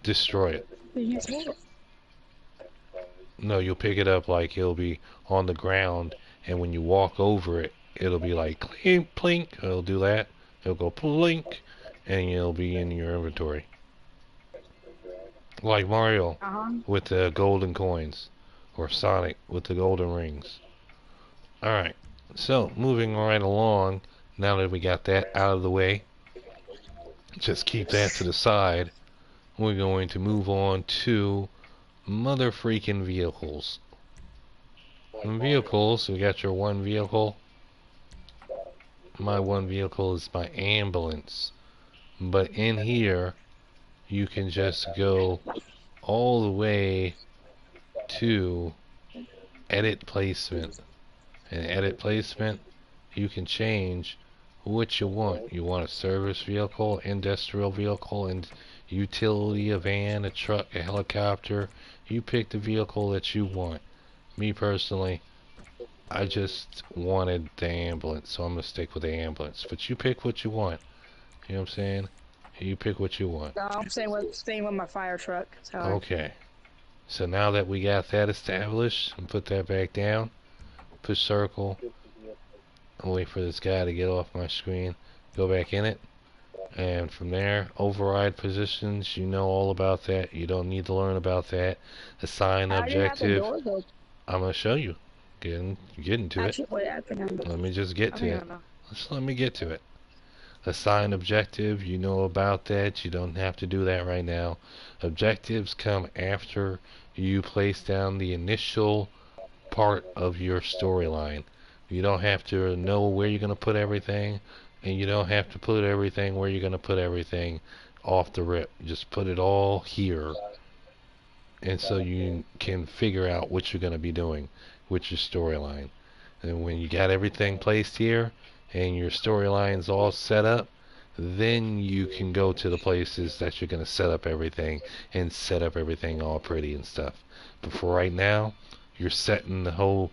destroy it. No, you'll pick it up like it'll be on the ground, and when you walk over it, it'll be like plink, plink. It'll do that. It'll go plink, and it'll be in your inventory. Like Mario with the golden coins, or Sonic with the golden rings. Alright, so moving right along, now that we got that out of the way, just keep that to the side. We're going to move on to mother freaking vehicles. In vehicles, we got your one vehicle. My one vehicle is my ambulance. But in here, you can just go all the way to edit placement. And edit placement, you can change what you want. You want a service vehicle, industrial vehicle, and utility, a van, a truck, a helicopter. You pick the vehicle that you want. Me personally, I just wanted the ambulance, so I'm gonna stick with the ambulance. But you pick what you want. You know what I'm saying? You pick what you want. No, I'm staying with my fire truck. Sorry. Okay. So now that we got that established, and put that back down, push circle, and wait for this guy to get off my screen. Go back in it. And from there, override positions, you know all about that. You don't need to learn about that. Assign objective. I'm going to show you. Get into it. Let me just get to it. Just let me get to it. Assign objective, you know about that. You don't have to do that right now. Objectives come after you place down the initial part of your storyline. You don't have to know where you're going to put everything, and you don't have to put everything where you're going to put everything off the rip. Just put it all here, and so you can figure out what you're going to be doing with your storyline. And when you got everything placed here and your storyline's all set up, then you can go to the places that you're going to set up everything and set up everything all pretty and stuff. But for right now, you're setting the whole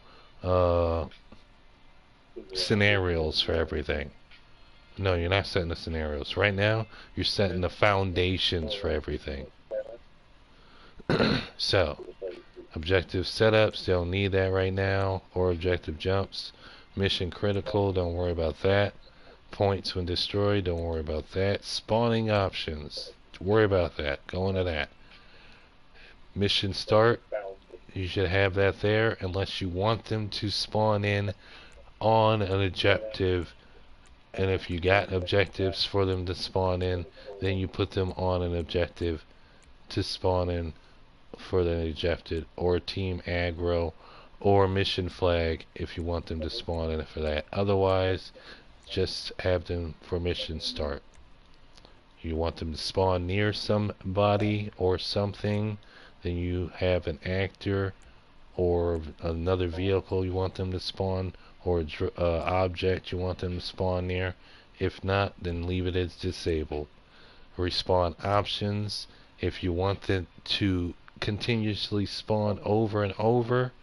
scenarios for everything. No, you're not setting the scenarios. Right now, you're setting the foundations for everything. So, objective setups, don't need that right now. Or objective jumps. Mission critical, don't worry about that. Points when destroyed, don't worry about that. Spawning options, worry about that. Go into that. Mission start, you should have that there unless you want them to spawn in on an objective. And if you got objectives for them to spawn in, then you put them on an objective to spawn in for the objective, or team aggro, or mission flag if you want them to spawn in for that. Otherwise, just have them for mission start. You want them to spawn near somebody or something, then you have an actor or another vehicle you want them to spawn, or object you want them to spawn near, If not, then leave it as disabled. Respawn options. If you want it to continuously spawn over and over,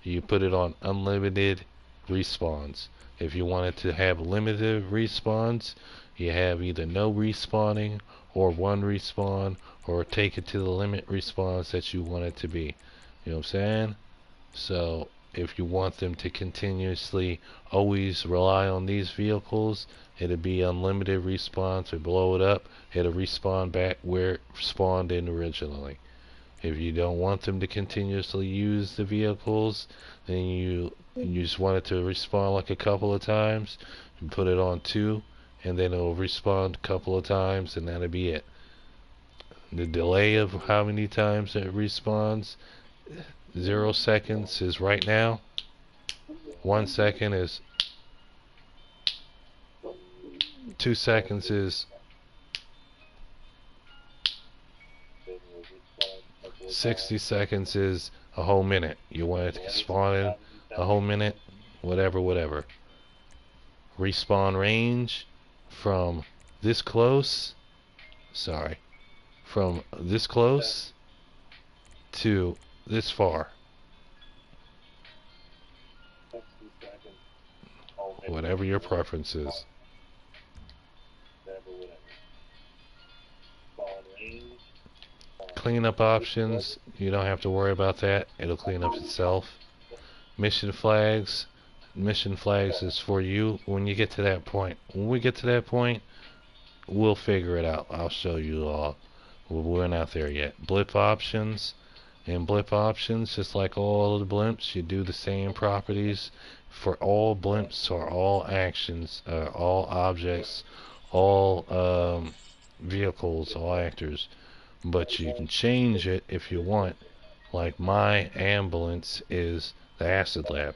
you put it on unlimited respawns. If you want it to have limited respawns, you have either no respawning or one respawn, or take it to the limit respawns that you want it to be. You know what I'm saying? So if you want them to continuously always rely on these vehicles, it'll be unlimited respawn. To blow it up, it'll respawn back where it spawned in originally. If you don't want them to continuously use the vehicles, then you just want it to respawn like a couple of times, and put it on 2, and then it'll respawn a couple of times, and that'll be it. The delay of how many times it respawns, 0 seconds is right now. 1 second is 2 seconds is 60 seconds is a whole minute. You want it to spawn in a whole minute, whatever. Respawn range from this close, from this close to this far. Whatever your preference is. Cleanup options, you don't have to worry about that. It'll clean up itself. Mission flags. Mission flags is for you when you get to that point. When we get to that point, we'll figure it out. I'll show you all. We're not there yet. Blip options. In blip options, just like all of the blimps, you do the same properties for all blimps or all actions, all objects, all vehicles, all actors. But you can change it if you want. Like my ambulance is the acid lab.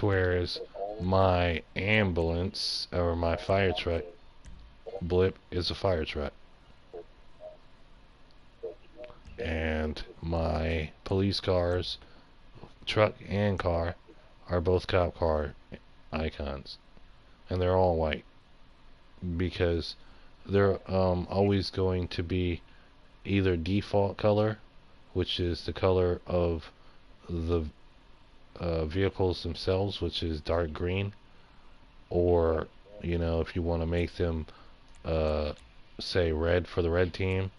Whereas my ambulance or my fire truck blip is a fire truck. And my police cars, truck and car, are both cop car icons. And they're all white. Because they're always going to be either default color, which is the color of the vehicles themselves, which is dark green, or if you want to make them say red for the red team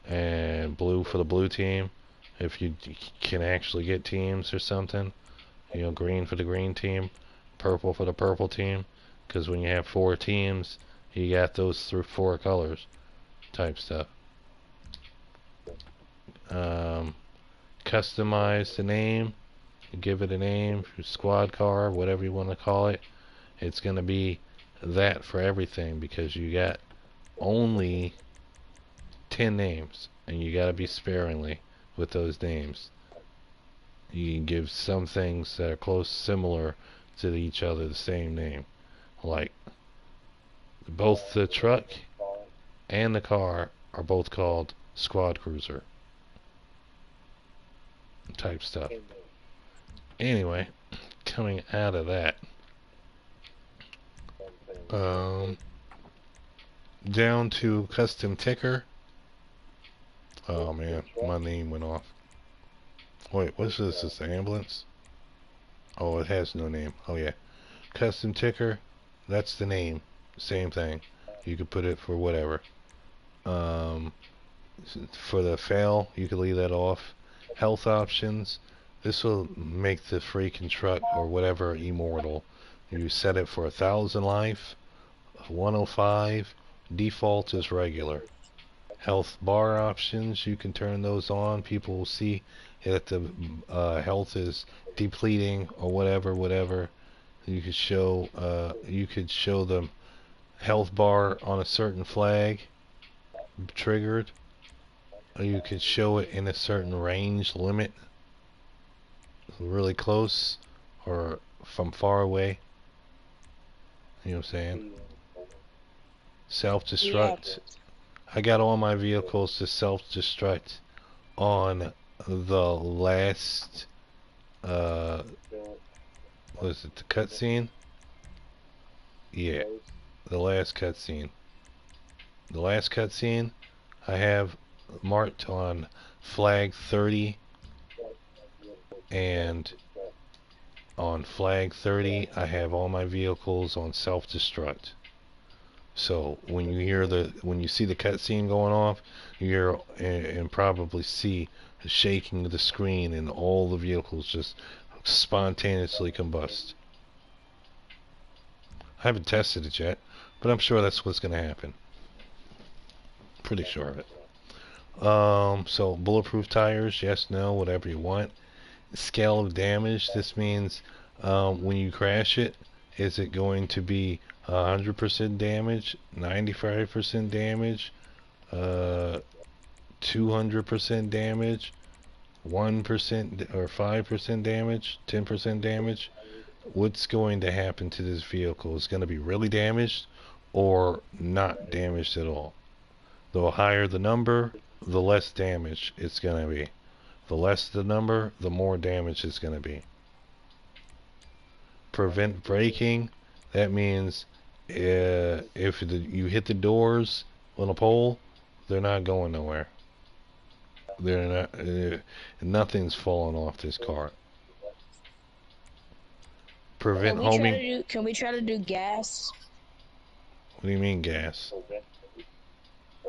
and blue for the blue team, if you can actually get teams or something, green for the green team, purple for the purple team, because when you have 4 teams, you got those through 4 colors type stuff. Customize the name, give it a name, your squad car, whatever you want to call it. It's going to be that for everything, because you got only 10 names, and you got to be sparingly with those names. You can give some things that are close, similar to each other, the same name, like both the truck and the car are both called squad cruiser type stuff. Anyway, coming out of that, down to custom ticker. Oh man, my name went off. Wait, what's this? Is the ambulance? Oh, it has no name. Oh yeah, custom ticker. That's the name. Same thing. You could put it for whatever. For the fail, you could leave that off. Health options. This will make the freaking truck or whatever immortal. You set it for 1,000 life, 105. Default is regular. Health bar options, you can turn those on. People will see that the health is depleting or whatever. You could show them health bar on a certain flag triggered, or you could show it in a certain range limit, really close or from far away. You know what I'm saying? Self-destruct. I got all my vehicles to self-destruct on the last what is it, the cutscene? Yeah, the last cutscene. The last cutscene I have marked on flag 30, and on flag 30 I have all my vehicles on self-destruct. So when you see the cutscene going off, you hear and probably see the shaking of the screen and all the vehicles just spontaneously combust. I haven't tested it yet, but I'm sure that's what's going to happen. Pretty sure of it. So bulletproof tires, yes, no, whatever you want. Scale of damage, this means when you crash it, is it going to be 100% damage, 95% damage, 200% damage, 1% or 5% damage, 10% damage? What's going to happen to this vehicle? Is it going to be really damaged or not damaged at all? The higher the number, the less damage it's going to be. The less the number, the more damage it's going to be. Prevent braking, that means if you hit the doors on a pole, they're not going nowhere. They're not. Nothing's falling off this car. Prevent homing. Can we try to do gas? What do you mean gas?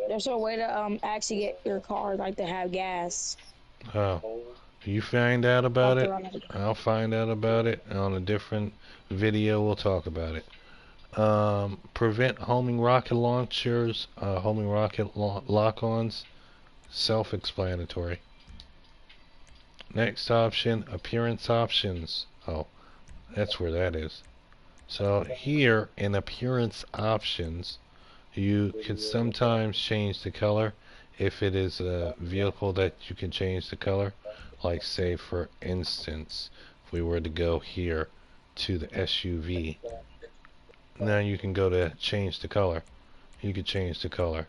There's a way to actually get your car like to have gas. Oh, you find out about Like to it. run it. I'll find out about it on a different video. We'll talk about it. Prevent homing rocket launchers, homing rocket lock-ons. Self-explanatory. Next option, appearance options. Oh, that's where that is. So here in appearance options, you can sometimes change the color if it is a vehicle that you can change the color. Like say for instance, if we were to go here to the SUV, now you can go to change the color. You could change the color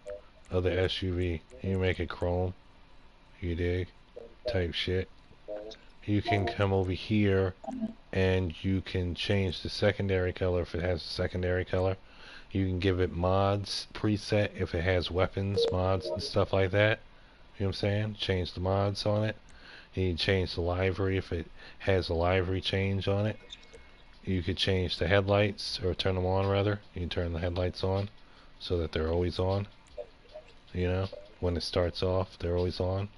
of the SUV. You make it chrome. You dig? Type shit. You can come over here and you can change the secondary color if it has a secondary color. You can give it mods preset if it has weapons mods and stuff like that. You know what I'm saying? Change the mods on it. You can change the livery if it has a livery change on it. You could change the headlights, or turn them on rather. You can turn the headlights on so that they're always on. You know, when it starts off, they're always on.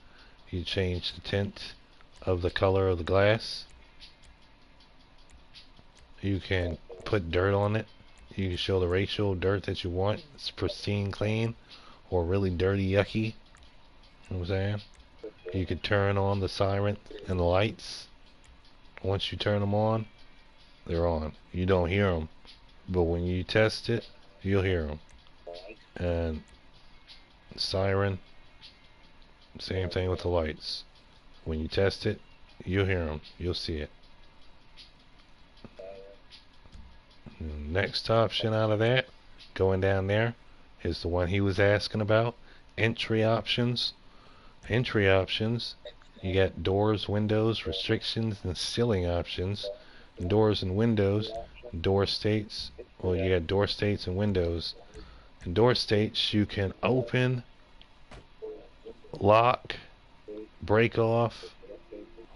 You change the tint of the color of the glass. You can put dirt on it. You can show the ratio of dirt that you want. It's pristine clean or really dirty yucky. You know what I'm saying? You could turn on the siren and the lights. Once you turn them on, they're on. You don't hear them, but when you test it, you'll hear them. And siren, same thing with the lights. When you test it, you'll hear them. You'll see it. Next option out of that, going down there, is the one he was asking about. Entry options. Entry options, you got doors, windows, restrictions, and ceiling options. Doors and windows, door states. Well, you got door states and windows. In door states, you can open, lock, break off,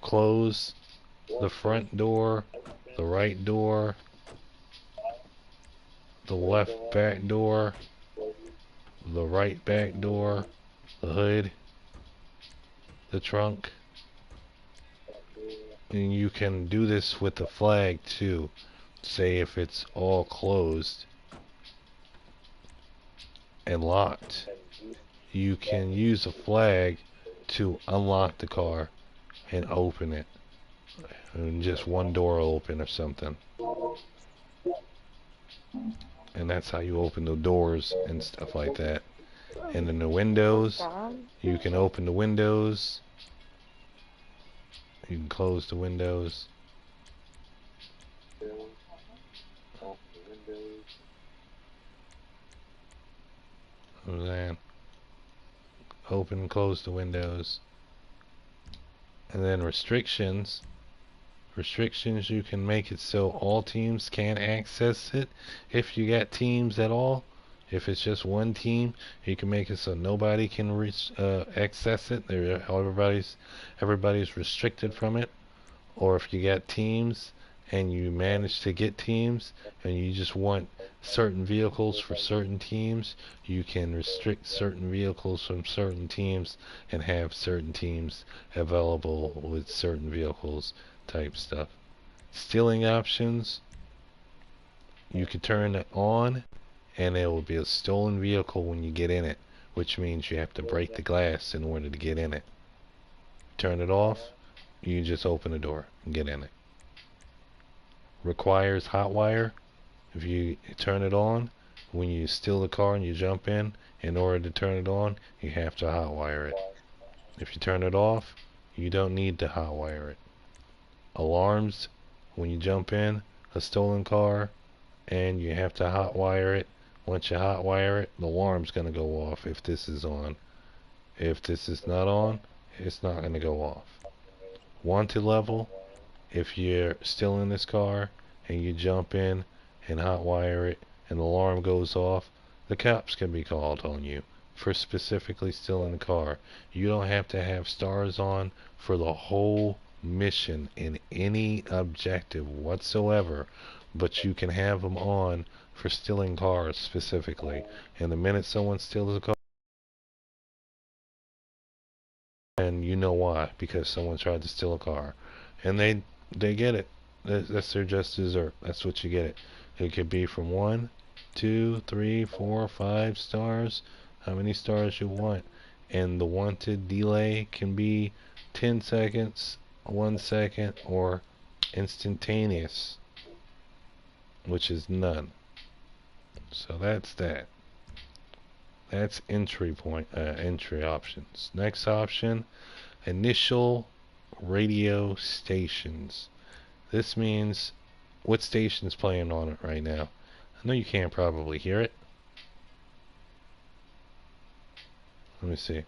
close the front door, the right door, the left back door, the right back door, the hood, the trunk. And you can do this with the flag too. Say if it's all closed and locked, you can use a flag to unlock the car and open it. And just one door open or something. And that's how you open the doors and stuff like that. And then the windows, you can open the windows. You can close the windows. And then open and close the windows. And then restrictions. Restrictions, you can make it so all teams can't access it if you got teams at all. If it's just one team, you can make it so nobody can access it. Everybody's restricted from it. Or if you got teams and you manage to get teams and you just want certain vehicles for certain teams, you can restrict certain vehicles from certain teams and have certain teams available with certain vehicles type stuff. Stealing options, you can turn it on and it will be a stolen vehicle when you get in it, which means you have to break the glass in order to get in it. Turn it off, you just open the door and get in it. Requires hot wire. If you turn it on, when you steal the car and you jump in order to turn it on, you have to hot wire it. If you turn it off, you don't need to hot wire it. Alarms, when you jump in a stolen car and you have to hot wire it. Once you hot wire it, the alarm's going to go off if this is on. If this is not on, it's not going to go off. Wanted level, if you're still in this car and you jump in and hot wire it and the alarm goes off, the cops can be called on you for specifically still in the car. You don't have to have stars on for the whole mission in any objective whatsoever, but you can have them on for stealing cars specifically. And the minute someone steals a car, and you know why, because someone tried to steal a car, and they get it. That's their just dessert. That's what you get it. It could be from 1, 2, 3, 4, 5 stars, how many stars you want, and the wanted delay can be 10 seconds, 1 second, or instantaneous, which is none. So that's that. That's entry options. Next option, initial radio stations. This means what station's playing on it right now. I know you can't probably hear it. Let me see.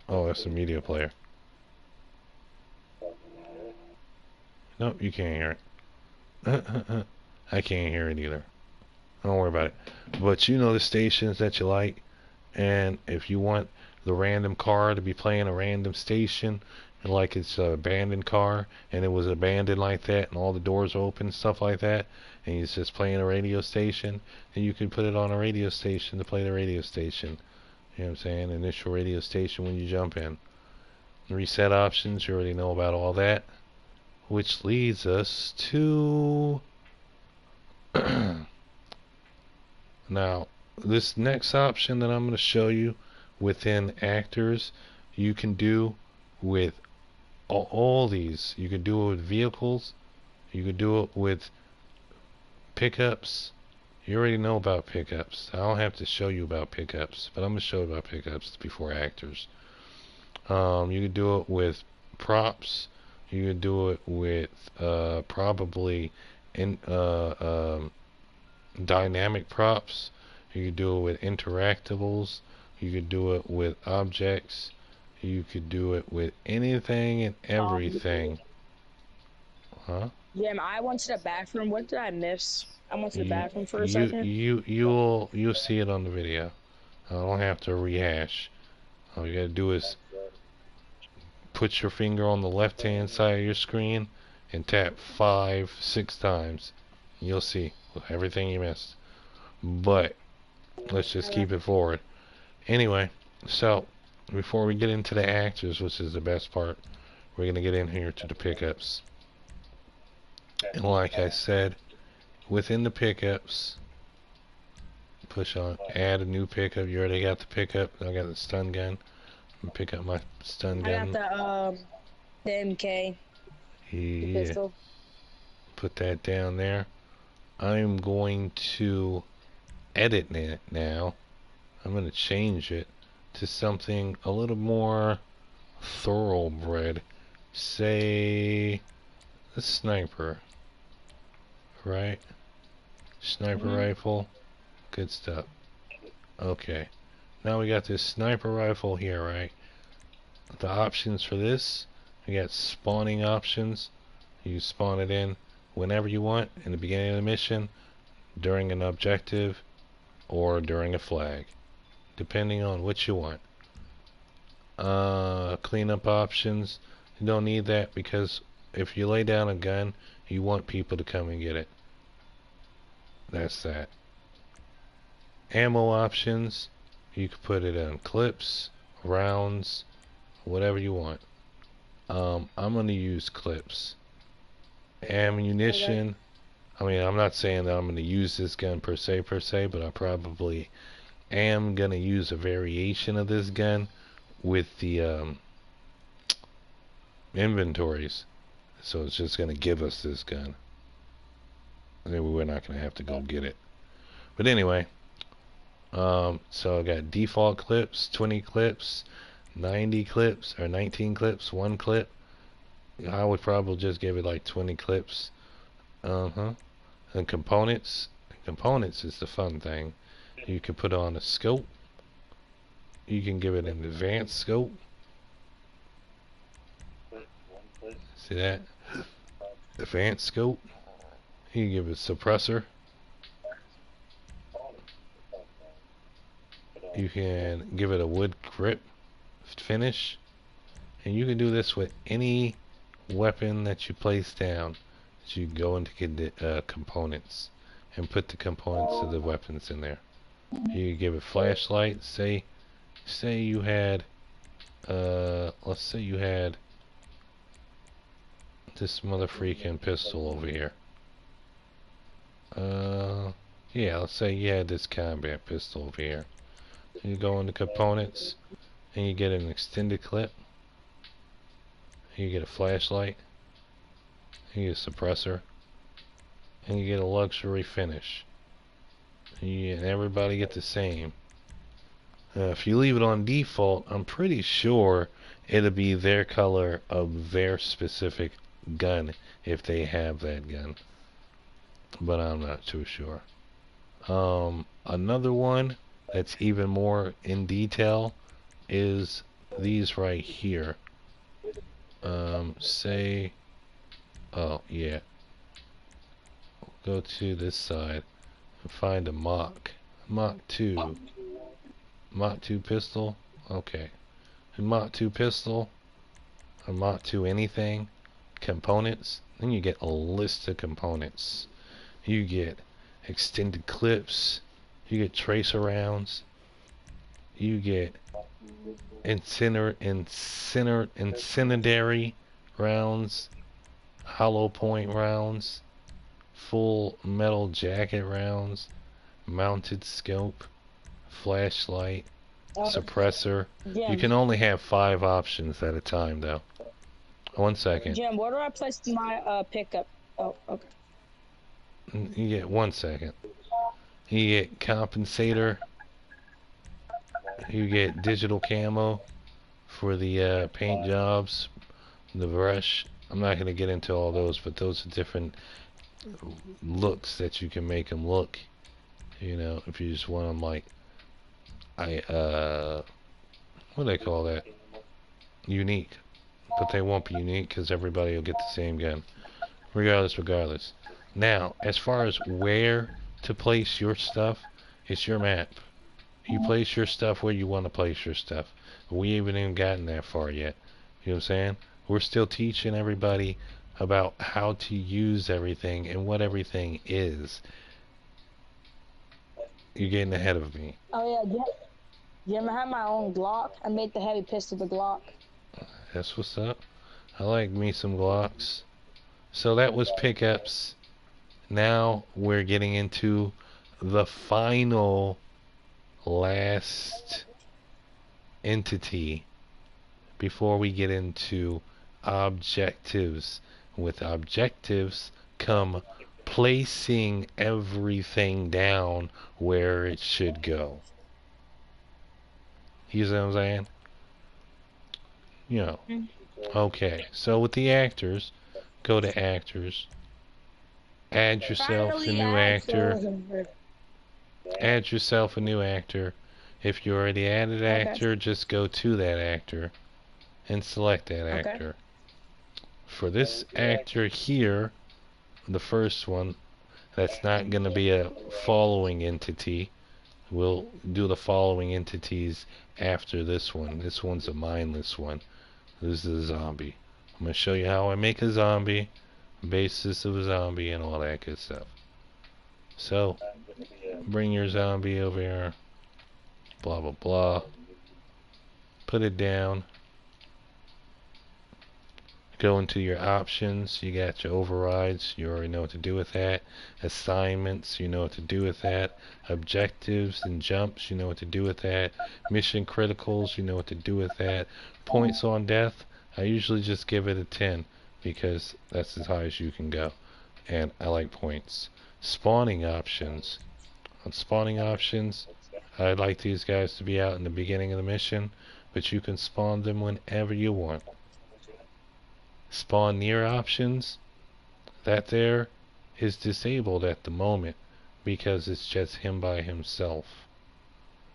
Oh, that's the media player. Nope, you can't hear it. I can't hear it either. Don't worry about it. But you know the stations that you like, and if you want the random car to be playing a random station, and like it's an abandoned car, and it was abandoned like that, and all the doors are open, stuff like that, and it's just playing a radio station, and you can put it on a radio station to play the radio station. You know what I'm saying? Initial radio station when you jump in. Reset options, you already know about all that. Which leads us to now this next option that I'm going to show you within actors, you can do with all these. You can do it with vehicles, you can do it with pickups. You already know about pickups. I don't have to show you about pickups, but I'm going to show you about pickups before actors. You can do it with props. You could do it with probably dynamic props. You could do it with interactables. You could do it with objects. You could do it with anything and everything. Huh? Yeah, I went to the bathroom. What did I miss? I went to the You bathroom for a second. you'll see it on the video. I don't have to rehash. All you gotta do is put your finger on the left hand side of your screen and tap 5, 6 times. You'll see everything you missed. But let's just keep it forward. Anyway, so before we get into the actors, which is the best part, we're gonna get in here to the pickups. And like I said, within the pickups, push on add a new pickup. You already got the pickup. I got the stun gun. Pick up my stun gun. I got the MK. The Yeah. pistol. Put that down there. I'm going to edit it now. I'm going to change it to something a little more thoroughbred. Say the sniper. Right? Sniper rifle. Good stuff. Okay. Now we got this sniper rifle here, right? The options for this, we got spawning options. You spawn it in whenever you want, in the beginning of the mission, during an objective, or during a flag, depending on what you want. Cleanup options, you don't need that because if you lay down a gun, you want people to come and get it. That's that. Ammo options, you can put it on clips, rounds, whatever you want. I'm going to use clips. Ammunition, I mean, I'm not saying that I'm going to use this gun per se, but I probably am going to use a variation of this gun with the inventories. So it's just going to give us this gun. Then we're not going to have to go get it. But anyway, so I got default clips, 20 clips, 90 clips, or 19 clips, 1 clip. I would probably just give it like 20 clips. And components. Components is the fun thing. You can put on a scope. You can give it an advanced scope. See that? Advanced scope. You can give it a suppressor. You can give it a wood grip finish. And you can do this with any weapon that you place down. So you go into components and put the components of the weapons in there. You can give it flashlight. Say you had let's say you had this mother freaking pistol over here. Yeah, let's say you had this combat pistol over here. You go into components and you get an extended clip. You get a flashlight. You get a suppressor. And you get a luxury finish. And everybody get the same. If you leave it on default, I'm pretty sure it'll be their color of their specific gun if they have that gun. But I'm not too sure. Another one that's even more in detail is these right here. Say, oh yeah, go to this side and find a Mach 2 pistol. Okay, a Mach 2 pistol, a Mach 2 anything, components. Then you get a list of components. You get extended clips. You get tracer rounds. You get incendiary rounds, hollow point rounds, full metal jacket rounds, mounted scope, flashlight, suppressor. Jim, You can only have 5 options at a time though. 1 second. Jim, where do I place my pickup? Oh, okay. You get 1 second. You get compensator. You get digital camo for the paint jobs, the brush. I'm not going to get into all those, but those are different looks that you can make them look. You know, if you just want them like, what do they call that? Unique. But they won't be unique because everybody will get the same gun. Regardless. Now, as far as where to place your stuff, it's your map. You place your stuff where you want to place your stuff. We haven't even gotten that far yet. You know what I'm saying? We're still teaching everybody about how to use everything and what everything is. You're getting ahead of me. Oh yeah, Jim, I have my own Glock. I made the heavy pistol the Glock. That's what's up. I like me some Glocks. So that was pickups. Now we're getting into the final last entity before we get into objectives. With objectives come placing everything down where it should go. You see what I'm saying? You know. Okay, so with the actors, go to actors, add yourself a new actor, add yourself a new actor, If you already added Okay. actor, just go to that actor and select that Okay. actor. For this actor here, the first one, that's not going to be a following entity. We'll do the following entities after this one. This one's a mindless one. This is a zombie. I'm going to show you how I make a zombie, basis of a zombie, and all that good stuff. So, bring your zombie over here. Blah, blah, blah. Put it down. Go into your options. You got your overrides. You already know what to do with that. Assignments. You know what to do with that. Objectives and jumps. You know what to do with that. Mission criticals. You know what to do with that. Points on death. I usually just give it a 10 because that's as high as you can go. And I like points. Spawning options. On spawning options, I'd like these guys to be out in the beginning of the mission, but you can spawn them whenever you want. Spawn near options, that there is disabled at the moment because it's just him by himself.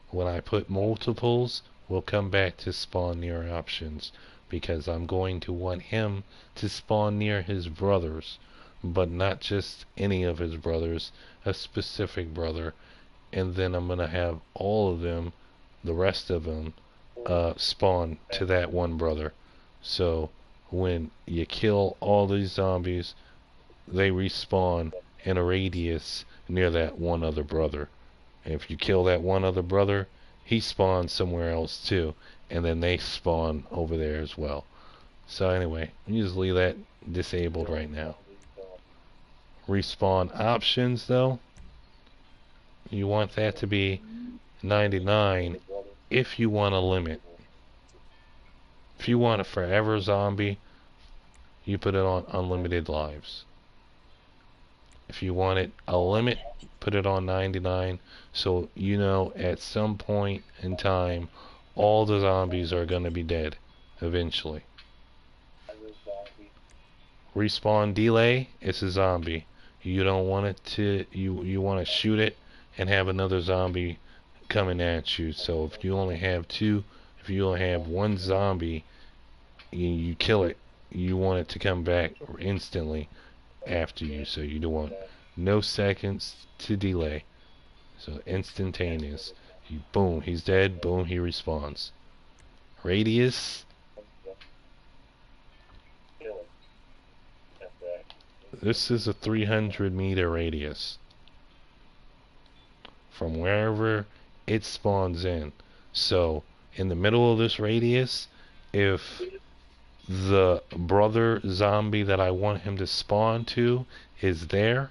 When I put multiples, we'll come back to spawn near options because I'm going to want him to spawn near his brothers, but not just any of his brothers, a specific brother. And then I'm going to have all of them, the rest of them, spawn to that one brother. So when you kill all these zombies, they respawn in a radius near that one other brother. And if you kill that one other brother, he spawns somewhere else too, and then they spawn over there as well. So anyway, you just leave that disabled right now. Respawn options though, you want that to be 99 if you want a limit. If you want a forever zombie, you put it on unlimited lives. If you want it a limit, put it on 99 so you know at some point in time all the zombies are going to be dead eventually. Respawn delay, it's a zombie. You don't want it to, you want to shoot it and have another zombie coming at you. So if you only have one zombie, you kill it, you want it to come back instantly after you. So you don't want no seconds to delay. So instantaneous. Boom, he's dead. Boom, he respawns. Radius. This is a 300-meter radius from wherever it spawns in. So in the middle of this radius, if the brother zombie that I want him to spawn to is there,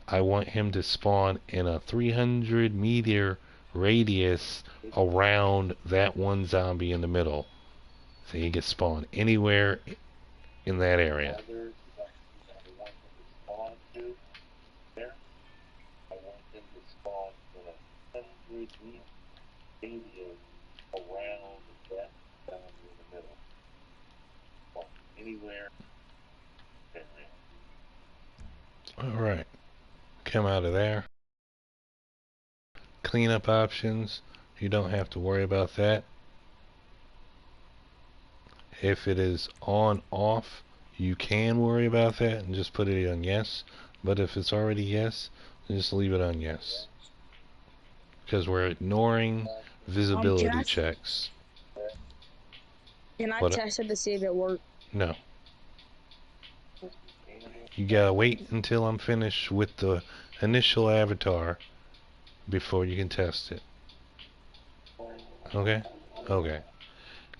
I want him to spawn in a 300-meter radius around that one zombie in the middle. So he can spawn anywhere in that area. Alright, come out of there. Cleanup options, you don't have to worry about that. If it is on off, you can worry about that and just put it on yes. But if it's already yes, just leave it on yes. Because we're ignoring visibility checks. Can I What? test it to see if it works? No. You gotta wait until I'm finished with the initial avatar before you can test it. Okay? Okay.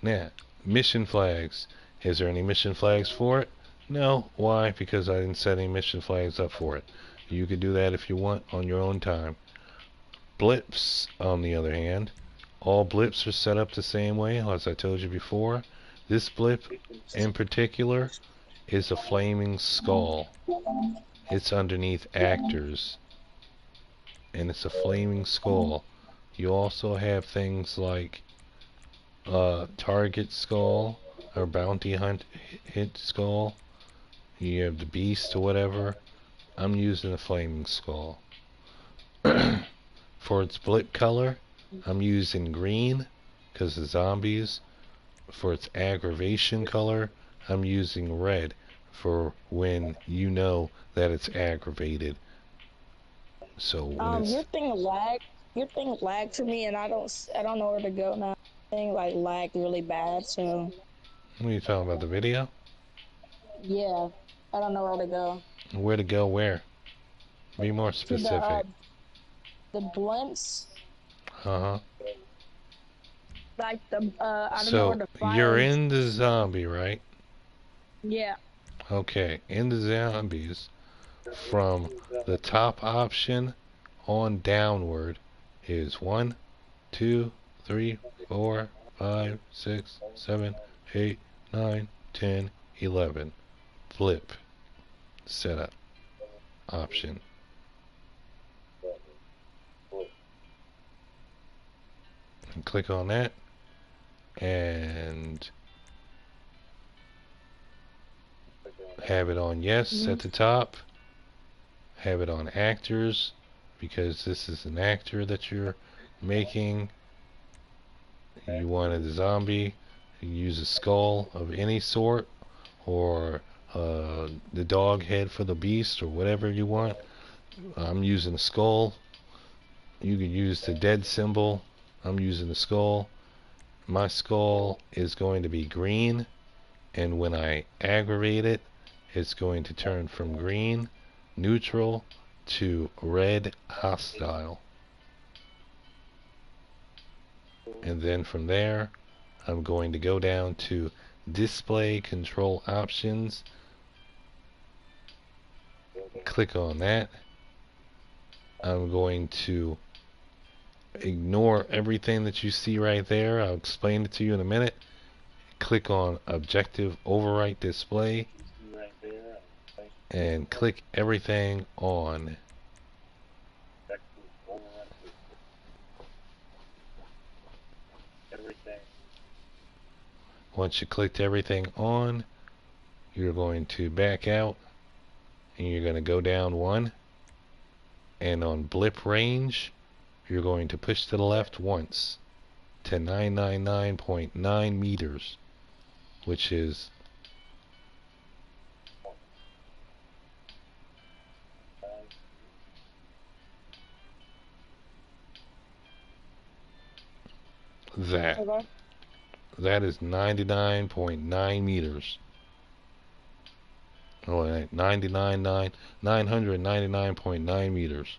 Now, mission flags. Is there any mission flags for it? No. Why? Because I didn't set any mission flags up for it. You could do that if you want on your own time. Blips, on the other hand, all blips are set up the same way, as I told you before. This blip in particular is a flaming skull. It's underneath actors, and it's a flaming skull. You also have things like target skull or bounty hunt hit skull. You have the beast or whatever. I'm using a flaming skull. For its blip color, I'm using green because the zombies, for its aggravation color. I'm using red for when you know that it's aggravated. So when Your it's, thing lagged. Your thing lagged for me, and I don't know where to go now. Thing like lagged really bad. So what are you talking about, the video? yeah, I don't know where to go. Where to go where? Be more To specific. the blimps, Uh-huh. like the I don't know where So to you're find. in the zombie, right? Yeah. Okay, in the zombies, from the top option on downward is 1, 2, 3, 4, 5, 6, 7, 8, 9, 10, 11. Flip setup option. And click on that and have it on yes at the top. Have it on actors because this is an actor that you're making. You want a zombie, you use a skull of any sort, or the dog head for the beast, or whatever you want. I'm using a skull. You can use the dead symbol. I'm using the skull. My skull is going to be green, and when I aggravate it, it's going to turn from green, neutral, to red, hostile. And then from there, I'm going to go down to display control options. Click on that. I'm going to ignore everything that you see right there. I'll explain it to you in a minute. Click on objective overwrite display and click everything on. Once you clicked everything on, you're going to back out and you're going to go down 1, and on blip range you're going to push to the left once to 999.9 meters, which is that. Okay. That is 99.9 meters. Oh, 999.9 meters.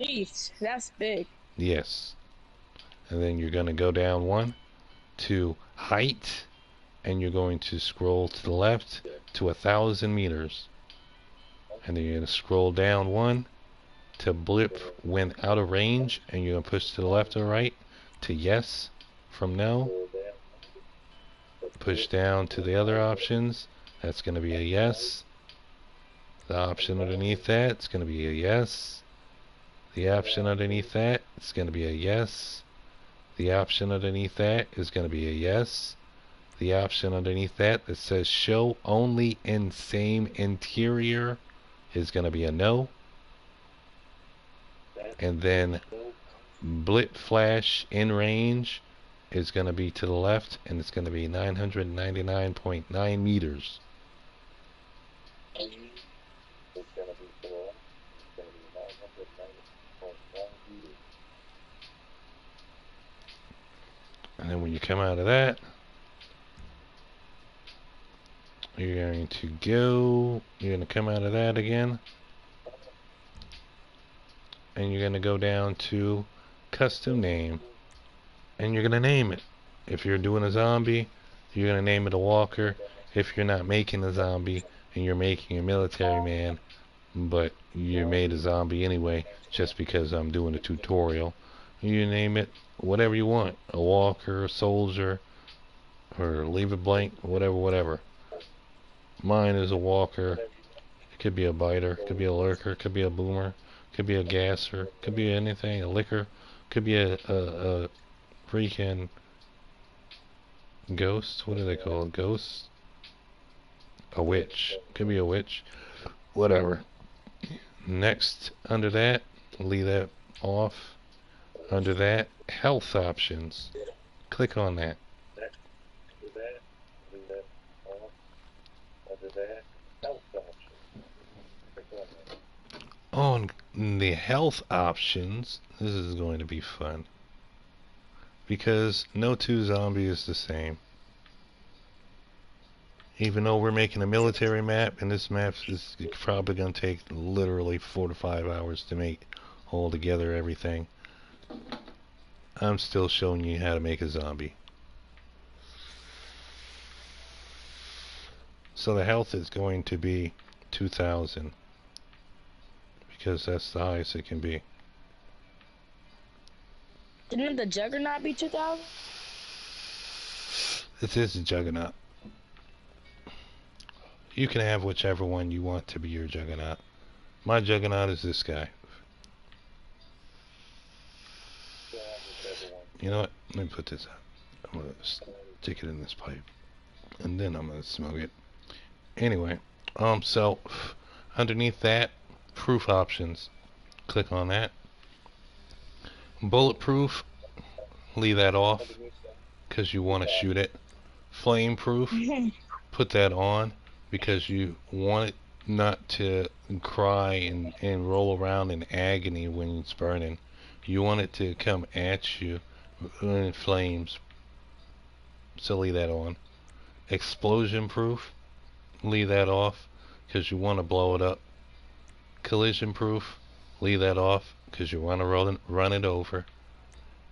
Jeez, that's big. Yes. And then you're going to go down 1 to height, and you're going to scroll to the left to 1,000 meters. And then you're going to scroll down 1 to blip when out of range, and you're going to push to the left or right to yes from no. Push down to the other options. That's going to be a yes. The option underneath that, it's going to be a yes. The option underneath that, it's going to be a yes. The option underneath that is going to be a yes. The option underneath that that says show only in same interior is going to be a no. And then blip flash in range is going to be to the left, and it's going to be 999.9 meters. And then when you come out of that, you're going to come out of that again, and you're going to go down to custom name, and you're going to name it. If you're doing a zombie, you're going to name it a walker. If you're not making a zombie and you're making a military man, but you made a zombie anyway, just because I'm doing a tutorial, you name it whatever you want. A walker, a soldier, or leave it blank, whatever. Mine is a walker. It could be a biter, could be a lurker, could be a boomer, could be a gasser, could be anything, a licker, could be a freaking ghost. What do they call it? Ghost? A witch. Could be a witch. Whatever. Next, under that, leave that off. Under that, health options. Click on that. Do that. Leave that off. Under that, health option. Click on that. On the health options, this is going to be fun. Because no two zombie is the same. Even though we're making a military map, and this map is probably going to take literally 4 to 5 hours to make all together everything, I'm still showing you how to make a zombie. So the health is going to be 2000, because that's the highest it can be. Didn't the Juggernaut be 2,000? This is a Juggernaut. You can have whichever one you want to be your Juggernaut. My Juggernaut is this guy. You know what? Let me put this out. I'm going to stick it in this pipe. And then I'm going to smoke it. Anyway, so underneath that, proof options. Click on that. Bulletproof, leave that off because you want to shoot it. Flame proof, put that on because you want it not to cry and roll around in agony when it's burning. You want it to come at you in flames, so leave that on. Explosion proof, leave that off because you want to blow it up. Collision proof, leave that off because you want to run it over.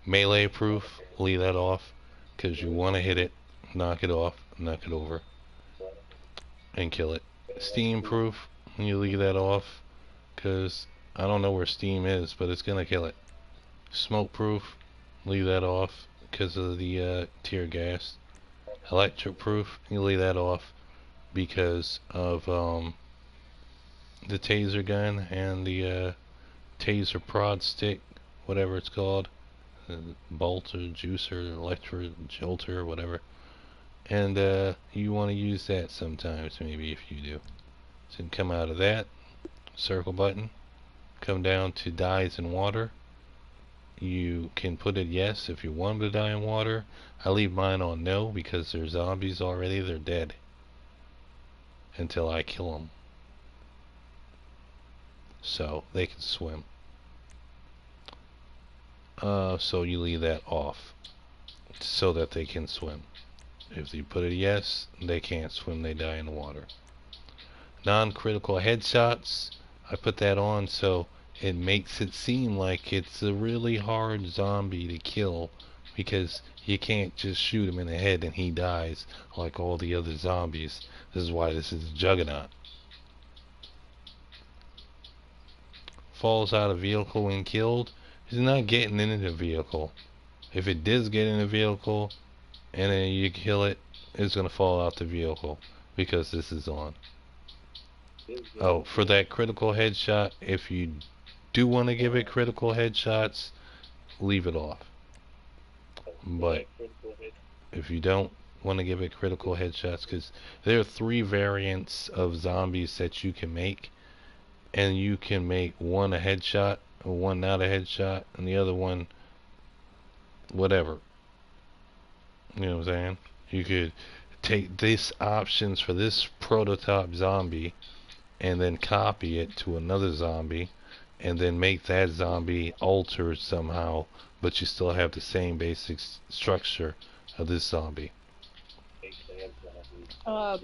Melee proof, leave that off because you want to hit it, knock it off, knock it over, and kill it. Steam proof, you leave that off because I don't know where steam is, but it's gonna kill it. Smoke proof, leave that off because of the tear gas. Electric proof, you leave that off because of the taser gun and the taser prod stick, whatever it's called, bolt or juicer, electric jolter, whatever. And you want to use that sometimes, maybe if you do. So come out of that, circle button, come down to dies in water. You can put it yes if you want them to die in water. I leave mine on no because they're zombies already, they're dead until I kill them. So they can swim. So you leave that off so that they can swim. If you put a yes, they can't swim, they die in the water. Non-critical headshots, I put that on so it makes it seem like it's a really hard zombie to kill because you can't just shoot him in the head and he dies like all the other zombies. This is why this is a Juggernaut. Falls out of vehicle when killed. He's not getting in the vehicle. If it does get in the vehicle and then you kill it, it's gonna fall out the vehicle because this is on. Oh, for that critical headshot, if you do want to give it critical headshots, leave it off. But if you don't want to give it critical headshots, because there are 3 variants of zombies that you can make, and you can make one a headshot, or one not a headshot, and the other one whatever. You know what I'm saying? You could take this options for this prototype zombie and then copy it to another zombie and then make that zombie alter somehow, but you still have the same basic structure of this zombie. I'm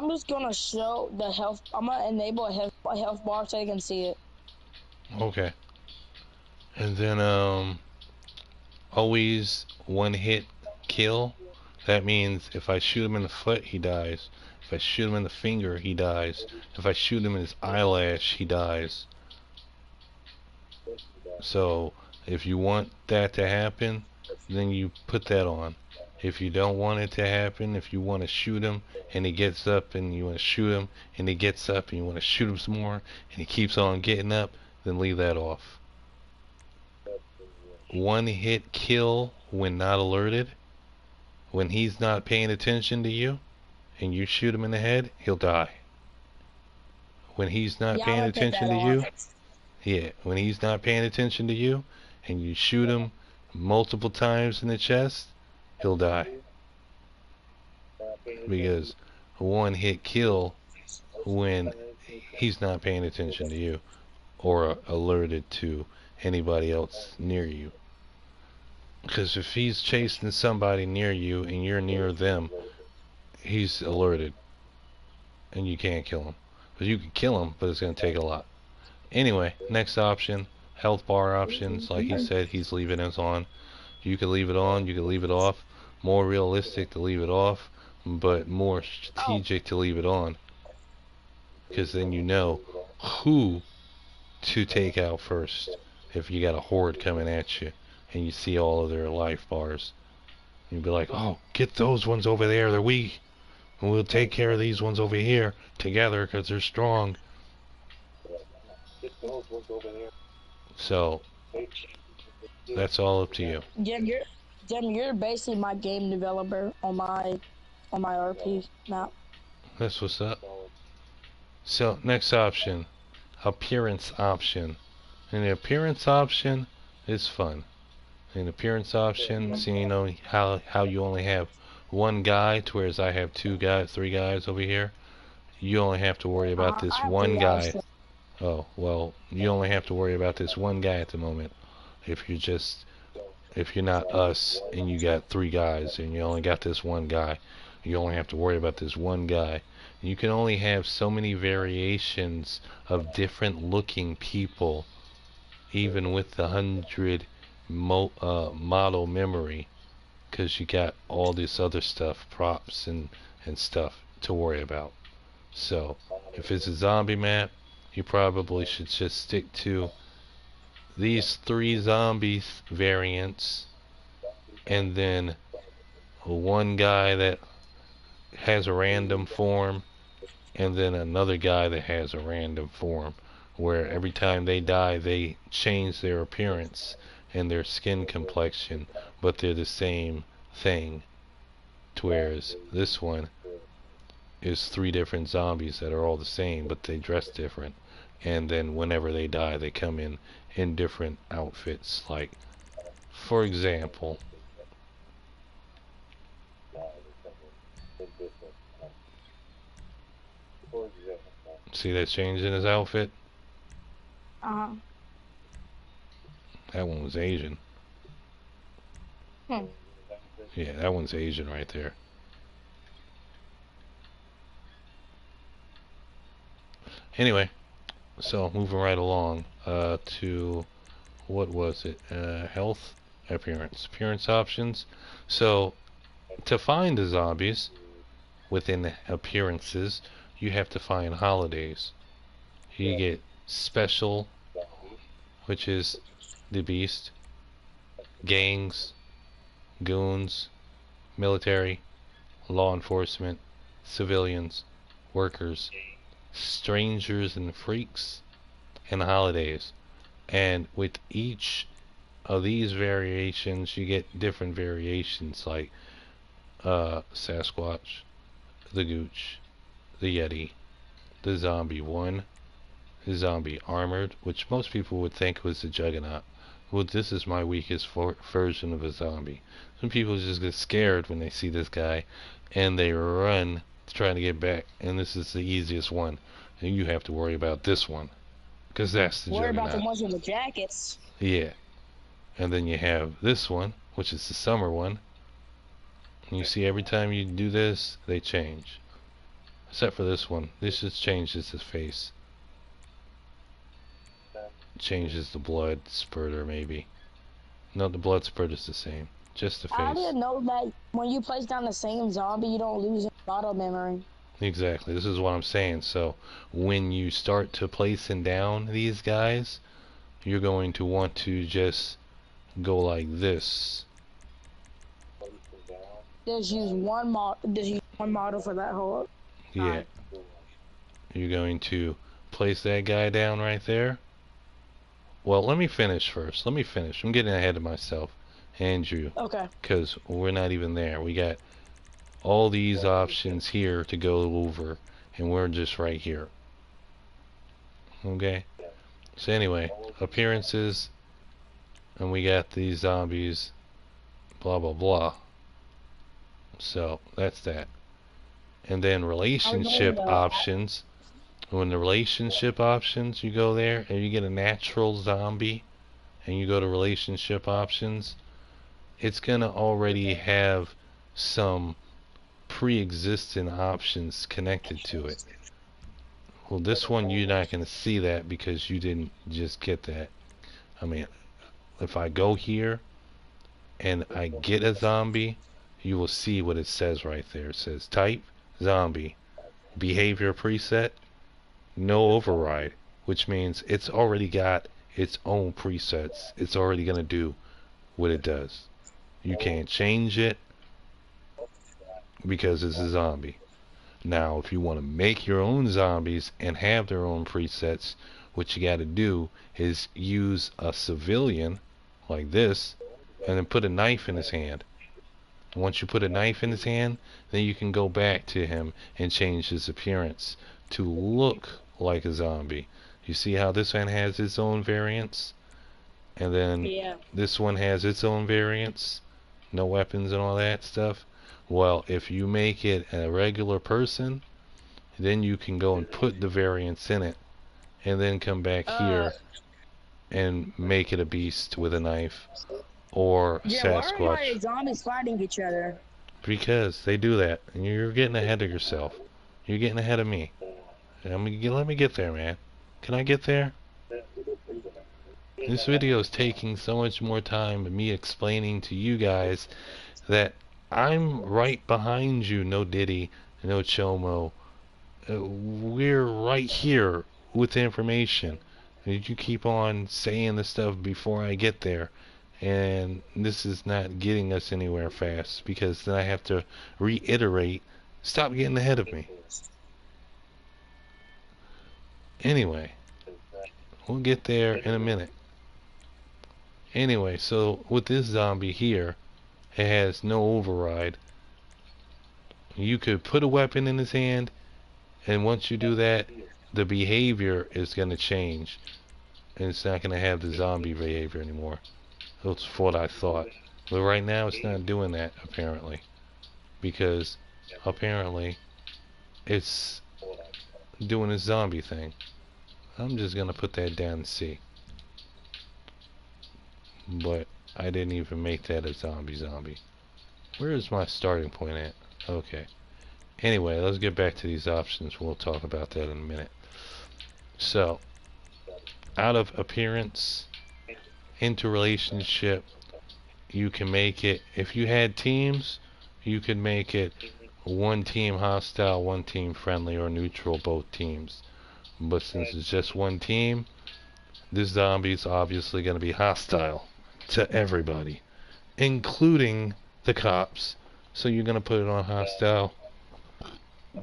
just gonna show the health. I'm gonna enable a health bar so you can see it. Okay. And then always one hit kill. That means if I shoot him in the foot, he dies. If I shoot him in the finger, he dies. If I shoot him in his eyelash, he dies. So if you want that to happen, then you put that on. If you don't want it to happen, if you want to shoot him and he gets up and you want to shoot him and he gets up and you want to shoot him some more and he keeps on getting up, then leave that off. One hit kill when not alerted. When he's not paying attention to you and you shoot him in the head, he'll die. When he's not Yeah, I'm paying gonna put attention that to on. you, Yeah, when he's not paying attention to you, and you shoot him multiple times in the chest, he'll die. Because a one-hit kill when he's not paying attention to you or alerted to anybody else near you. Because if he's chasing somebody near you and you're near them, he's alerted and you can't kill him. Because you can kill him, but it's going to take a lot. Anyway, next option, health bar options. Like he said, he's leaving us on. You can leave it on, you can leave it off. More realistic to leave it off, but more strategic to leave it on. Because then you know who to take out first. If you got a horde coming at you and you see all of their life bars, you'd be like, oh, get those ones over there, they're weak. And we'll take care of these ones over here together because they're strong. So, that's all up to you. You're basically my game developer on my RP map. That's what's up. So, next option, appearance option. And the appearance option is fun. An appearance option, so you know how you only have one guy, to whereas I have 2 guys, 3 guys over here. You only have to worry about this I have one 3 guys. guy. Oh, well, you only have to worry about this one guy at the moment. If you're not us and you got 3 guys and you only got this one guy, you only have to worry about this one guy. You can only have so many variations of different looking people, even with the 100 model memory, because you got all this other stuff, props and stuff to worry about. So if it's a zombie map, you probably should just stick to these 3 zombies variants, and then one guy that has a random form, and then another guy that has a random form, where every time they die they change their appearance and their skin complexion, but they're the same thing. Whereas this one is 3 different zombies that are all the same, but they dress different. And then whenever they die, they come in different outfits. Like, for example, see that change in his outfit? That one was Asian. Yeah, that one's Asian right there. Anyway, so moving right along to, what was it? Health, appearance options. So to find the zombies within the appearances, you have to find holidays. You get special, which is the beast, gangs, goons, military, law enforcement, civilians, workers, strangers and freaks, and holidays. And with each of these variations, you get different variations, like Sasquatch, the Gooch, the Yeti, the Zombie 1, the Zombie Armored, which most people would think was the Juggernaut. Well, this is my weakest version of a zombie. Some people just get scared when they see this guy, and they run trying to get back, and this is the easiest one. And you have to worry about this one, because that's the Worry Juggernaut. about the ones with the jackets. Yeah. And then you have this one, which is the summer one. And you see every time you do this, they change. Except for this one. This just changes his face. Changes the blood spurter, maybe. No, the blood spurter's the same. Just the face. I didn't know that when you place down the same zombie, you don't lose your auto memory. Exactly. This is what I'm saying. So when you start to placing down these guys, you're going to want to just go like this. Just use one model for that whole. Yeah. You're going to place that guy down right there. Well, let me finish first. Let me finish. I'm getting ahead of myself. Andrew. Okay. Because we're not even there. We got all these options here to go over, and we're just right here. Okay? So anyway, appearances, and we got these zombies, blah blah blah. So that's that. And then I was wondering relationship though. options. When the relationship options, you go there and you get a natural zombie, and you go to relationship options, it's gonna already have some pre-existing options connected to it. Well, this one you're not gonna see that because you didn't just get that. I mean, if I go here and I get a zombie, you will see what it says right there. It says type zombie, behavior preset, no override, which means it's already got its own presets. It's already gonna do what it does. You can't change it because it's a zombie. Now, if you want to make your own zombies and have their own presets, what you got to do is use a civilian like this and then put a knife in his hand. Once you put a knife in his hand, then you can go back to him and change his appearance to look like a zombie. You see how this one has its own variants? And then Yeah. this one has its own variants? No weapons and all that stuff? Well, if you make it a regular person, then you can go and put the variants in it, and then come back Uh, here and make it a beast with a knife, or yeah. Why are my Sasquatch. zombies fighting each other? Because they do that, and you're getting ahead of yourself. You're getting ahead of me. Let me get there, man. Can I get there? This video is taking so much more time than me explaining to you guys that I'm right behind you, no Diddy, no Chomo. We're right here with the information. You keep on saying the stuff before I get there, and this is not getting us anywhere fast because then I have to reiterate, stop getting ahead of me. Anyway, we'll get there in a minute. Anyway, so with this zombie here, it has no override. You could put a weapon in his hand, and once you do that, the behavior is going to change. And it's not going to have the zombie behavior anymore. That's what I thought. But right now, it's not doing that, apparently. Because, apparently, it's doing a zombie thing. I'm just going to put that down and see. But I didn't even make that a zombie. Where is my starting point at? Okay. Anyway, let's get back to these options. We'll talk about that in a minute. So, out of appearance, into relationship, you can make it, if you had teams, you could make it one team hostile, one team friendly, or neutral, both teams. But since it's just one team, this zombie's obviously going to be hostile to everybody, including the cops. So you're going to put it on hostile.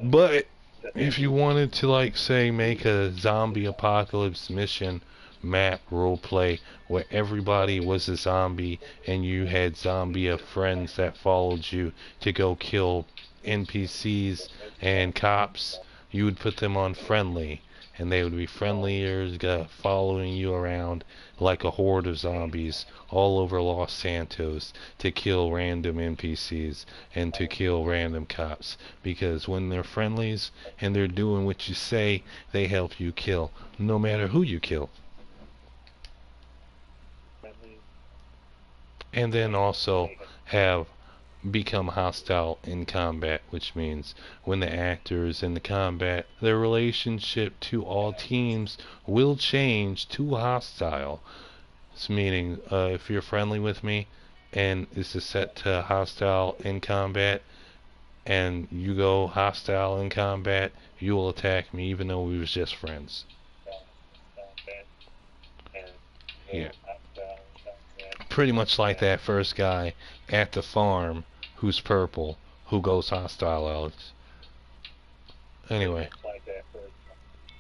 But if you wanted to, like, say, make a zombie apocalypse mission map roleplay where everybody was a zombie and you had zombie friends that followed you to go kill NPCs and cops, you would put them on friendly, and they would be friendlier, following you around like a horde of zombies all over Los Santos to kill random NPCs and to kill random cops. Because when they're friendlies and they're doing what you say, they help you kill, no matter who you kill. And then also have become hostile in combat, which means when the actors in the combat, their relationship to all teams will change to hostile. It's meaning if you're friendly with me and this is set to hostile in combat and you go hostile in combat, you will attack me even though we was just friends. Yeah. Pretty much like that first guy at the farm who's purple, who goes hostile, Alex. Anyway,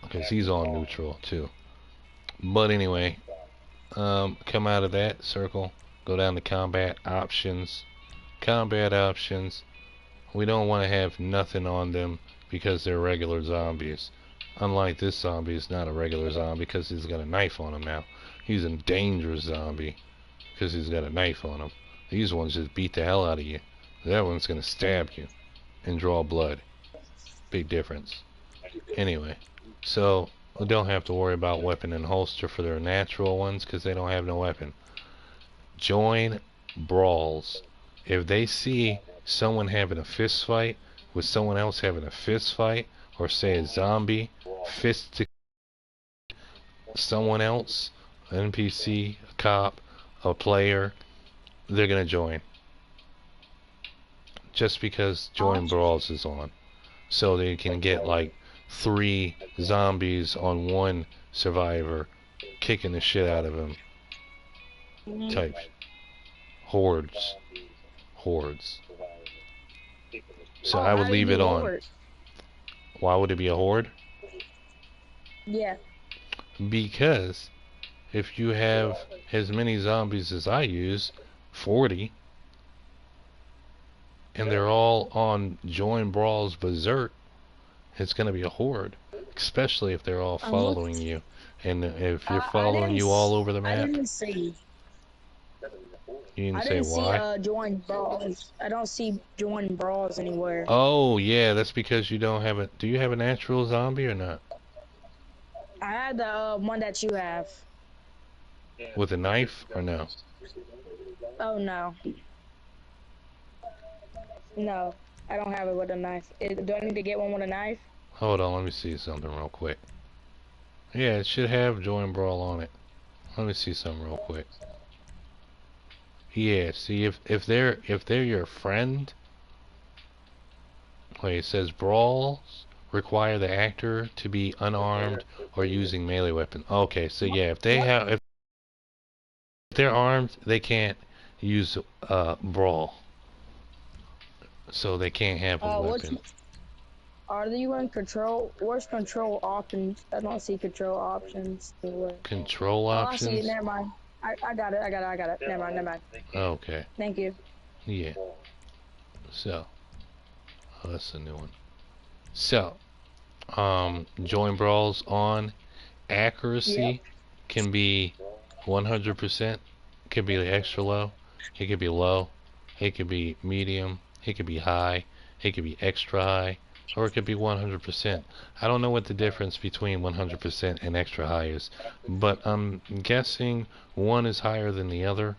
because he's on neutral too. But anyway, come out of that circle, go down to combat options. Combat options, we don't want to have nothing on them because they're regular zombies. Unlike this zombie, he's not a regular zombie because he's got a knife on him now. He's a dangerous zombie because he's got a knife on him. These ones just beat the hell out of you. That one's gonna stab you and draw blood. Big difference. Anyway, so we don't have to worry about weapon and holster for their natural ones because they don't have no weapon. Join brawls. If they see someone having a fist fight with someone else having a fist fight, or say a zombie fist to someone else, an NPC, a cop, a player, they're gonna join. Just because join brawls is on. So they can get like 3 zombies on 1 survivor kicking the shit out of him. Type. Hordes. So I would leave it on. Why would it be a horde? Yeah. Because if you have as many zombies as I use, 40, and they're all on Join Brawls Berserk, it's going to be a horde. Especially if they're all following you. And if you're following you all over the map. I didn't see. You didn't say why? Join Brawls. I don't see Join Brawls anywhere. Oh, yeah, that's because you don't have a... Do you have a natural zombie or not? I had the one that you have. With a knife or no? Oh, no. No, I don't have it with a knife. Do I need to get one with a knife? Hold on, let me see something real quick. Yeah, it should have Join Brawl on it. Let me see something real quick. Yeah, see if they're your friend. Wait, it says brawls require the actor to be unarmed or using melee weapon. Okay, so yeah, if they're armed, they can't use brawl. So they can't have a weapon. Are you in control? Where's control options? I don't see control options. Control options? Oh, I see it. Never mind. I got it. Never mind. Okay. Thank you. Yeah. So. Oh, that's a new one. So. Join brawls on. Accuracy can be 100%. Could be extra low. It could be low. It could be medium. It could be high. It could be extra high. Or it could be 100%. I don't know what the difference between 100% and extra high is, but I'm guessing one is higher than the other.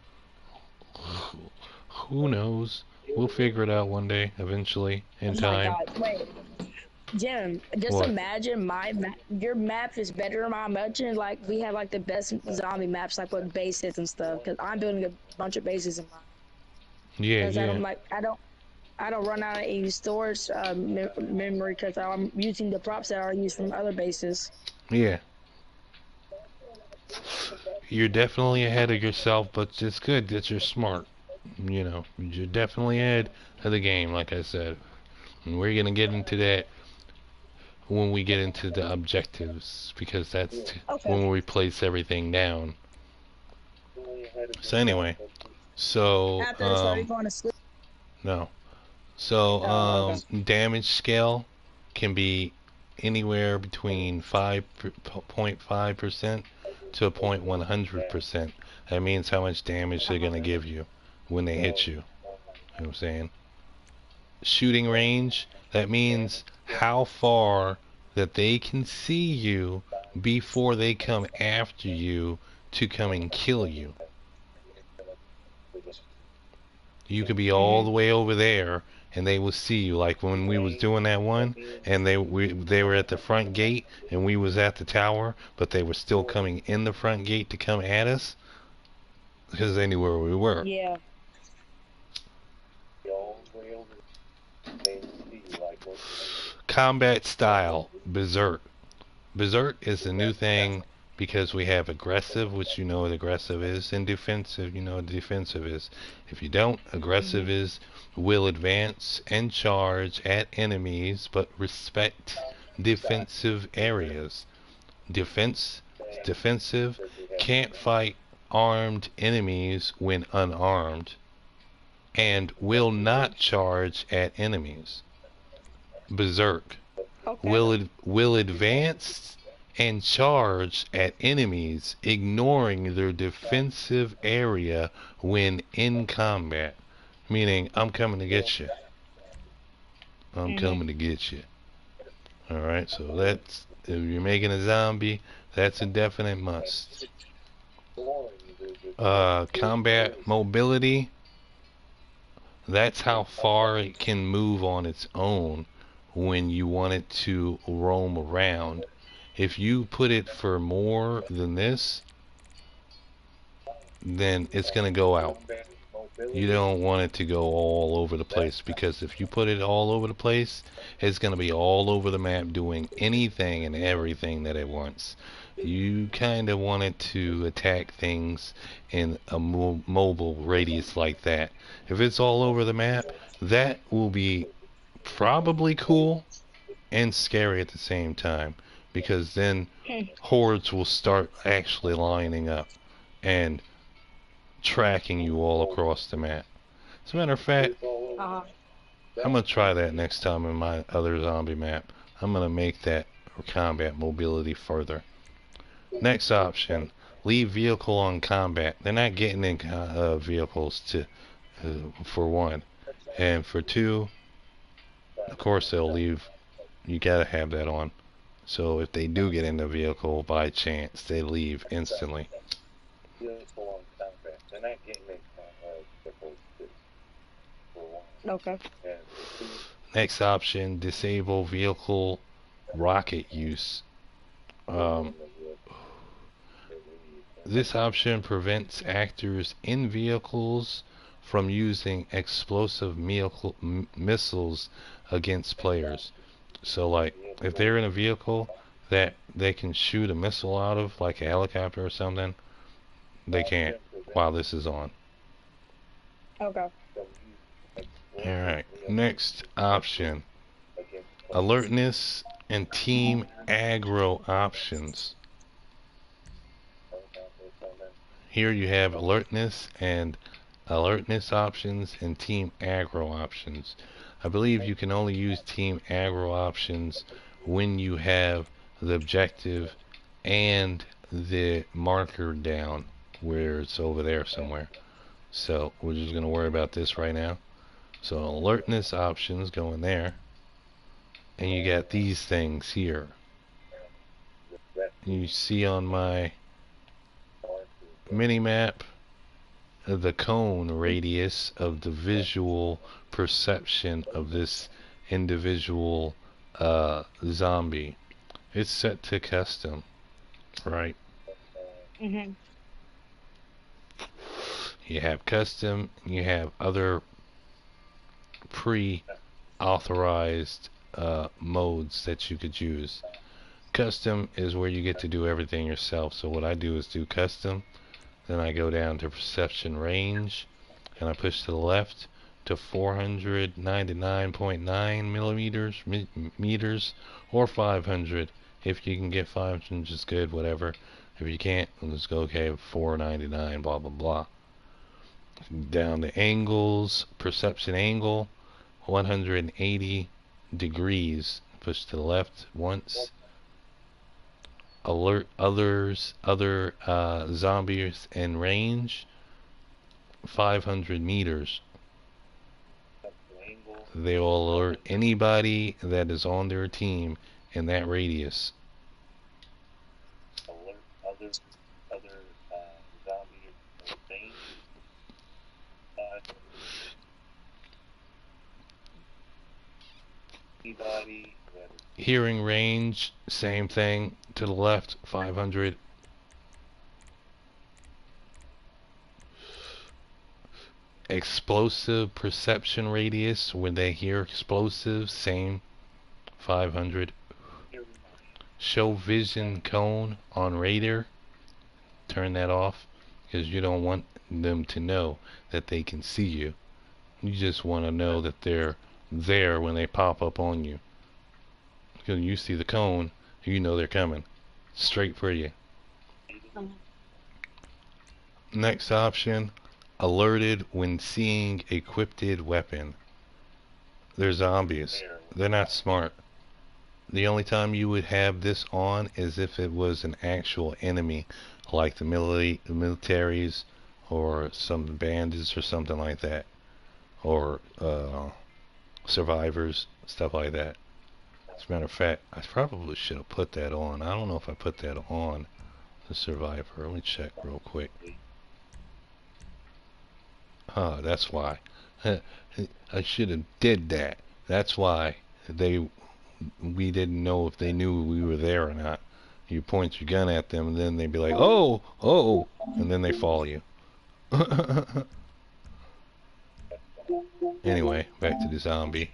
Who knows? We'll figure it out one day, eventually, in time. Oh my God. Wait, Jim, just What? imagine your map is better. Imagine like we have like the best zombie maps, like with bases and stuff. Because I'm building a bunch of bases in mine. Yeah, yeah. I don't run out of any storage memory because I'm using the props that are used from other bases. Yeah. You're definitely ahead of yourself, but it's good that you're smart. You know, you're definitely ahead of the game, like I said. And we're going to get into that when we get into the objectives, because that's when we place everything down. So anyway, so, After this, are you going to sleep? no. So, damage scale can be anywhere between 5.5% to 0.100%. That means how much damage they're going to give you when they hit you. You know what I'm saying? Shooting range, that means how far that they can see you before they come after you to come and kill you. You could be all the way over there and they will see you, like when we was doing that one and they were at the front gate and we was at the tower, but they were still coming in the front gate to come at us because they knew where we were. Yeah. Combat style, Berserk. Berserk is the new thing because we have aggressive, which you know what aggressive is, and defensive, you know what defensive is. If you don't, aggressive is will advance and charge at enemies, but respect defensive areas. Defensive can't fight armed enemies when unarmed, and will not charge at enemies. Berserk. Okay. will advance and charge at enemies, ignoring their defensive area when in combat. Meaning, I'm coming to get you. I'm Mhm. coming to get you. Alright, so that's, if you're making a zombie, that's a definite must. Combat mobility, that's how far it can move on its own when you want it to roam around. If you put it for more than this, then it's going to go out. You don't want it to go all over the place, because if you put it all over the place, it's going to be all over the map doing anything and everything that it wants. You kind of want it to attack things in a mobile radius like that. If it's all over the map, that will be probably cool and scary at the same time, because then hordes will start actually lining up and tracking you all across the map. As a matter of fact, Uh-huh. I'm going to try that next time in my other zombie map. I'm going to make that combat mobility further. Next option, leave vehicle on combat. They're not getting in vehicles to for one. And for two, of course they'll leave. You got to have that on. So if they do get in the vehicle by chance, they leave instantly. Okay. Next option, disable vehicle rocket use. This option prevents actors in vehicles from using explosive missiles against players. So like, if they're in a vehicle that they can shoot a missile out of, like a helicopter or something, they can't while this is on. Okay. Alright, next option, alertness and team aggro options. Here you have alertness options and team aggro options. I believe you can only use team aggro options when you have the objective and the marker down, where it's over there somewhere. So we're just going to worry about this right now. So alertness options go in there, and you got these things here. You see on my mini map the cone radius of the visual perception of this individual zombie. It's set to custom, right? Mhm. You have custom, you have other pre-authorized modes that you could use. Custom is where you get to do everything yourself. So what I do is do custom, then I go down to perception range, and I push to the left to 499.9 millimeters meters, or 500. If you can get 500, just good, whatever. If you can't, let's go okay 499, blah blah blah. Down to angles, perception angle 180 degrees, push to the left once. Alert other zombies in range 500 meters. They will alert anybody that is on their team in that radius. Hearing range, same thing, to the left 500. Explosive perception radius, when they hear explosives, same 500. Show vision cone on radar, turn that off, because you don't want them to know that they can see you. You just want to know that they're there when they pop up on you. Because you see the cone, you know they're coming straight for you. Next option, alerted when seeing equipped weapon. They're zombies. They're not smart. The only time you would have this on is if it was an actual enemy, like the militaries or some bandits or something like that, or survivors, stuff like that. As a matter of fact, I probably should have put that on. I don't know if I put that on the survivor. Let me check real quick. That's why. I should have did that. That's why we didn't know if they knew we were there or not. You point your gun at them, and then they'd be like, "Oh, oh," and then they follow you. Anyway, back to the zombie.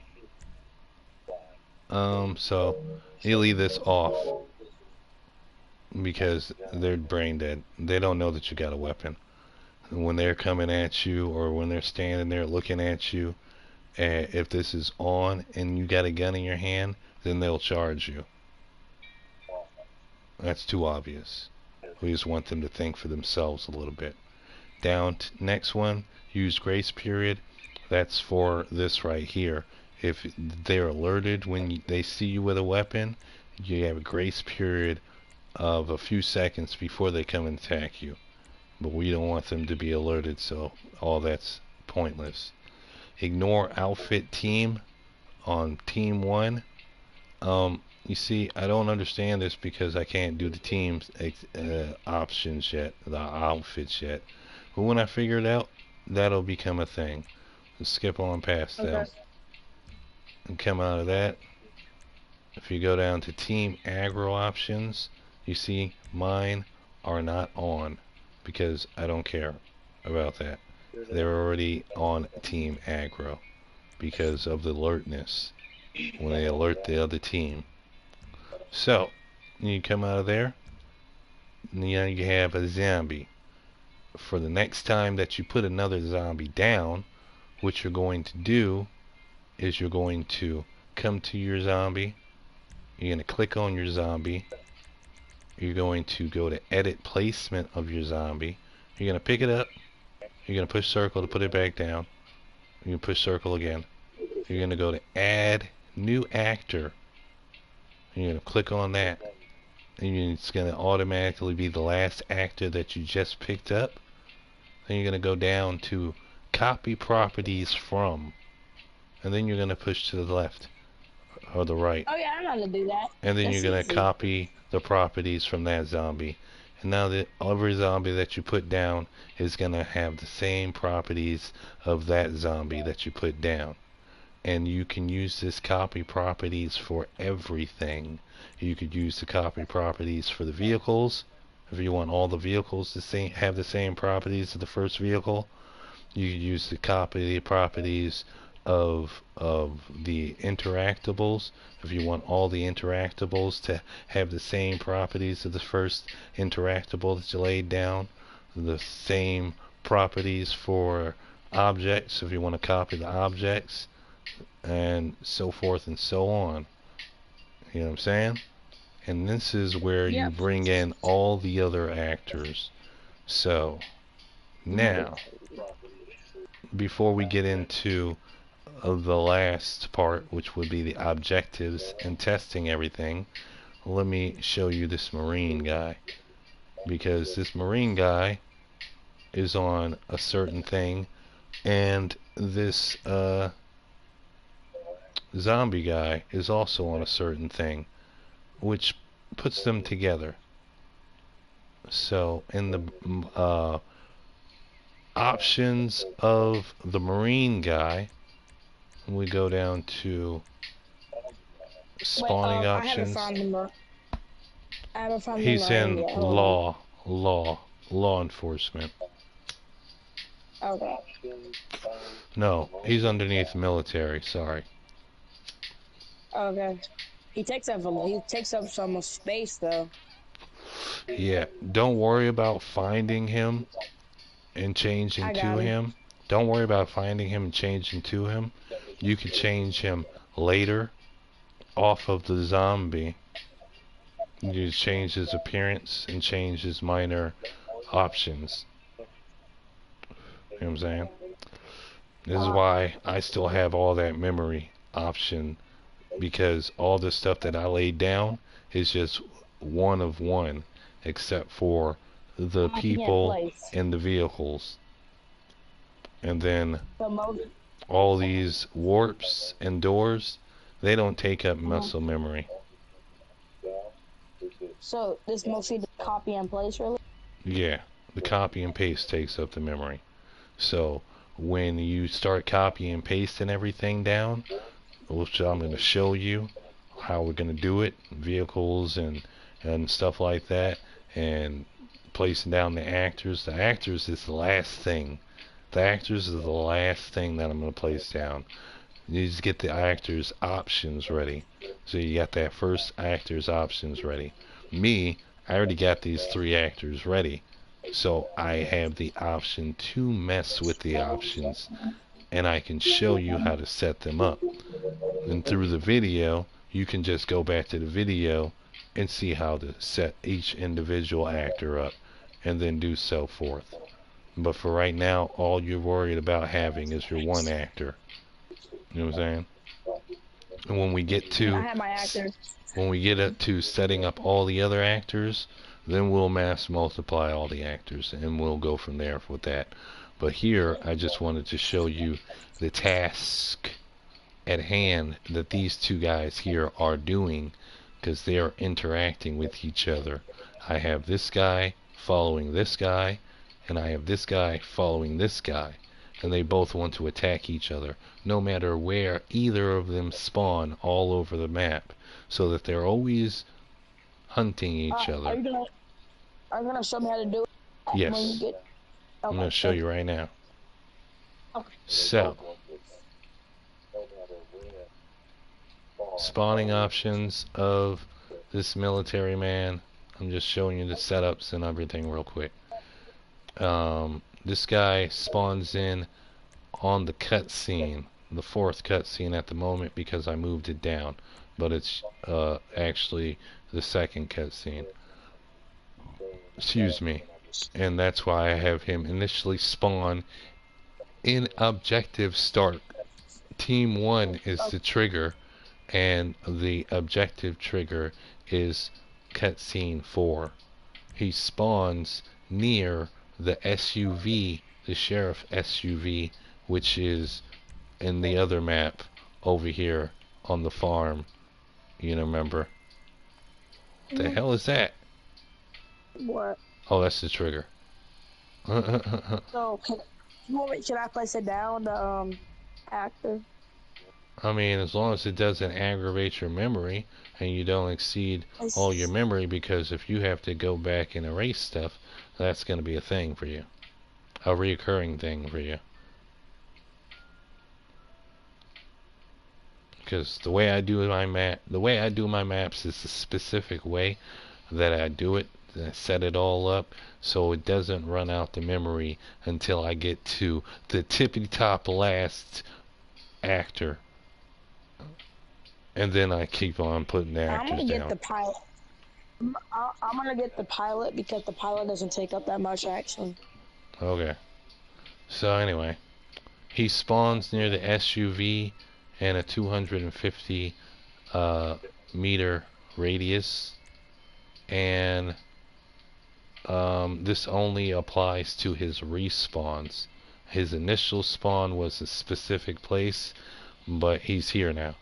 So you leave this off because they're brain dead. They don't know that you got a weapon. When they're coming at you, or when they're standing there looking at you, if this is on and you got a gun in your hand, then they'll charge you. That's too obvious. We just want them to think for themselves a little bit. Down to next one, use grace period. That's for this right here. If they're alerted when they see you with a weapon, you have a grace period of a few seconds before they come and attack you. But we don't want them to be alerted, so all that's pointless. Ignore outfit team on team 1. You see, I don't understand this because I can't do the team's options yet, the outfits yet. But when I figure it out, that'll become a thing. Let's skip on past them. And come out of that. If you go down to team aggro options, you see mine are not on because I don't care about that. They're already on team aggro because of the alertness when they alert the other team. So you come out of there, and now you have a zombie. For the next time that you put another zombie down, what you're going to do is you're going to come to your zombie, you're going to click on your zombie, you're going to go to edit placement of your zombie, you're going to pick it up, you're going to push circle to put it back down, you're going to push circle again, you're going to go to add new actor, you're going to click on that, and it's going to automatically be the last actor that you just picked up. Then you're going to go down to copy properties from, and then you're going to push to the left or the right. Oh yeah, I know how to do that. And then That's you're going to easy. copy the properties from that zombie. And now that every zombie that you put down is going to have the same properties of that zombie that you put down. And you can use this copy properties for everything. You could use the copy properties for the vehicles. If you want all the vehicles to have the same properties as the first vehicle, you could use the copy properties of the interactables. If you want all the interactables to have the same properties of the first interactable that you laid down, the same properties for objects if you want to copy the objects, and so forth and so on. You know what I'm saying? And this is where you bring in all the other actors. So now, before we get into the last part, which would be the objectives and testing everything, let me show you this Marine guy, because this Marine guy is on a certain thing, and this zombie guy is also on a certain thing, which puts them together. So in the options of the Marine guy, we go down to spawning options. I haven't found He's in law enforcement. Okay. No, he's underneath military, sorry. Okay. He takes up some space though. Yeah, don't worry about finding him and changing to him. Don't worry about finding him and changing to him. You could change him later off of the zombie. You just change his appearance and change his minor options. You know what I'm saying? This is why I still have all that memory option because all the stuff that I laid down is just one of one, except for the Copy and people place. and the vehicles. And then The most. all these warps and doors, they don't take up Uh-huh. muscle memory. So this mostly the copy and place, really. Yeah, the copy and paste takes up the memory. So when you start copying and pasting everything down, which I'm going to show you how we're going to do it, vehicles and stuff like that, and placing down the actors. The actors is the last thing. The actors is the last thing that I'm going to place down. You just get the actors options ready. So you got that first actors options ready. Me, I already got these 3 actors ready. So I have the option to mess with the options, and I can show you how to set them up. And through the video, you can just go back to the video and see how to set each individual actor up, and then do so forth. But for right now, all you're worried about having is your one actor. You know what I'm saying? And when we get I to have my actors. up to setting up all the other actors, then we'll mass multiply all the actors, and we'll go from there with that. But here, I just wanted to show you the task at hand that these 2 guys here are doing, because they are interacting with each other. I have this guy following this guy, and I have this guy following this guy, and they both want to attack each other, no matter where either of them spawn all over the map, so that they're always hunting each Are other. you gonna show me how to do it? When you Yes, get. I'm going to show you right now. Okay. So, spawning options of this military man. I'm just showing you the setups and everything real quick. This guy spawns in on the cutscene, the 4th cutscene at the moment, because I moved it down, but it's actually the 2nd cutscene. Excuse me. And that's why I have him initially spawn in objective start. Team 1 is the trigger, and the objective trigger is cutscene 4. He spawns near the SUV, the sheriff SUV, which is in the other map over here on the farm. You know, remember? What the hell is that? What? Oh, that's the trigger. So should I place it down the actor? I mean, as long as it doesn't aggravate your memory and you don't exceed all your memory, because if you have to go back and erase stuff, that's going to be a thing for you. A reoccurring thing for you. Because the way I do my maps is the specific way that I do it. I set it all up so it doesn't run out the memory until I get to the tippy top last actor, and then I keep on putting the I'm actors gonna get down. the pilot. I'm gonna get the pilot because the pilot doesn't take up that much action. Okay. So anyway, he spawns near the SUV and a 250 meter radius, and this only applies to his respawns. His initial spawn was a specific place, but he's here now,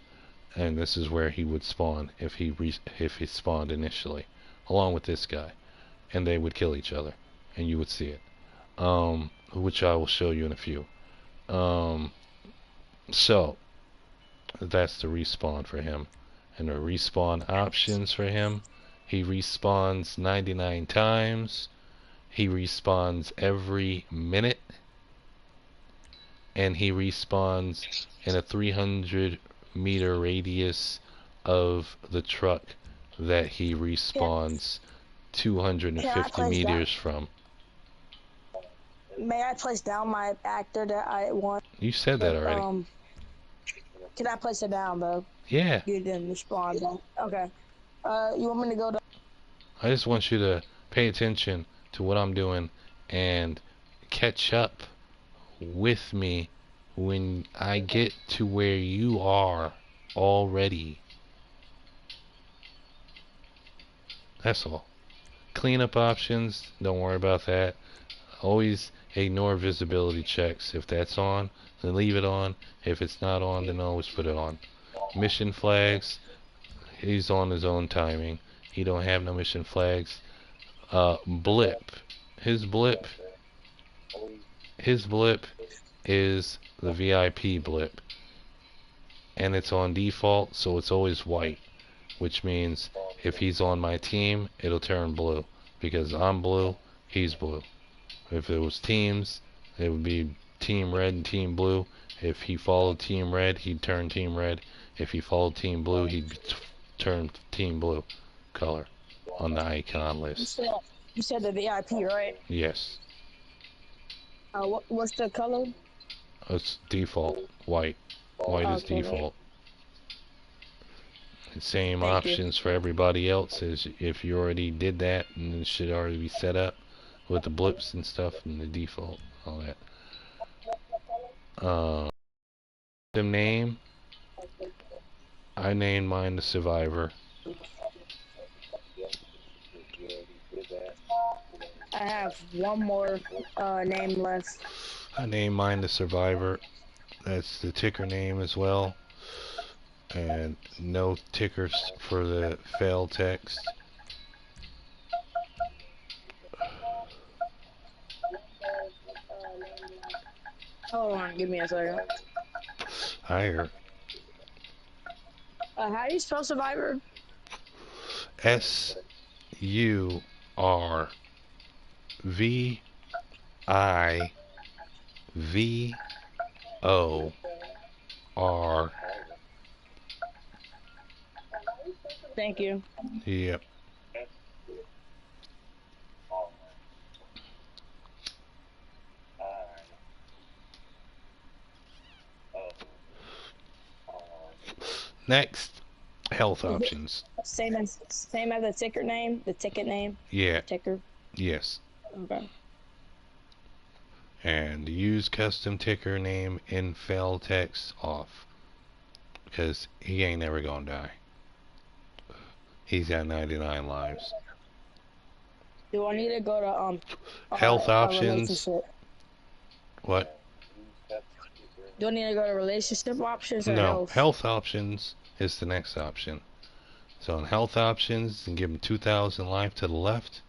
and this is where he would spawn if he spawned initially, along with this guy, and they would kill each other, and you would see it, which I will show you in a few. So that's the respawn for him, and the respawn options for him. He respawns 99 times. He respawns every minute, and he respawns in a 300 meter radius of the truck that he respawns 250 meters from. May I place down my actor that I want? You said that already. Can I place it down though? Yeah. You didn't respond. Okay. You want me to go to? I just want you to pay attention to what I'm doing and catch up with me when I get to where you are. already. That's all. Cleanup options, don't worry about that. Always ignore visibility checks. If that's on, then leave it on. If it's not on, then always put it on. Mission flags, he's on his own timing. He don't have no mission flags. Blip. His blip is the VIP blip. And it's on default, so it's always white. Which means if he's on my team, it'll turn blue. Because I'm blue, he's blue. If it was teams, it would be team red and team blue. If he followed team red, he'd turn team red. If he followed team blue, he'd turn team blue color on the icon list. You said the VIP, right? Yes. What's the color? It's default. White. White is Okay. default. The same Thank options for everybody else as if you already did that, and it should already be set up with the blips and stuff and the default, all that. The name, I named mine the Survivor. I have one more name left. I named mine the Survivor. That's the ticker name as well. And no tickers for the fail text. Hold on, give me a second. Higher. How do you spell Survivor? SURVIVOR. Thank you. Yep. Next, health options. Same as the ticker name, the ticket name. Yeah. Ticker. Yes. Okay. And use custom ticker name in fail text off, because he ain't never gonna die. He's got 99 lives. Do I need to go to health options? relationship? What? Do I need to go to relationship options or No, health? health options is the next option. So in health options, and give him 2,000 life to the left.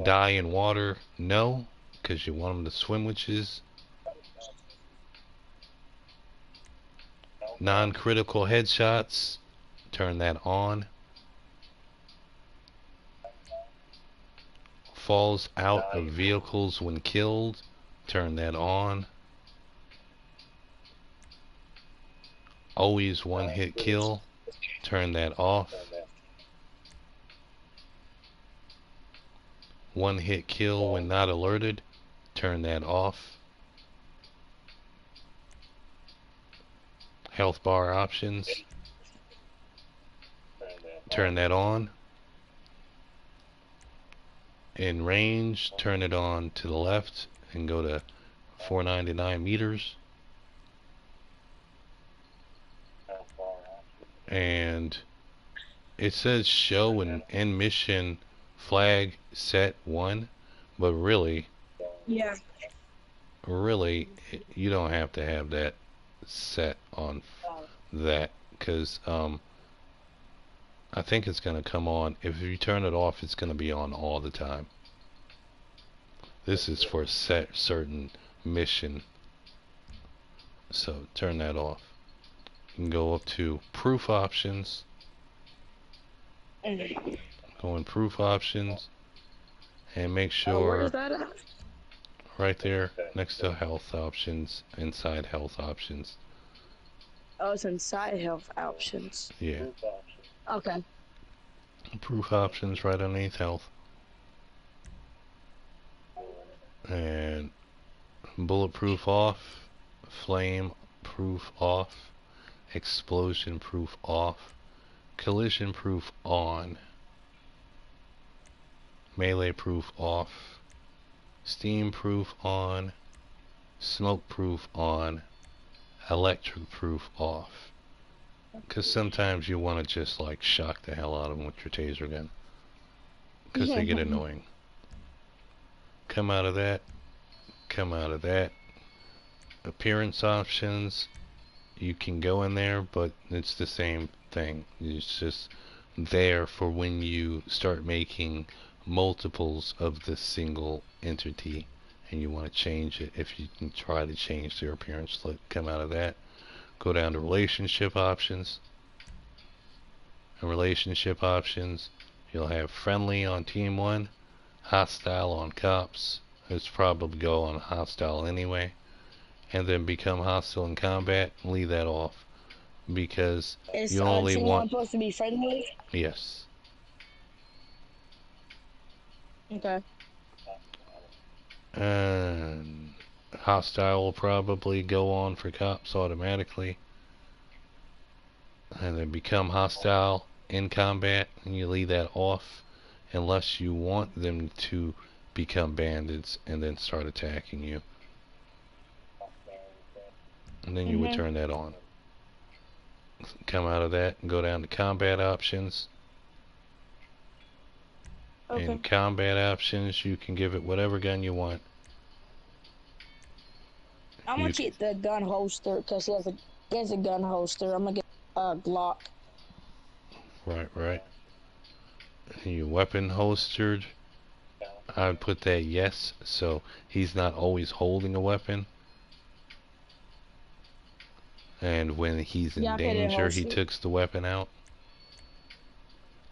Die in water, no, because you want him to swim witches. Non-critical headshots, turn that on. Falls out of vehicles when killed, turn that on. Always one hit kill, turn that off. One hit kill when not alerted, turn that off. Health bar options, turn that on. In range, turn it on to the left and go to 499 meters. And it says show and end mission flag set 1, but really Yeah. you don't have to have that set on that, because I think it's going to come on. If you turn it off, it's going to be on all the time. This is for set certain mission, so turn that off. You can go up to proof options. Go in proof options and make sure where is that at? right there next to health options, inside health options. Oh, it's inside health options. Yeah. Okay. Proof options right underneath health. And bulletproof off, flame proof off, explosion proof off, collision proof on, melee proof off, steam proof on, smoke proof on, electric proof off. Because sometimes you want to just like shock the hell out of them with your taser gun. Because they get annoying. Come out of that. Come out of that. Appearance options. You can go in there, but it's the same thing. It's just there for when you start making multiples of the single entity and you want to change it. If you can try to change their appearance, come out of that. Go down to relationship options. And relationship options, you'll have friendly on team 1, hostile on cops. It's probably go on hostile anyway. And then become hostile in combat. Leave that off because Is you only team want. supposed to be friendly? Yes. Okay. And hostile will probably go on for cops automatically. And then become hostile in combat, and you leave that off unless you want them to become bandits and then start attacking you. And then you would turn that on. Come out of that and go down to combat options. Okay. In combat options, you can give it whatever gun you want. I'm gonna keep the gun holster because he has a gun holster. I'm gonna get a Glock. Right. Your weapon holstered, I would put that yes, so he's not always holding a weapon. And when he's in danger, he takes the weapon out.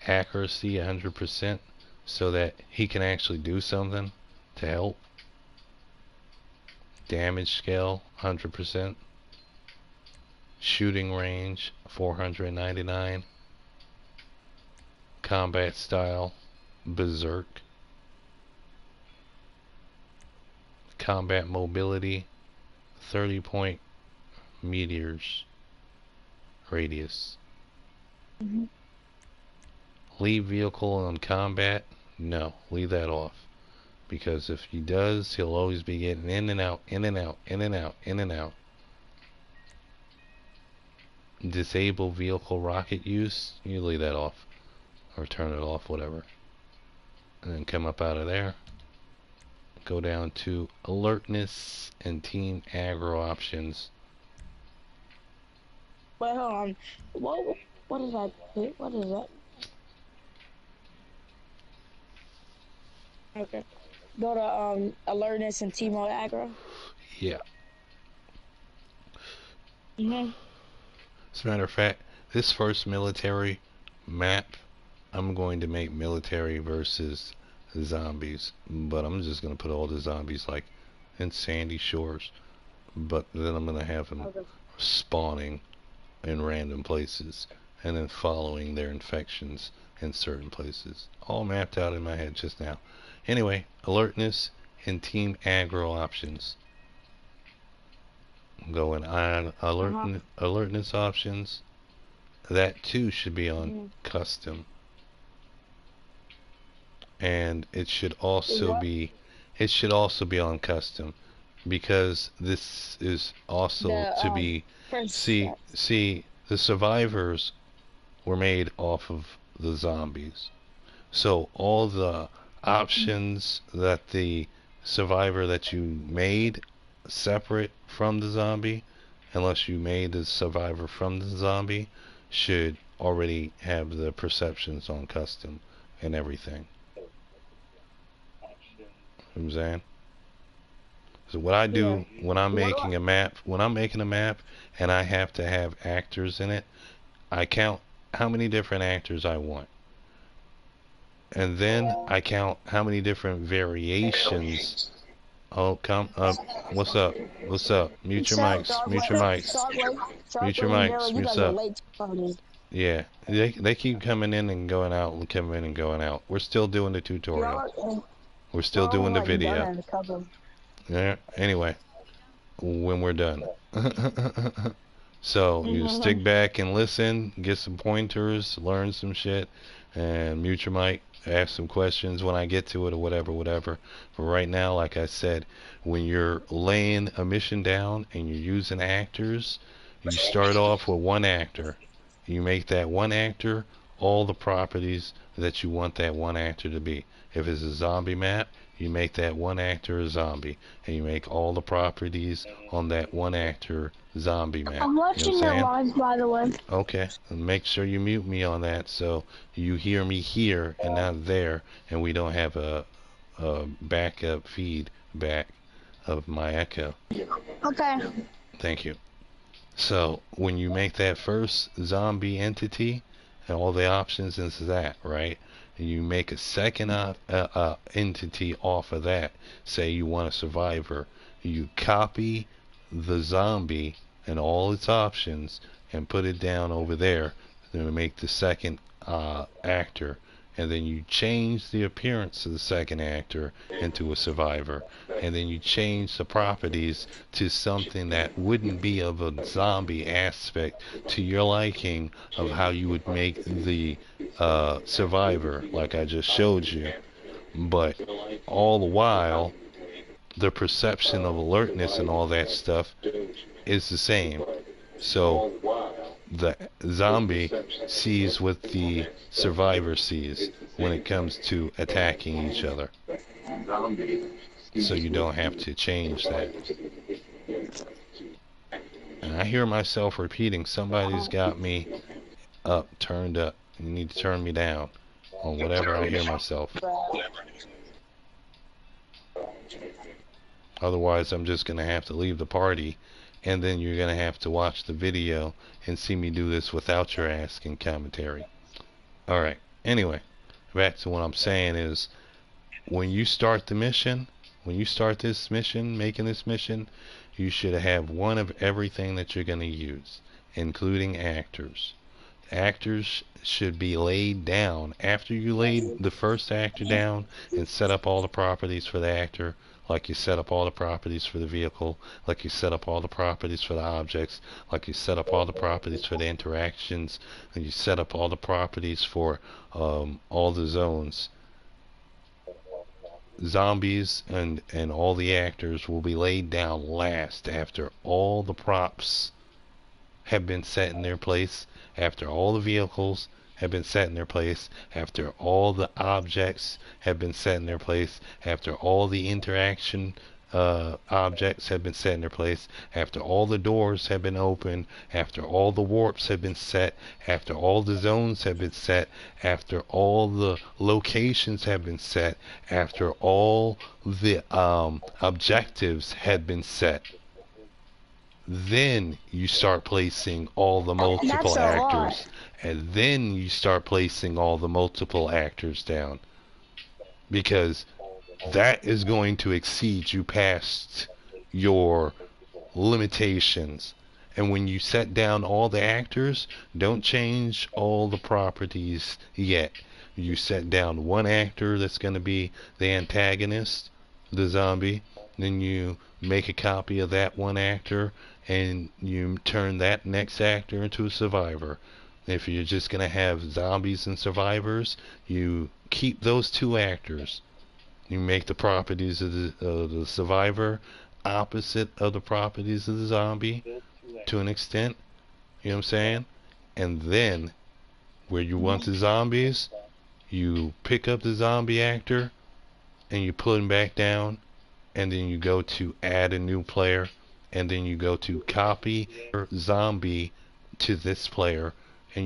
Accuracy 100%, so that he can actually do something to help. Damage scale 100%. Shooting range 499. Combat style berserk. Combat mobility 30-point meters radius. Leave vehicle on combat? No, leave that off. Because if he does, he'll always be getting in and out, in and out, in and out, in and out. Disable vehicle rocket use? You leave that off. Or turn it off, whatever. And then come up out of there. Go down to alertness and team aggro options. Wait, hold on. What is that? What is that? Okay. Go to alertness and team mode aggro. Yeah. Mm-hmm. As a matter of fact, this first military map, I'm going to make military versus zombies, but I'm just going to put all the zombies like in Sandy Shores, but then I'm going to have them spawning in random places and then following their infections in certain places. All mapped out in my head just now. Anyway, alertness and team aggro options. Going on alertness options. That too should be on custom. And it should also be on custom, because this is also to be see the survivors were made off of the zombies. So all the options that the survivor that you made separate from the zombie, unless you made the survivor from the zombie, should already have the perceptions on custom and everything. You know what I'm saying? So what I do when I'm making a map, and I have to have actors in it, I count how many different actors I want. And then I count how many different variations. Oh, come up. What's up? What's up? Mute your mics. Mute your mics. Mute your mics. Mute up. Yeah, they keep coming in and going out and coming in and going out. We're still doing the tutorial. We're still doing the video. Yeah. Anyway, when we're done. So you stick back and listen, get some pointers, learn some shit, and mute your mic, ask some questions when I get to it or whatever, whatever. But right now, like I said, when you're laying a mission down and you're using actors, you start off with one actor. You make that one actor all the properties that you want that one actor to be. If it's a zombie map, you make that one actor a zombie, and you make all the properties on that one actor zombie map. I'm You know what watching I'm your saying? live, by the way. Okay, and make sure you mute me on that so you hear me here and not there, and we don't have a backup feedback of my echo. Okay. Thank you. So when you make that first zombie entity, and all the options is that, right? And you make a second entity off of that. Say you want a survivor. You copy the zombie and all its options and put it down over there. Then make the second actor. And then you change the appearance of the second actor into a survivor. And then you change the properties to something that wouldn't be of a zombie aspect to your liking of how you would make the survivor, like I just showed you. But all the while, the perception of alertness and all that stuff is the same. So the zombie sees what the survivor sees when it comes to attacking each other. So you don't have to change that. And I hear myself repeating, somebody's got me turned up. You need to turn me down on whatever I hear myself. Otherwise, I'm just going to have to leave the party, and then you're going to have to watch the video and see me do this without your asking commentary. Alright, anyway, back to what I'm saying is, when you start the mission, when you start this mission, making this mission, you should have one of everything that you're going to use, including actors. Actors should be laid down. After you laid the first actor down and set up all the properties for the actor, like you set up all the properties for the vehicle, like you set up all the properties for the objects, like you set up all the properties for the interactions, and you set up all the properties for all the zones. Zombies and all the actors will be laid down last after all the props have been set in their place, after all the vehicles have been set in their place, after all the objects have been set in their place, after all the interaction objects have been set in their place, after all the doors have been opened, after all the warps have been set, after all the zones have been set, after all the locations have been set, after all the objectives had been set. Then you start placing all the multiple That's a lot. actors, and then you start placing all the multiple actors down, because that is going to exceed you past your limitations. And when you set down all the actors, don't change all the properties yet. You set down one actor that's going to be the antagonist, the zombie, then you make a copy of that one actor and you turn that next actor into a survivor. If you're just going to have zombies and survivors, you keep those two actors. You make the properties of the survivor opposite of the properties of the zombie to an extent. You know what I'm saying? And then, where you want the zombies, you pick up the zombie actor and you put him back down, and then you go to add a new player, and then you go to copy your zombie to this player,